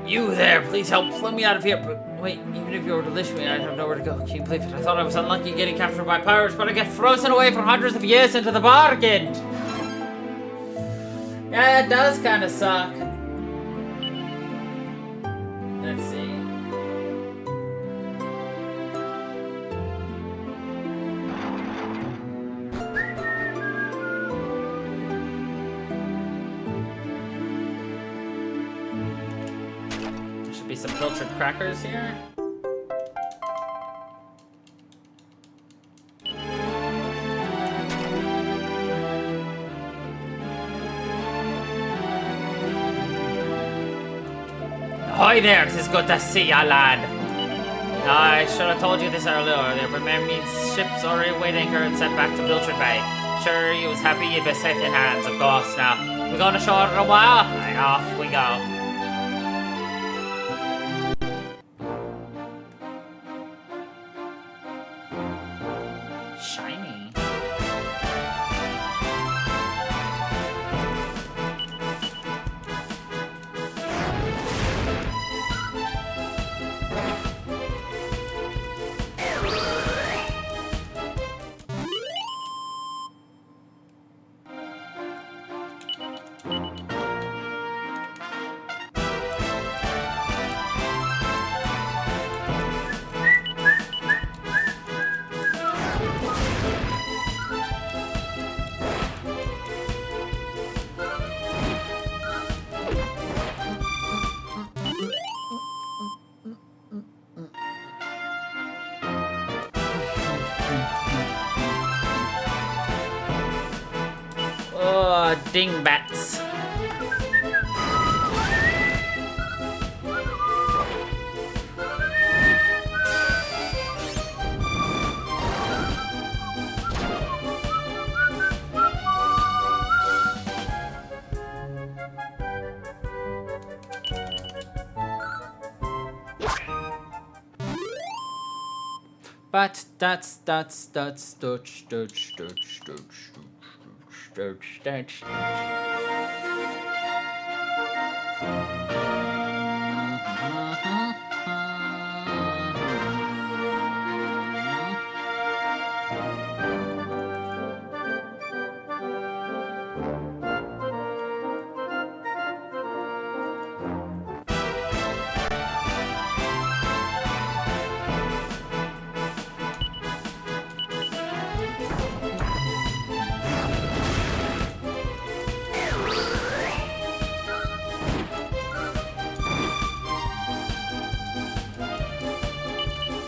You there, please help pull me out of here. But wait, even if you were to leash me, I'd have nowhere to go. Can you believe it? I thought I was unlucky getting captured by pirates, but I get frozen away for hundreds of years into the bargain. Yeah, it does kind of suck. Let's see. Be some filtered crackers here. Ahoy there, it is good to see ya, lad. I should have told you this earlier, but man means ships already weighed anchor and sent back to Biltred Bay. Sure, you was happy you'd be safe in hands, of course. Now, we're going ashore in a while? Aye, off we go. Shiny. Dingbats. But that's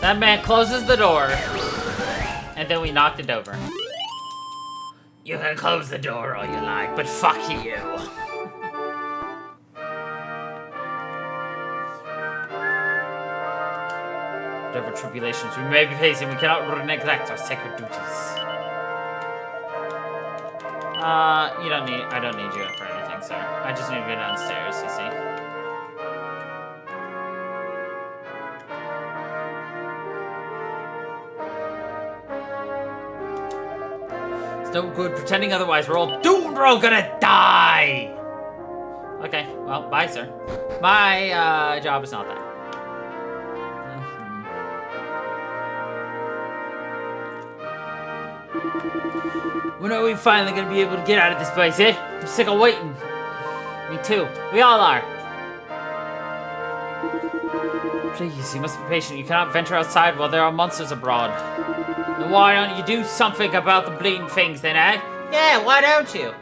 That man closes the door, and then we knocked it over. You can close the door all you like, but fuck you. Whatever tribulations we may be facing, we cannot neglect our sacred duties. I don't need you for anything, sir. I just need to go downstairs, you see. It's no good pretending otherwise. We're all doomed. We're all gonna die. Okay, well, bye, sir. My job is not that. When are we finally gonna be able to get out of this place, eh? I'm sick of waiting. Me too. We all are. Please, you must be patient. You cannot venture outside while there are monsters abroad. Then why don't you do something about the bleeding things then, eh? Yeah, why don't you?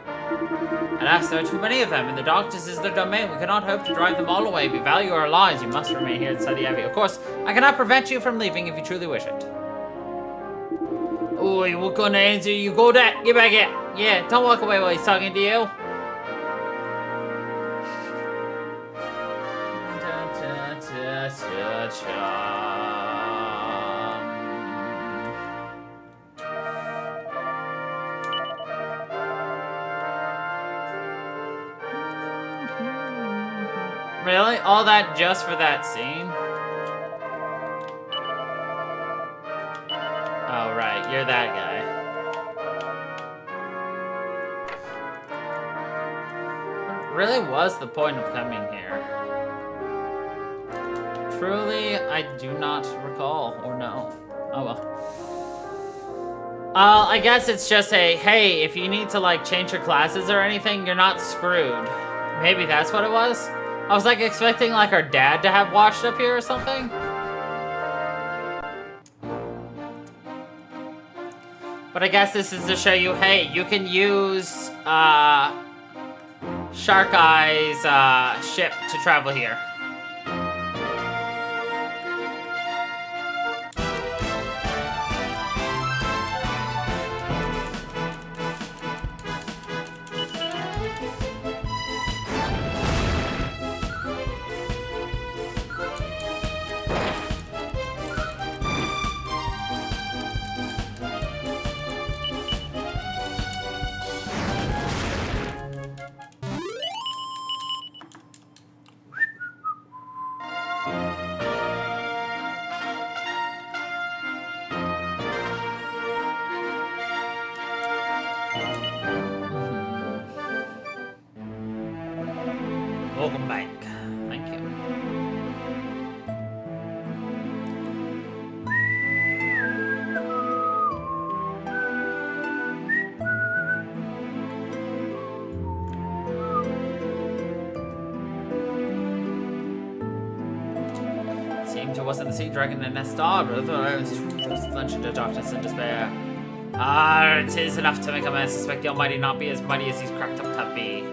Alas, there are too many of them, and the doctors is their domain. We cannot hope to drive them all away. We value our lives. You must remain here inside the Abbey. Of course, I cannot prevent you from leaving if you truly wish it. Oi, what gonna answer you? Go that. Get back here. Yeah, don't walk away while he's talking to you. Really? All that just for that scene? Oh, right. You're that guy. What really was the point of coming here? Truly, I do not recall or know. Oh, well. I guess it's just a, hey, if you need to, like, change your classes or anything, you're not screwed. Maybe that's what it was? I was, like, expecting, like, our dad to have washed up here or something. But I guess this is to show you, hey, you can use, Shark Eye's, ship to travel here. Welcome back. Thank you. Seemed it wasn't the sea dragon that nest star, but I was plunged into darkness and despair. Ah, it is enough to make a man suspect the Almighty not be as mighty as he's cracked up to be.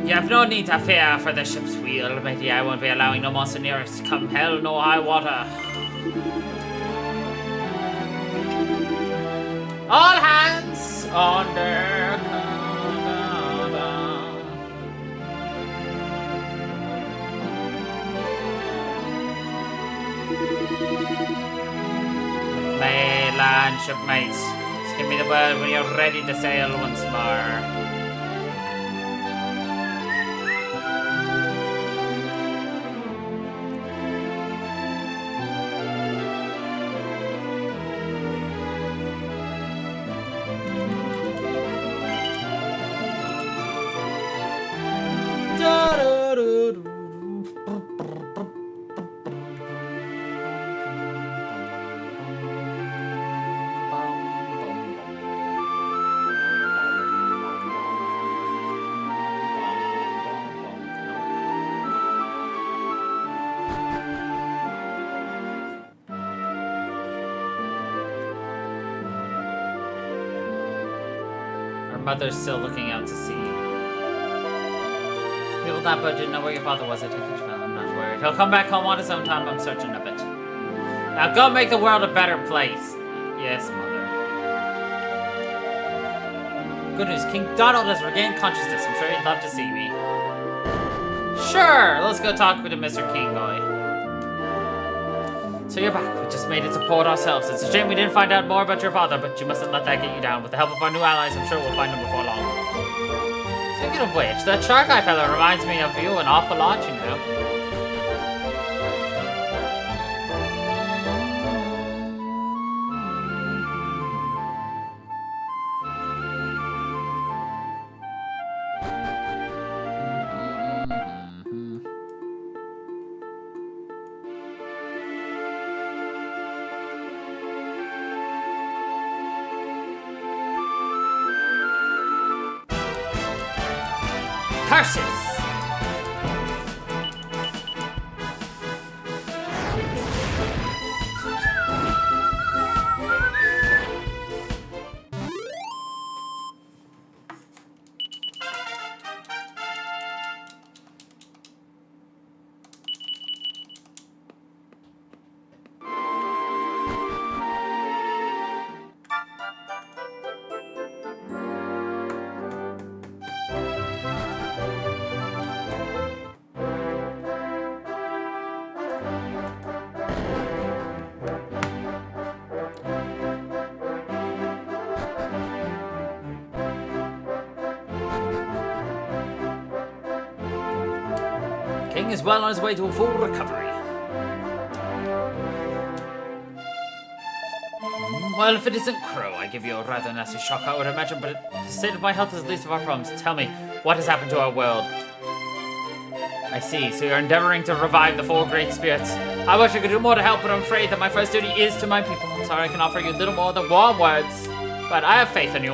You have no need to fear for the ship's wheel, matey. I won't be allowing no monster near us. Come hell, no high water. All hands on deck. Mainland shipmates, just give me the word when you're ready to sail once more. Mother's still looking out to sea. People that boat didn't know where your father was. I take it, well, I'm not worried. He'll come back home on his own time. I'm certain of it. Now go make the world a better place. Yes, Mother. Good news. King Donald has regained consciousness. I'm sure he'd love to see me. Sure, let's go talk with Mr. Kingoy. So you're back. We just made it to port ourselves. It's a shame we didn't find out more about your father, but you mustn't let that get you down. With the help of our new allies, I'm sure we'll find him before long. Speaking of which, that shark eye fella reminds me of you an awful lot, you know. Curses! King is well on his way to a full recovery. Well, if it isn't Crow, I give you a rather nasty shock, I would imagine, but the state of my health is the least of our problems. Tell me, what has happened to our world? I see, so you're endeavoring to revive the four great spirits. I wish I could do more to help, but I'm afraid that my first duty is to my people. I'm sorry I can offer you little more than warm words, but I have faith in you.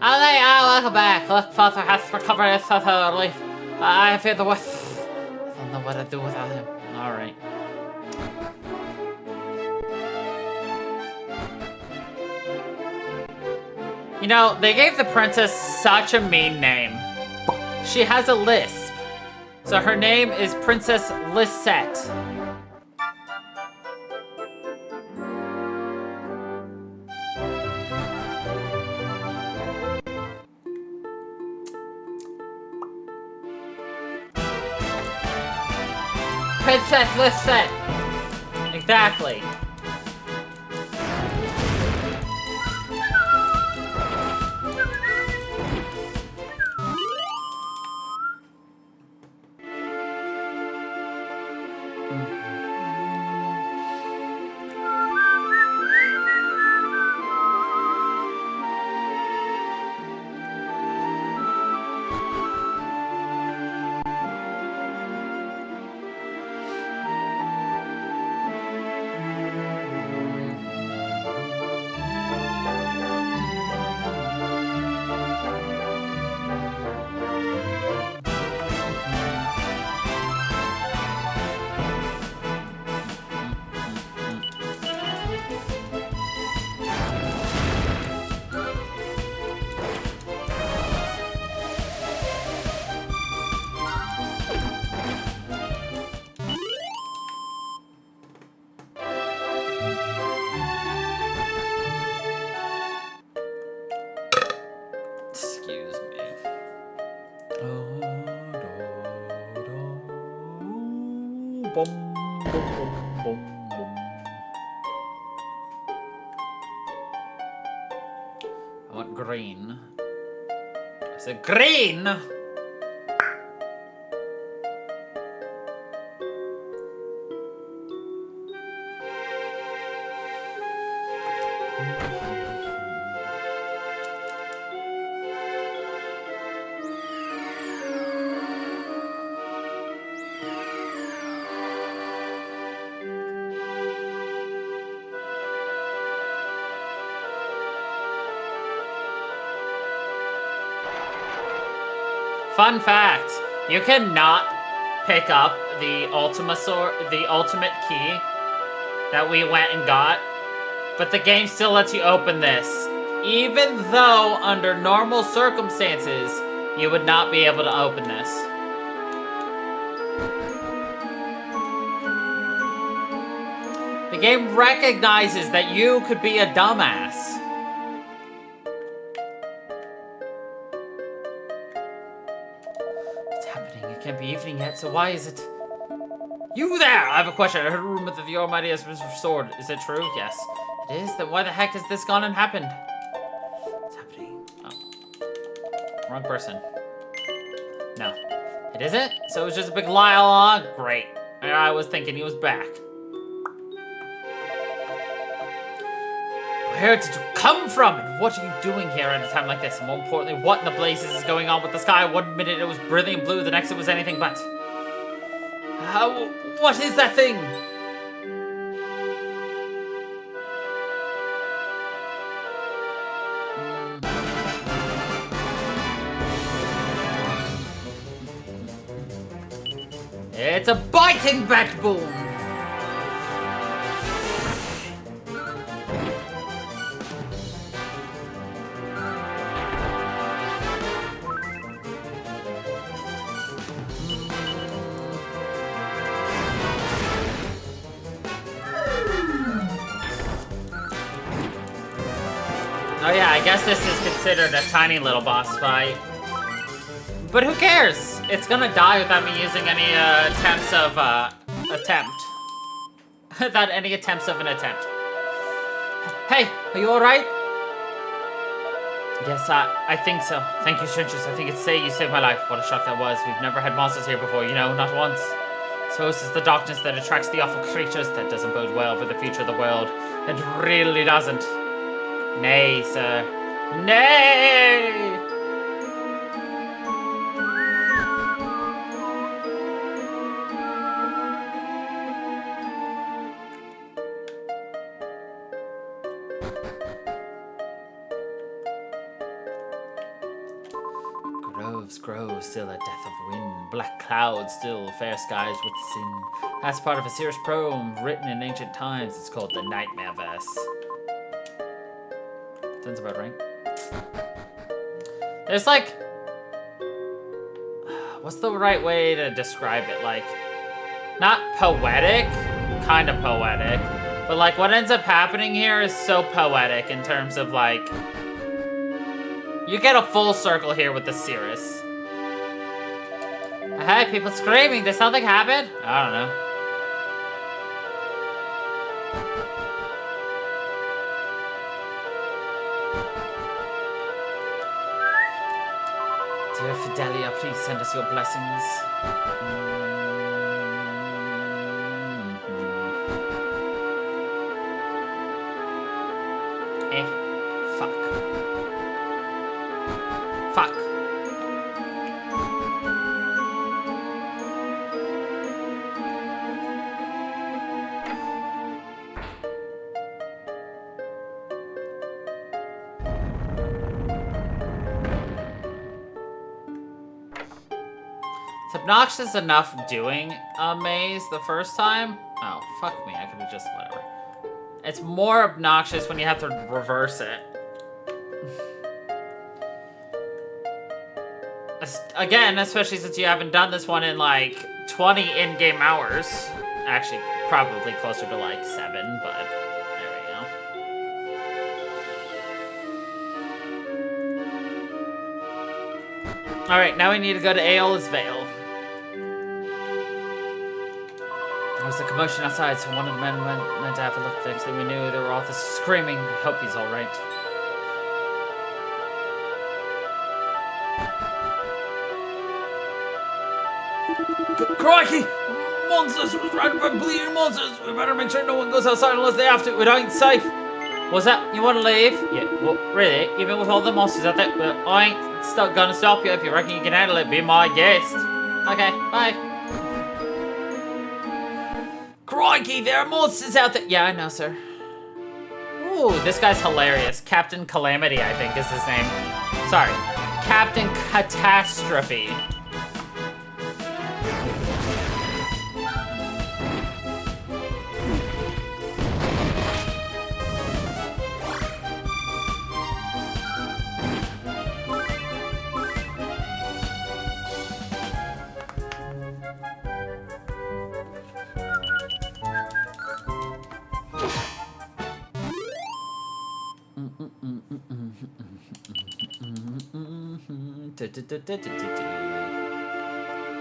Welcome back. Look, Father has recovered his relief. I fear the worst. I don't know what to do without him. Alright. You know, they gave the princess such a mean name. She has a lisp. So her name is Princess Lisette. Princess Lisette. Exactly. Excuse me. I want green. I said green! Fun fact, you cannot pick up the ultimate key that we went and got, but the game still lets you open this, even though under normal circumstances, you would not be able to open this. The game recognizes that you could be a dumbass. can't be evening yet, so why is it? You there! I have a question. I heard a rumor that the Almighty has been restored. Is it true? Yes. It is? Then why the heck has this gone and happened? What's happening? Oh. Wrong person. No. It isn't? So it was just a big lie all along? Great. I was thinking he was back. Where did you come from? And what are you doing here at a time like this? And more importantly, what in the blazes is going on with the sky? One minute it was brilliant blue, the next it was anything but. What is that thing? It's a biting bat boom. Oh yeah, I guess this is considered a tiny little boss fight. But who cares? It's gonna die without me using any attempts of without any attempts of an attempt. Hey, are you alright? Yes, I think so. Thank you, strangers. I think you saved my life. What a shock that was. We've never had monsters here before, you know, not once. So it's the darkness that attracts the awful creatures. That doesn't bode well for the future of the world. It really doesn't. Nay, sir. Nay! Groves grow, still a death of wind. Black clouds, still fair skies with sin. That's part of a serious poem written in ancient times. It's called the Nightmare Verse. Sounds about right. There's like... What's the right way to describe it? Like, not poetic, kind of poetic, but like what ends up happening here is so poetic in terms of like... You get a full circle here with the Cirrus. Hey, people screaming. Did something happen? I don't know. Dear Fidelia, please send us your blessings. Fuck. Fuck. It's obnoxious enough doing a maze the first time. Oh, fuck me. I could have just, whatever. It's more obnoxious when you have to reverse it. Again, especially since you haven't done this one in like 20 in-game hours. Actually, probably closer to like 7, but there we go. Alright, now we need to go to Aeola's Vale. There was a commotion outside, so one of the men went to have a look. The next thing we knew, there were all this screaming. I hope he's alright. Crikey! Monsters! We're surrounded by bleeding monsters! We better make sure no one goes outside unless they have to. It ain't safe. What's that? You want to leave? Yeah, well, really? Even with all the monsters out there? Well, I ain't gonna stop you. If you reckon you can handle it, be my guest. Okay, bye. Crikey, there are monsters out there! Yeah, I know, sir. Ooh, this guy's hilarious. Captain Calamity, I think, is his name. Sorry. Captain Catastrophe.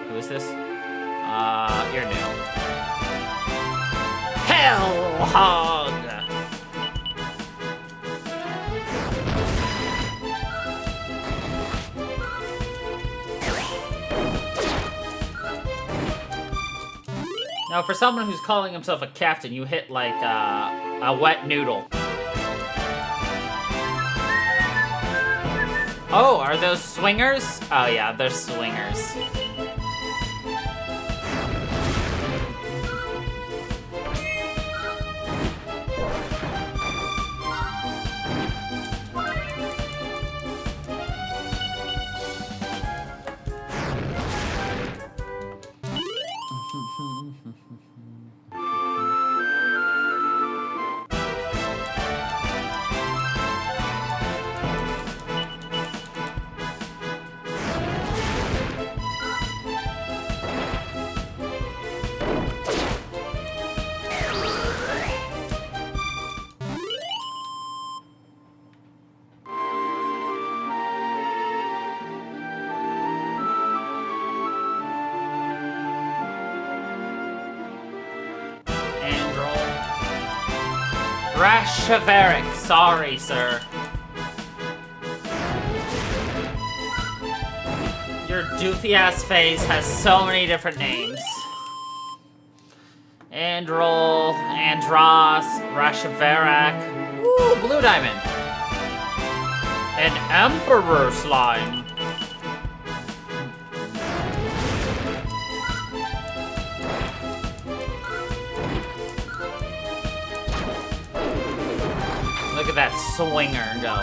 Who is this? You're new. Hell Hog! Now, for someone who's calling himself a captain, you hit like a wet noodle. Oh, are those swingers? Oh yeah, they're swingers. Rashaveric, sorry, sir. Your doofy-ass face has so many different names. Androl, Andros, Rashaveric. Ooh, Blue Diamond. An Emperor Slime. Look at that swinger go.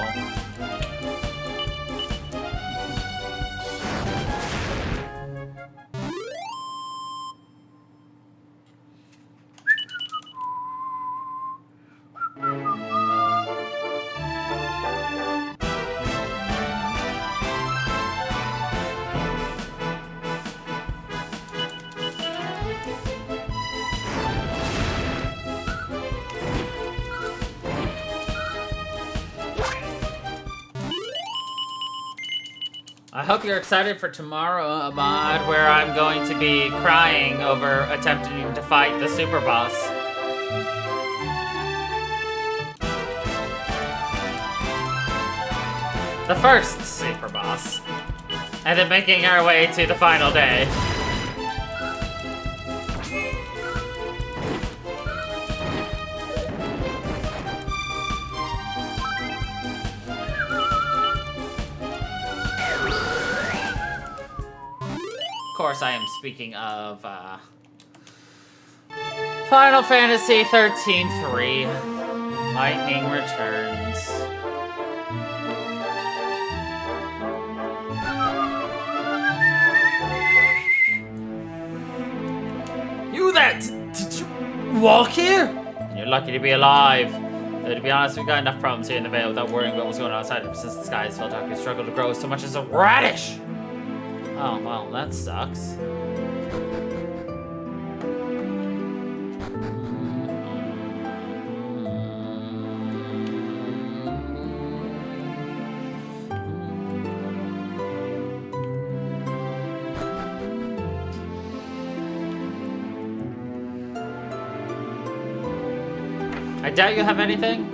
I hope you're excited for tomorrow, Ahmad, where I'm going to be crying over attempting to fight the super boss. The first super boss. And then making our way to the final day. Of course, I am speaking of Final Fantasy 13-3. Lightning Returns. You that! Did you walk here? You're lucky to be alive. Though to be honest, we've got enough problems here in the Vale without worrying about what's going on outside. Ever since the skies fell dark, we struggled to grow so much as a radish. Oh, well, that sucks. I doubt you have anything.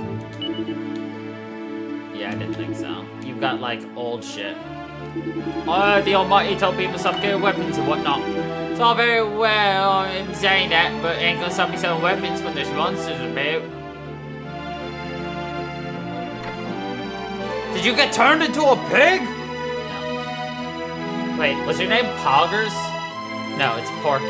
Yeah, I didn't think so. You've got, like, old shit. The Almighty told people to stop getting weapons and whatnot. It's all very well in saying that, but ain't gonna stop me selling weapons when there's monsters about. Did you get turned into a pig? No. Wait, was your name Poggers? No, it's Porcus.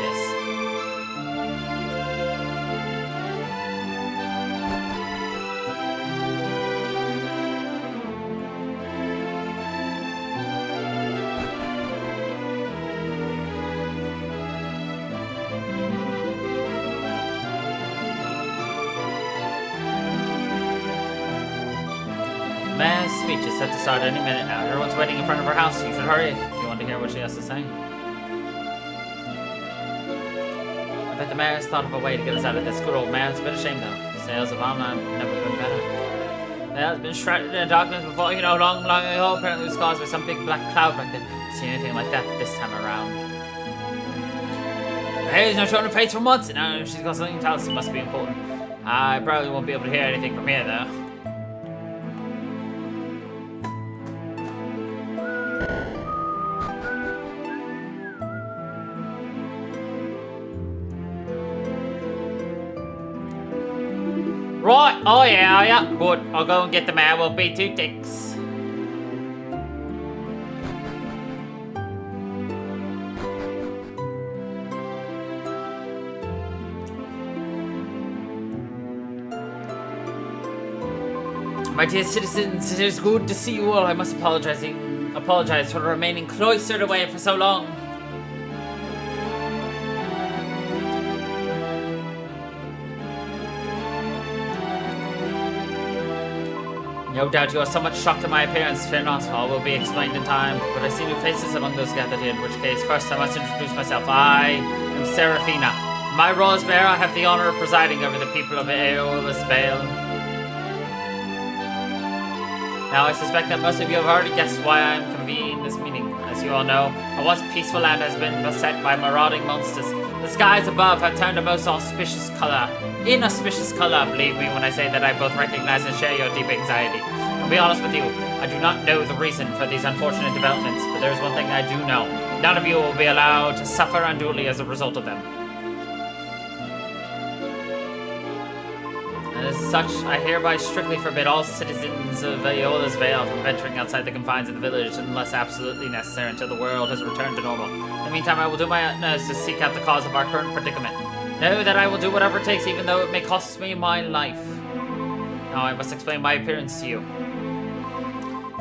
Mass speech is set to start any minute now. Everyone's waiting in front of her house. You should hurry if you want to hear what she has to say. I bet the mayor's thought of a way to get us out of this. Good old mayor. It's a bit of shame though. The sales of Alma have never been better. They have been shrouded in darkness before, you know, long ago. Apparently it was caused by some big black cloud back then. See anything like that this time around. Hey, he's not showing her face for months, and now she's got something to tell us. It must be important. I probably won't be able to hear anything from here, though. Right, oh yeah, good. I'll go and get the mail. Will be 2 ticks. My dear citizens, it is good to see you all. I must apologize for remaining cloistered away for so long. No doubt you are somewhat shocked at my appearance. Fear not, all will be explained in time. But I see new faces among those gathered here, in which case, first I must introduce myself. I am Seraphina. In my role as bearer, I have the honor of presiding over the people of Aeolus Vale. Now, I suspect that most of you have already guessed why I am convening this meeting. As you all know, a once peaceful land has been beset by marauding monsters. The skies above have turned a most inauspicious color, believe me when I say that I both recognize and share your deep anxiety. To be honest with you, I do not know the reason for these unfortunate developments, but there is one thing I do know. None of you will be allowed to suffer unduly as a result of them. As such, I hereby strictly forbid all citizens of Aeolus Vale from venturing outside the confines of the village unless absolutely necessary until the world has returned to normal. In the meantime, I will do my utmost to seek out the cause of our current predicament. Know that I will do whatever it takes, even though it may cost me my life. Now I must explain my appearance to you.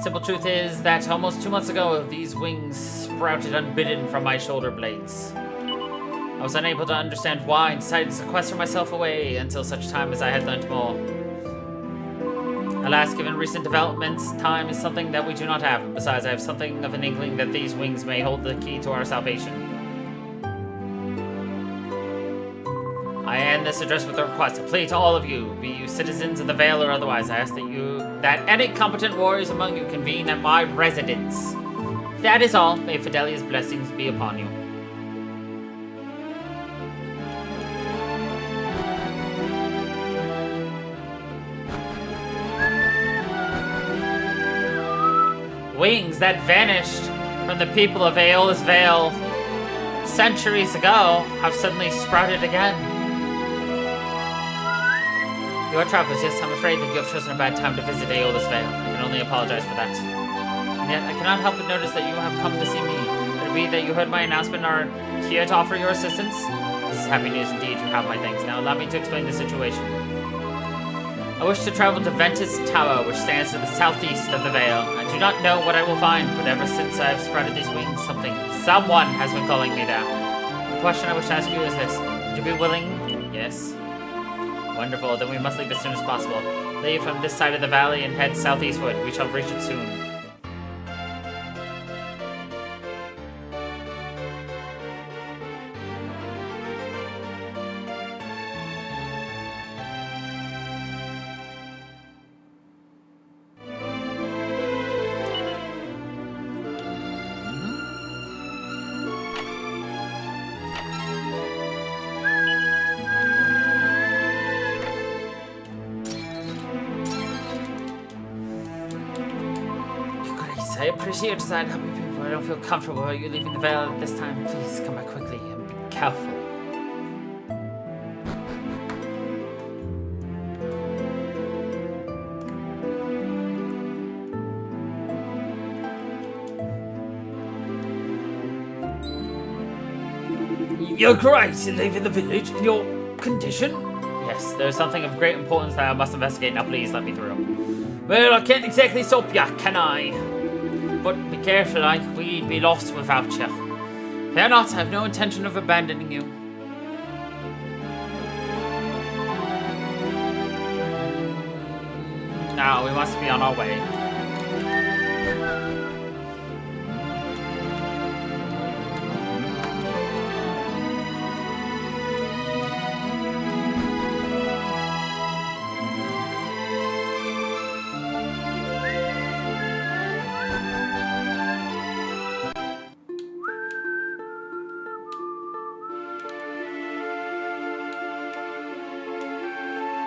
Simple truth is that almost 2 months ago, these wings sprouted unbidden from my shoulder blades. I was unable to understand why and decided to sequester myself away until such time as I had learnt more. Alas, given recent developments, time is something that we do not have. Besides, I have something of an inkling that these wings may hold the key to our salvation. I end this address with a request, a plea to all of you, be you citizens of the Vale or otherwise. I ask that any competent warriors among you convene at my residence. That is all. May Fidelia's blessings be upon you. Wings that vanished from the people of Aeolus Vale centuries ago have suddenly sprouted again. You are travelers, yes, I'm afraid that you have chosen a bad time to visit Aeolus Vale. I can only apologize for that. And yet, I cannot help but notice that you have come to see me. Could it be that you heard my announcement and are here to offer your assistance? This is happy news indeed, you have my thanks. Now allow me to explain the situation. I wish to travel to Ventus Tower, which stands to the southeast of the Vale. I do not know what I will find, but ever since I have sprouted these wings, someone has been calling me there. The question I wish to ask you is this. Would you be willing? Yes. Wonderful, then we must leave as soon as possible. Leave from this side of the valley and head southeastward. We shall reach it soon. I appreciate your desire to help me, people. I don't feel comfortable about you leaving the Vale at this time. Please come back quickly and be careful. You're correct in leaving the village in your condition? Yes, there's something of great importance that I must investigate. Now please let me through. Well, I can't exactly stop ya, can I? But be careful, like, we'd be lost without you. Fear not, I have no intention of abandoning you. Now, we must be on our way.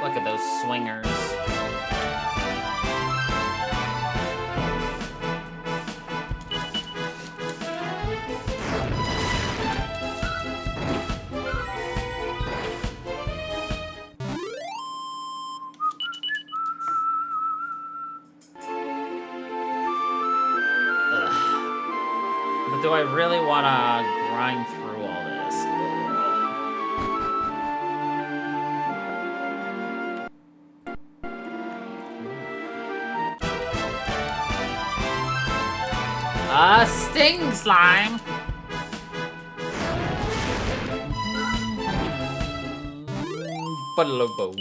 Look at those swingers. But do I really want to grind through all this? Sting slime! Boom.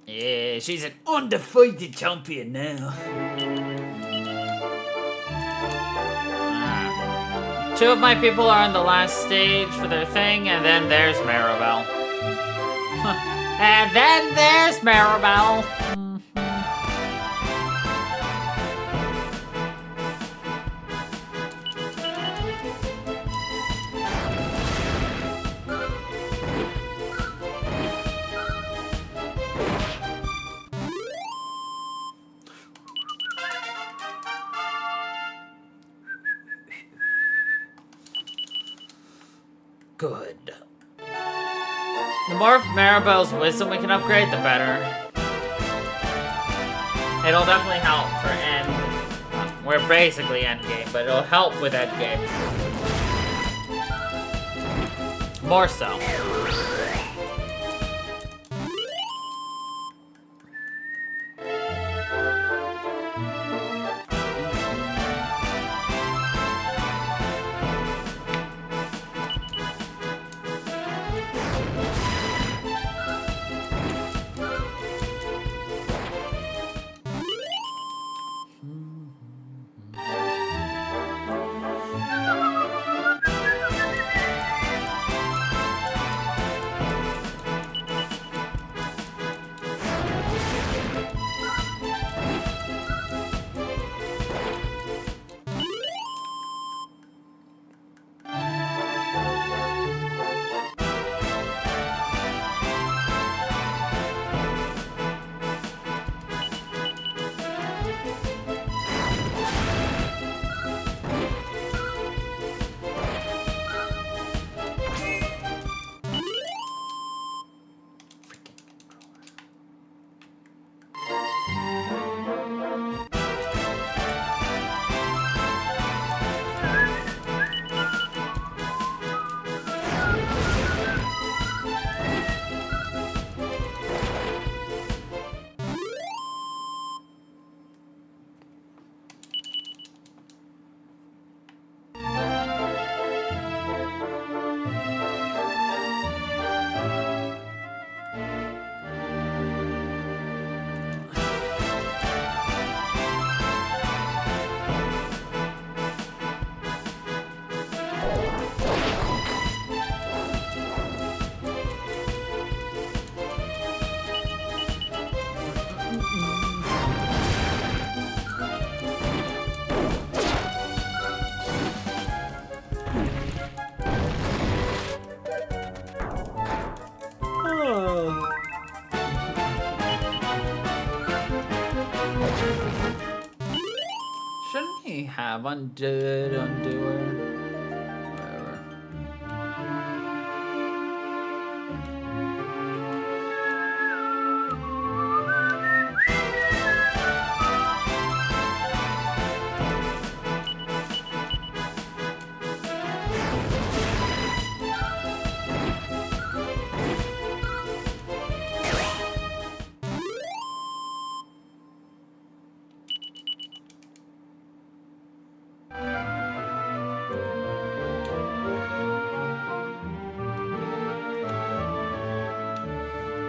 Yeah, she's an undefeated champion now. Two of my people are on the last stage for their thing, and then there's Maribel. And then there's Maribel. Good. The more of Maribel's wisdom we can upgrade, the better. It'll definitely help for end. We're basically endgame, but it'll help with endgame. More so. Shouldn't he have undoer? Whatever.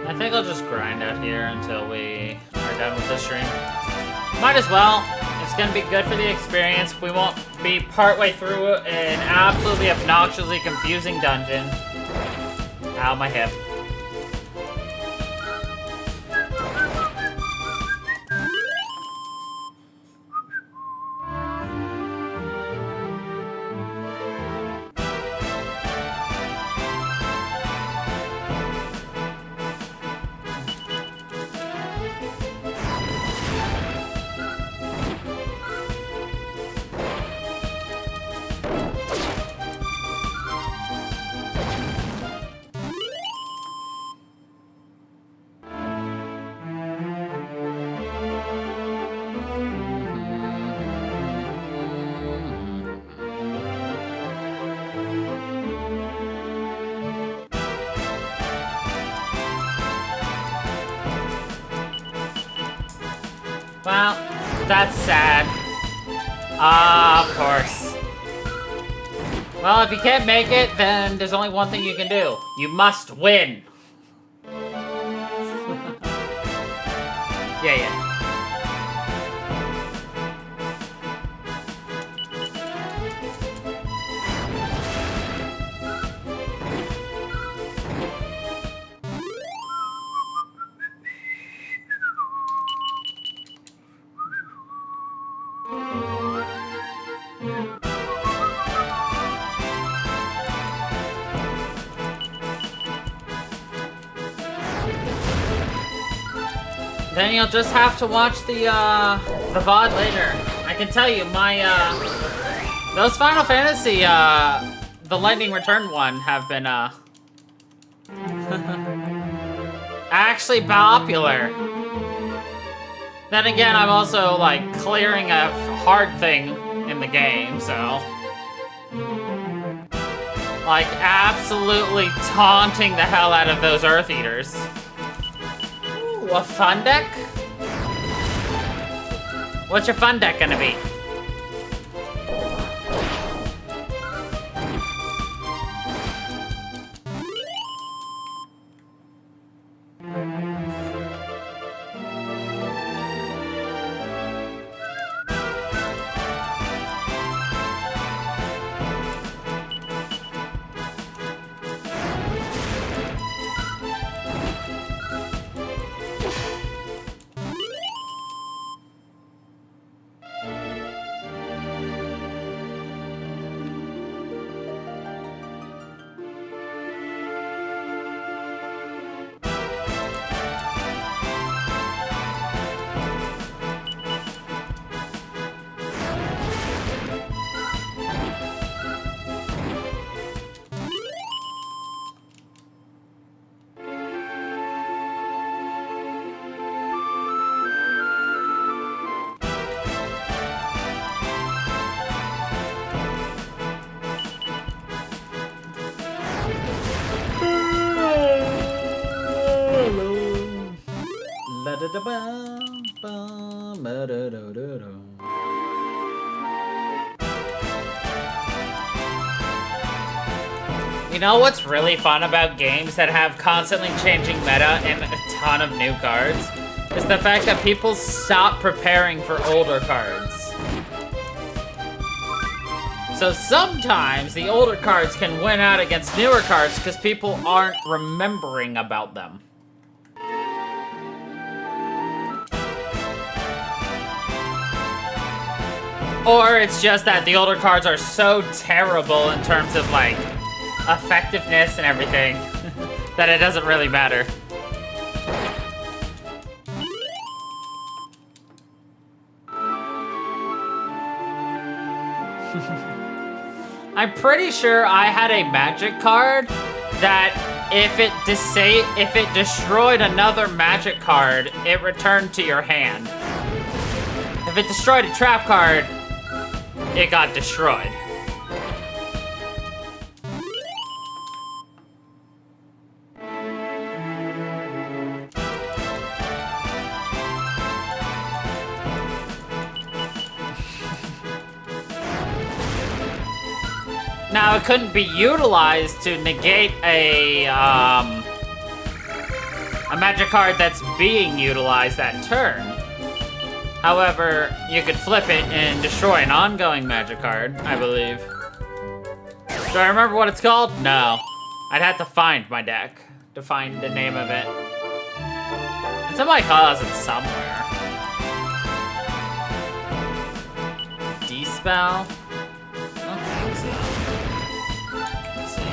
I think I'll just grind out here until we are done with the stream. Might as well. It's gonna be good for the experience. We won't be partway through an absolutely obnoxiously confusing dungeon. Ow, my hip. Well, that's sad. Ah, of course. Well, if you can't make it, then there's only one thing you can do. You must win. Yeah. Then you'll just have to watch the VOD later. I can tell you, my, those Final Fantasy, the Lightning Return one have been, actually popular. Then again, I'm also, like, clearing a hard thing in the game, so... Like, absolutely taunting the hell out of those Earth Eaters. A fun deck? What's your fun deck gonna be? You know what's really fun about games that have constantly changing meta and a ton of new cards? Is the fact that people stop preparing for older cards. So sometimes the older cards can win out against newer cards because people aren't remembering about them. Or it's just that the older cards are so terrible in terms of, like, effectiveness and everything that it doesn't really matter. I'm pretty sure I had a magic card that if it destroyed another magic card, it returned to your hand. If it destroyed a trap card, it got destroyed. Now, it couldn't be utilized to negate a a magic card that's being utilized that turn. However, you could flip it and destroy an ongoing magic card, I believe. Do I remember what it's called? No. I'd have to find my deck to find the name of it. It's in my closet somewhere. D-Spell? I don't think so. Let's see.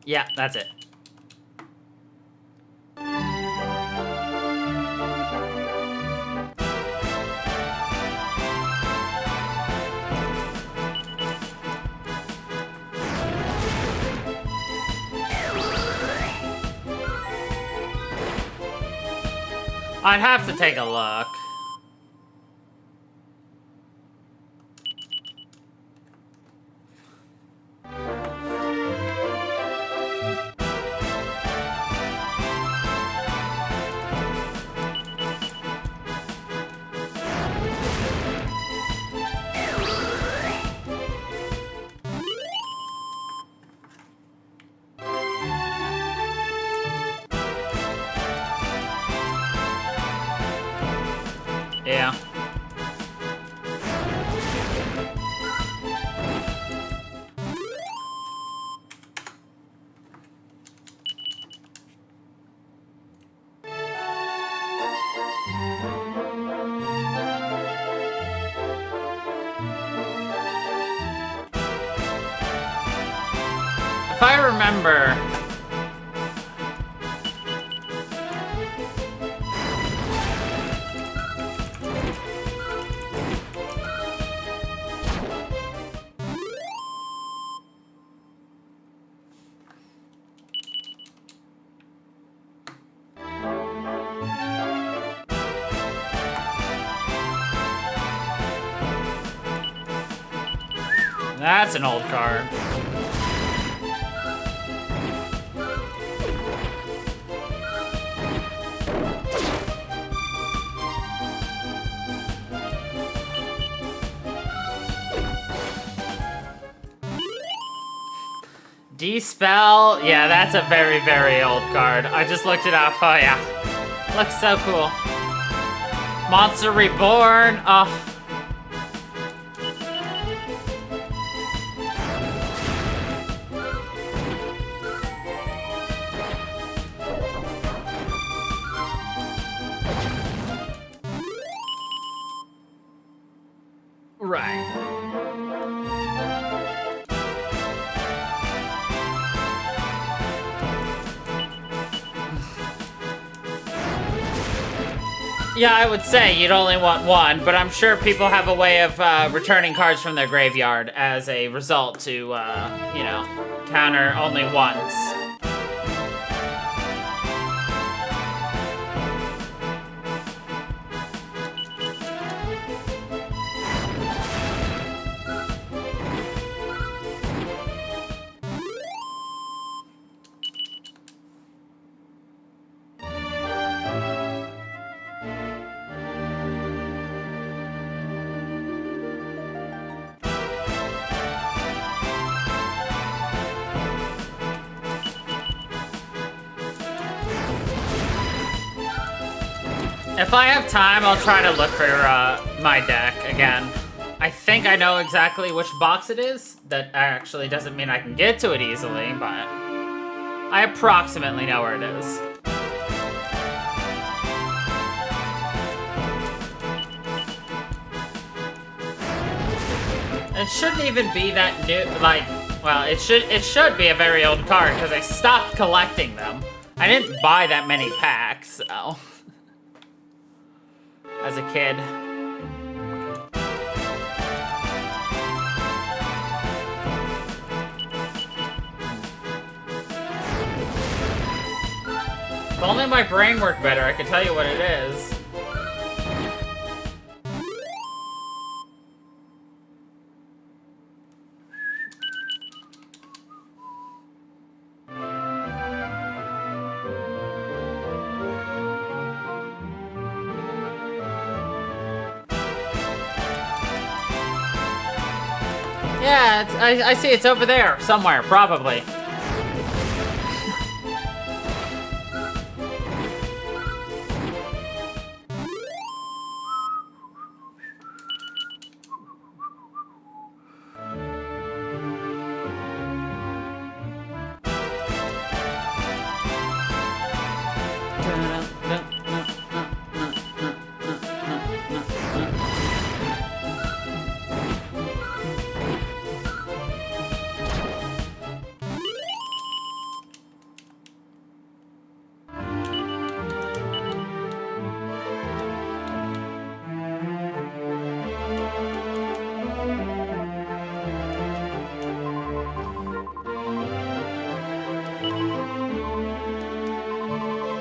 Yeah, that's it. I'd have to take a look. Yeah. If I remember... That's an old card. D-Spell? Yeah, that's a very, very old card. I just looked it up. Oh, yeah. Looks so cool. Monster Reborn. Oh. Right. Yeah, I would say you'd only want one, but I'm sure people have a way of returning cards from their graveyard as a result to, you know, counter only once. If I have time, I'll try to look for my deck again. I think I know exactly which box it is. That actually doesn't mean I can get to it easily, but I approximately know where it is. It shouldn't even be that new, like, well, it should be a very old card, because I stopped collecting them. I didn't buy that many packs, so... as a kid. If only my brain worked better, I could tell you what it is. Yeah, I see it's over there somewhere, probably.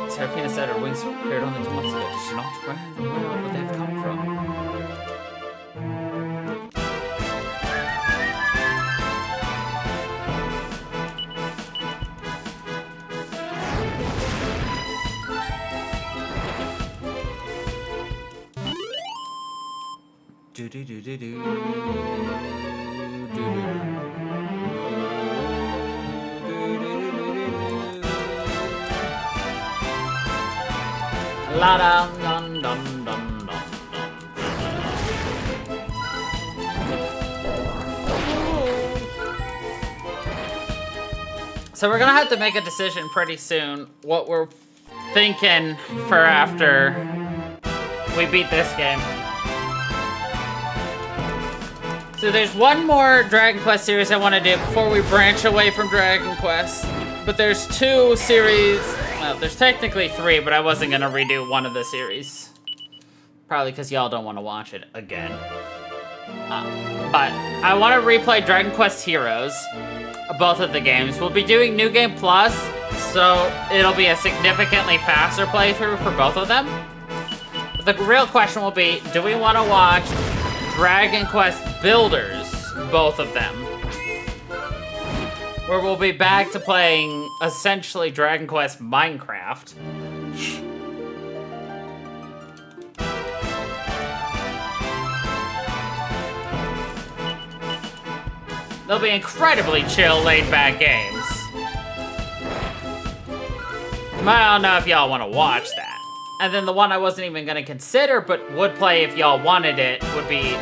Serafina said her wings appeared only 2 months ago. Did she not? Where in the world would they have come from? Do do do do do. La dum dum dum dum dum. So we're gonna have to make a decision pretty soon what we're thinking for after we beat this game. So there's one more Dragon Quest series I want to do before we branch away from Dragon Quest. But there's 2 series, well, there's technically 3, but I wasn't gonna redo one of the series. Probably because y'all don't want to watch it again. But I want to replay Dragon Quest Heroes, both of the games. We'll be doing New Game Plus, so it'll be a significantly faster playthrough for both of them. The real question will be, do we want to watch Dragon Quest Builders, both of them? Where we'll be back to playing, essentially, Dragon Quest Minecraft. They'll be incredibly chill, laid-back games. I don't know if y'all want to watch that. And then the one I wasn't even going to consider, but would play if y'all wanted it, would be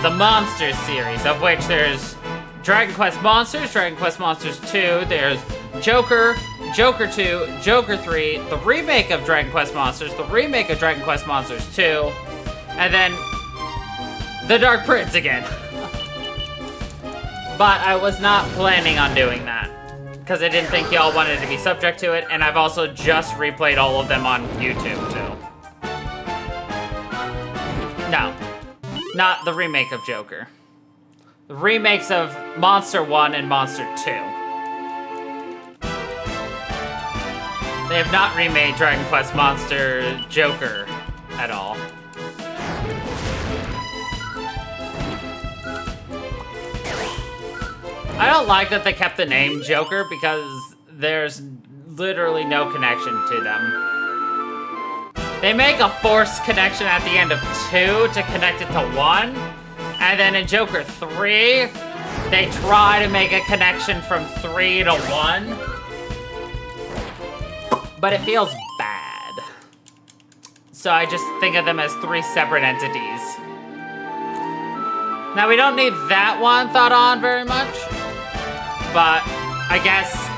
the Monsters series, of which there's Dragon Quest Monsters, Dragon Quest Monsters 2, there's Joker, Joker 2, Joker 3, the remake of Dragon Quest Monsters, the remake of Dragon Quest Monsters 2, and then The Dark Prince again. But I was not planning on doing that, because I didn't think y'all wanted to be subject to it, and I've also just replayed all of them on YouTube, too. No, not the remake of Joker. The remakes of Monster 1 and Monster 2. They have not remade Dragon Quest Monster Joker at all. I don't like that they kept the name Joker because there's literally no connection to them. They make a forced connection at the end of 2 to connect it to 1. And then in Joker 3, they try to make a connection from 3 to 1. But it feels bad. So I just think of them as 3 separate entities. Now we don't need that one thought on very much. But I guess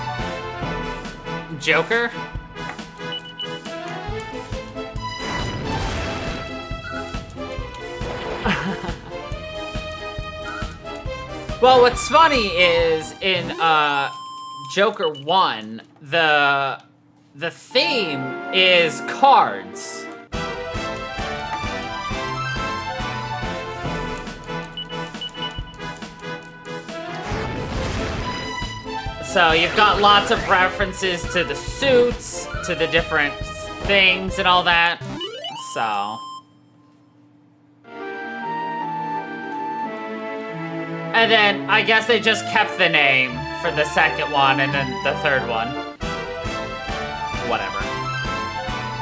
Joker? Well, what's funny is in Joker 1, the theme is cards. So you've got lots of references to the suits, to the different things and all that. So. And then I guess they just kept the name for the second one and then the third one. Whatever.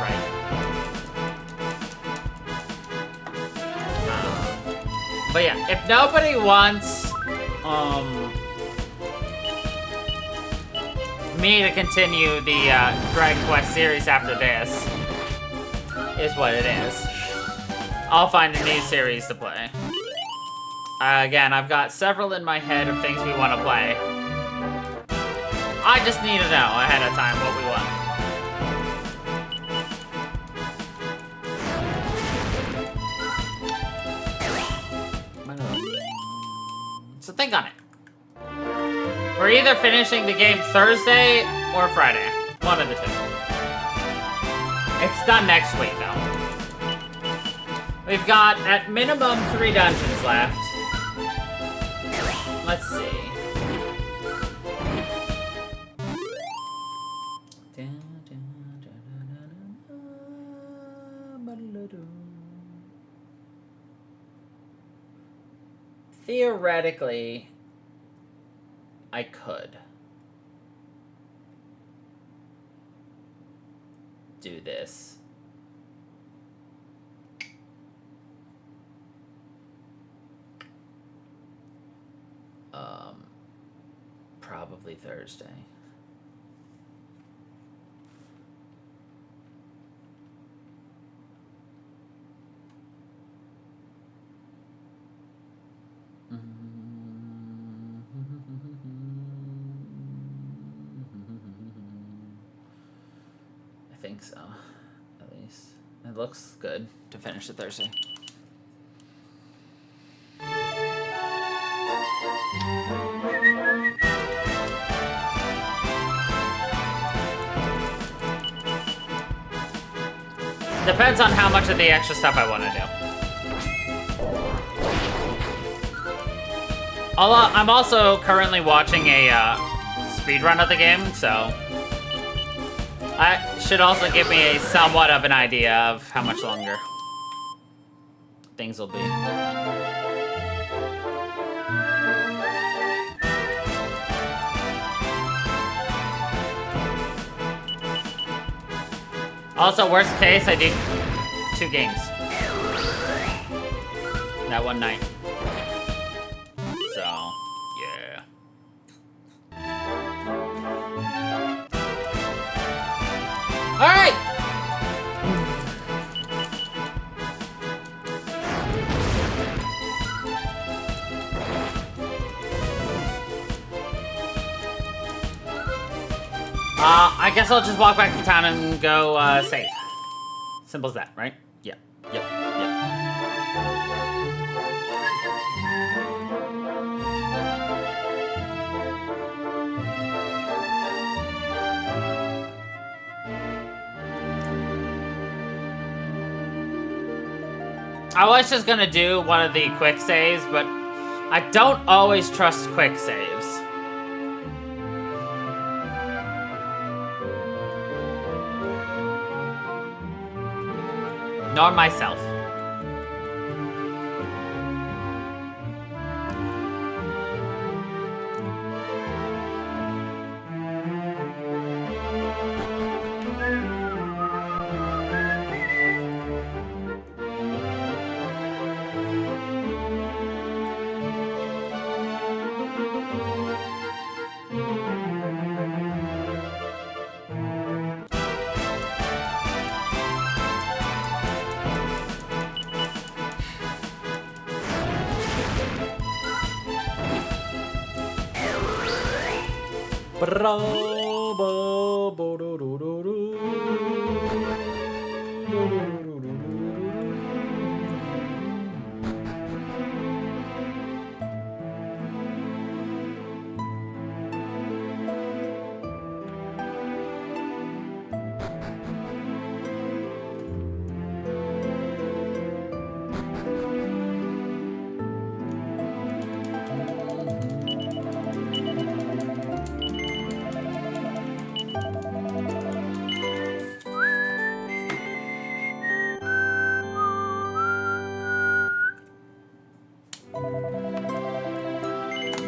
Right. But yeah, if nobody wants me to continue the Dragon Quest series after this, is what it is. I'll find a new series to play. Again, I've got several in my head of things we want to play. I just need to know ahead of time what we want. So think on it. We're either finishing the game Thursday or Friday. One of the two. It's done next week, though. We've got, at minimum, 3 dungeons left. Let's see. Theoretically, I could do this. Probably Thursday. I think so, at least. It looks good to finish it Thursday. Depends on how much of the extra stuff I want to do. I'm also currently watching a speedrun of the game, so that should also give me a somewhat of an idea of how much longer things will be. Also, worst case, I do 2 games that one night. So, yeah. All right. I guess I'll just walk back to town and go save. Simple as that, right? Yep. I was just gonna do one of the quick saves, but I don't always trust quick saves. Nor myself.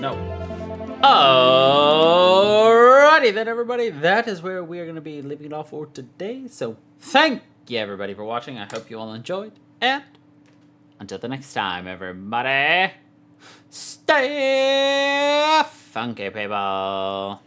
No. Alrighty then, everybody. That is where we are going to be leaving it off for today. So, thank you, everybody, for watching. I hope you all enjoyed. And Until the next time, everybody, stay funky, people.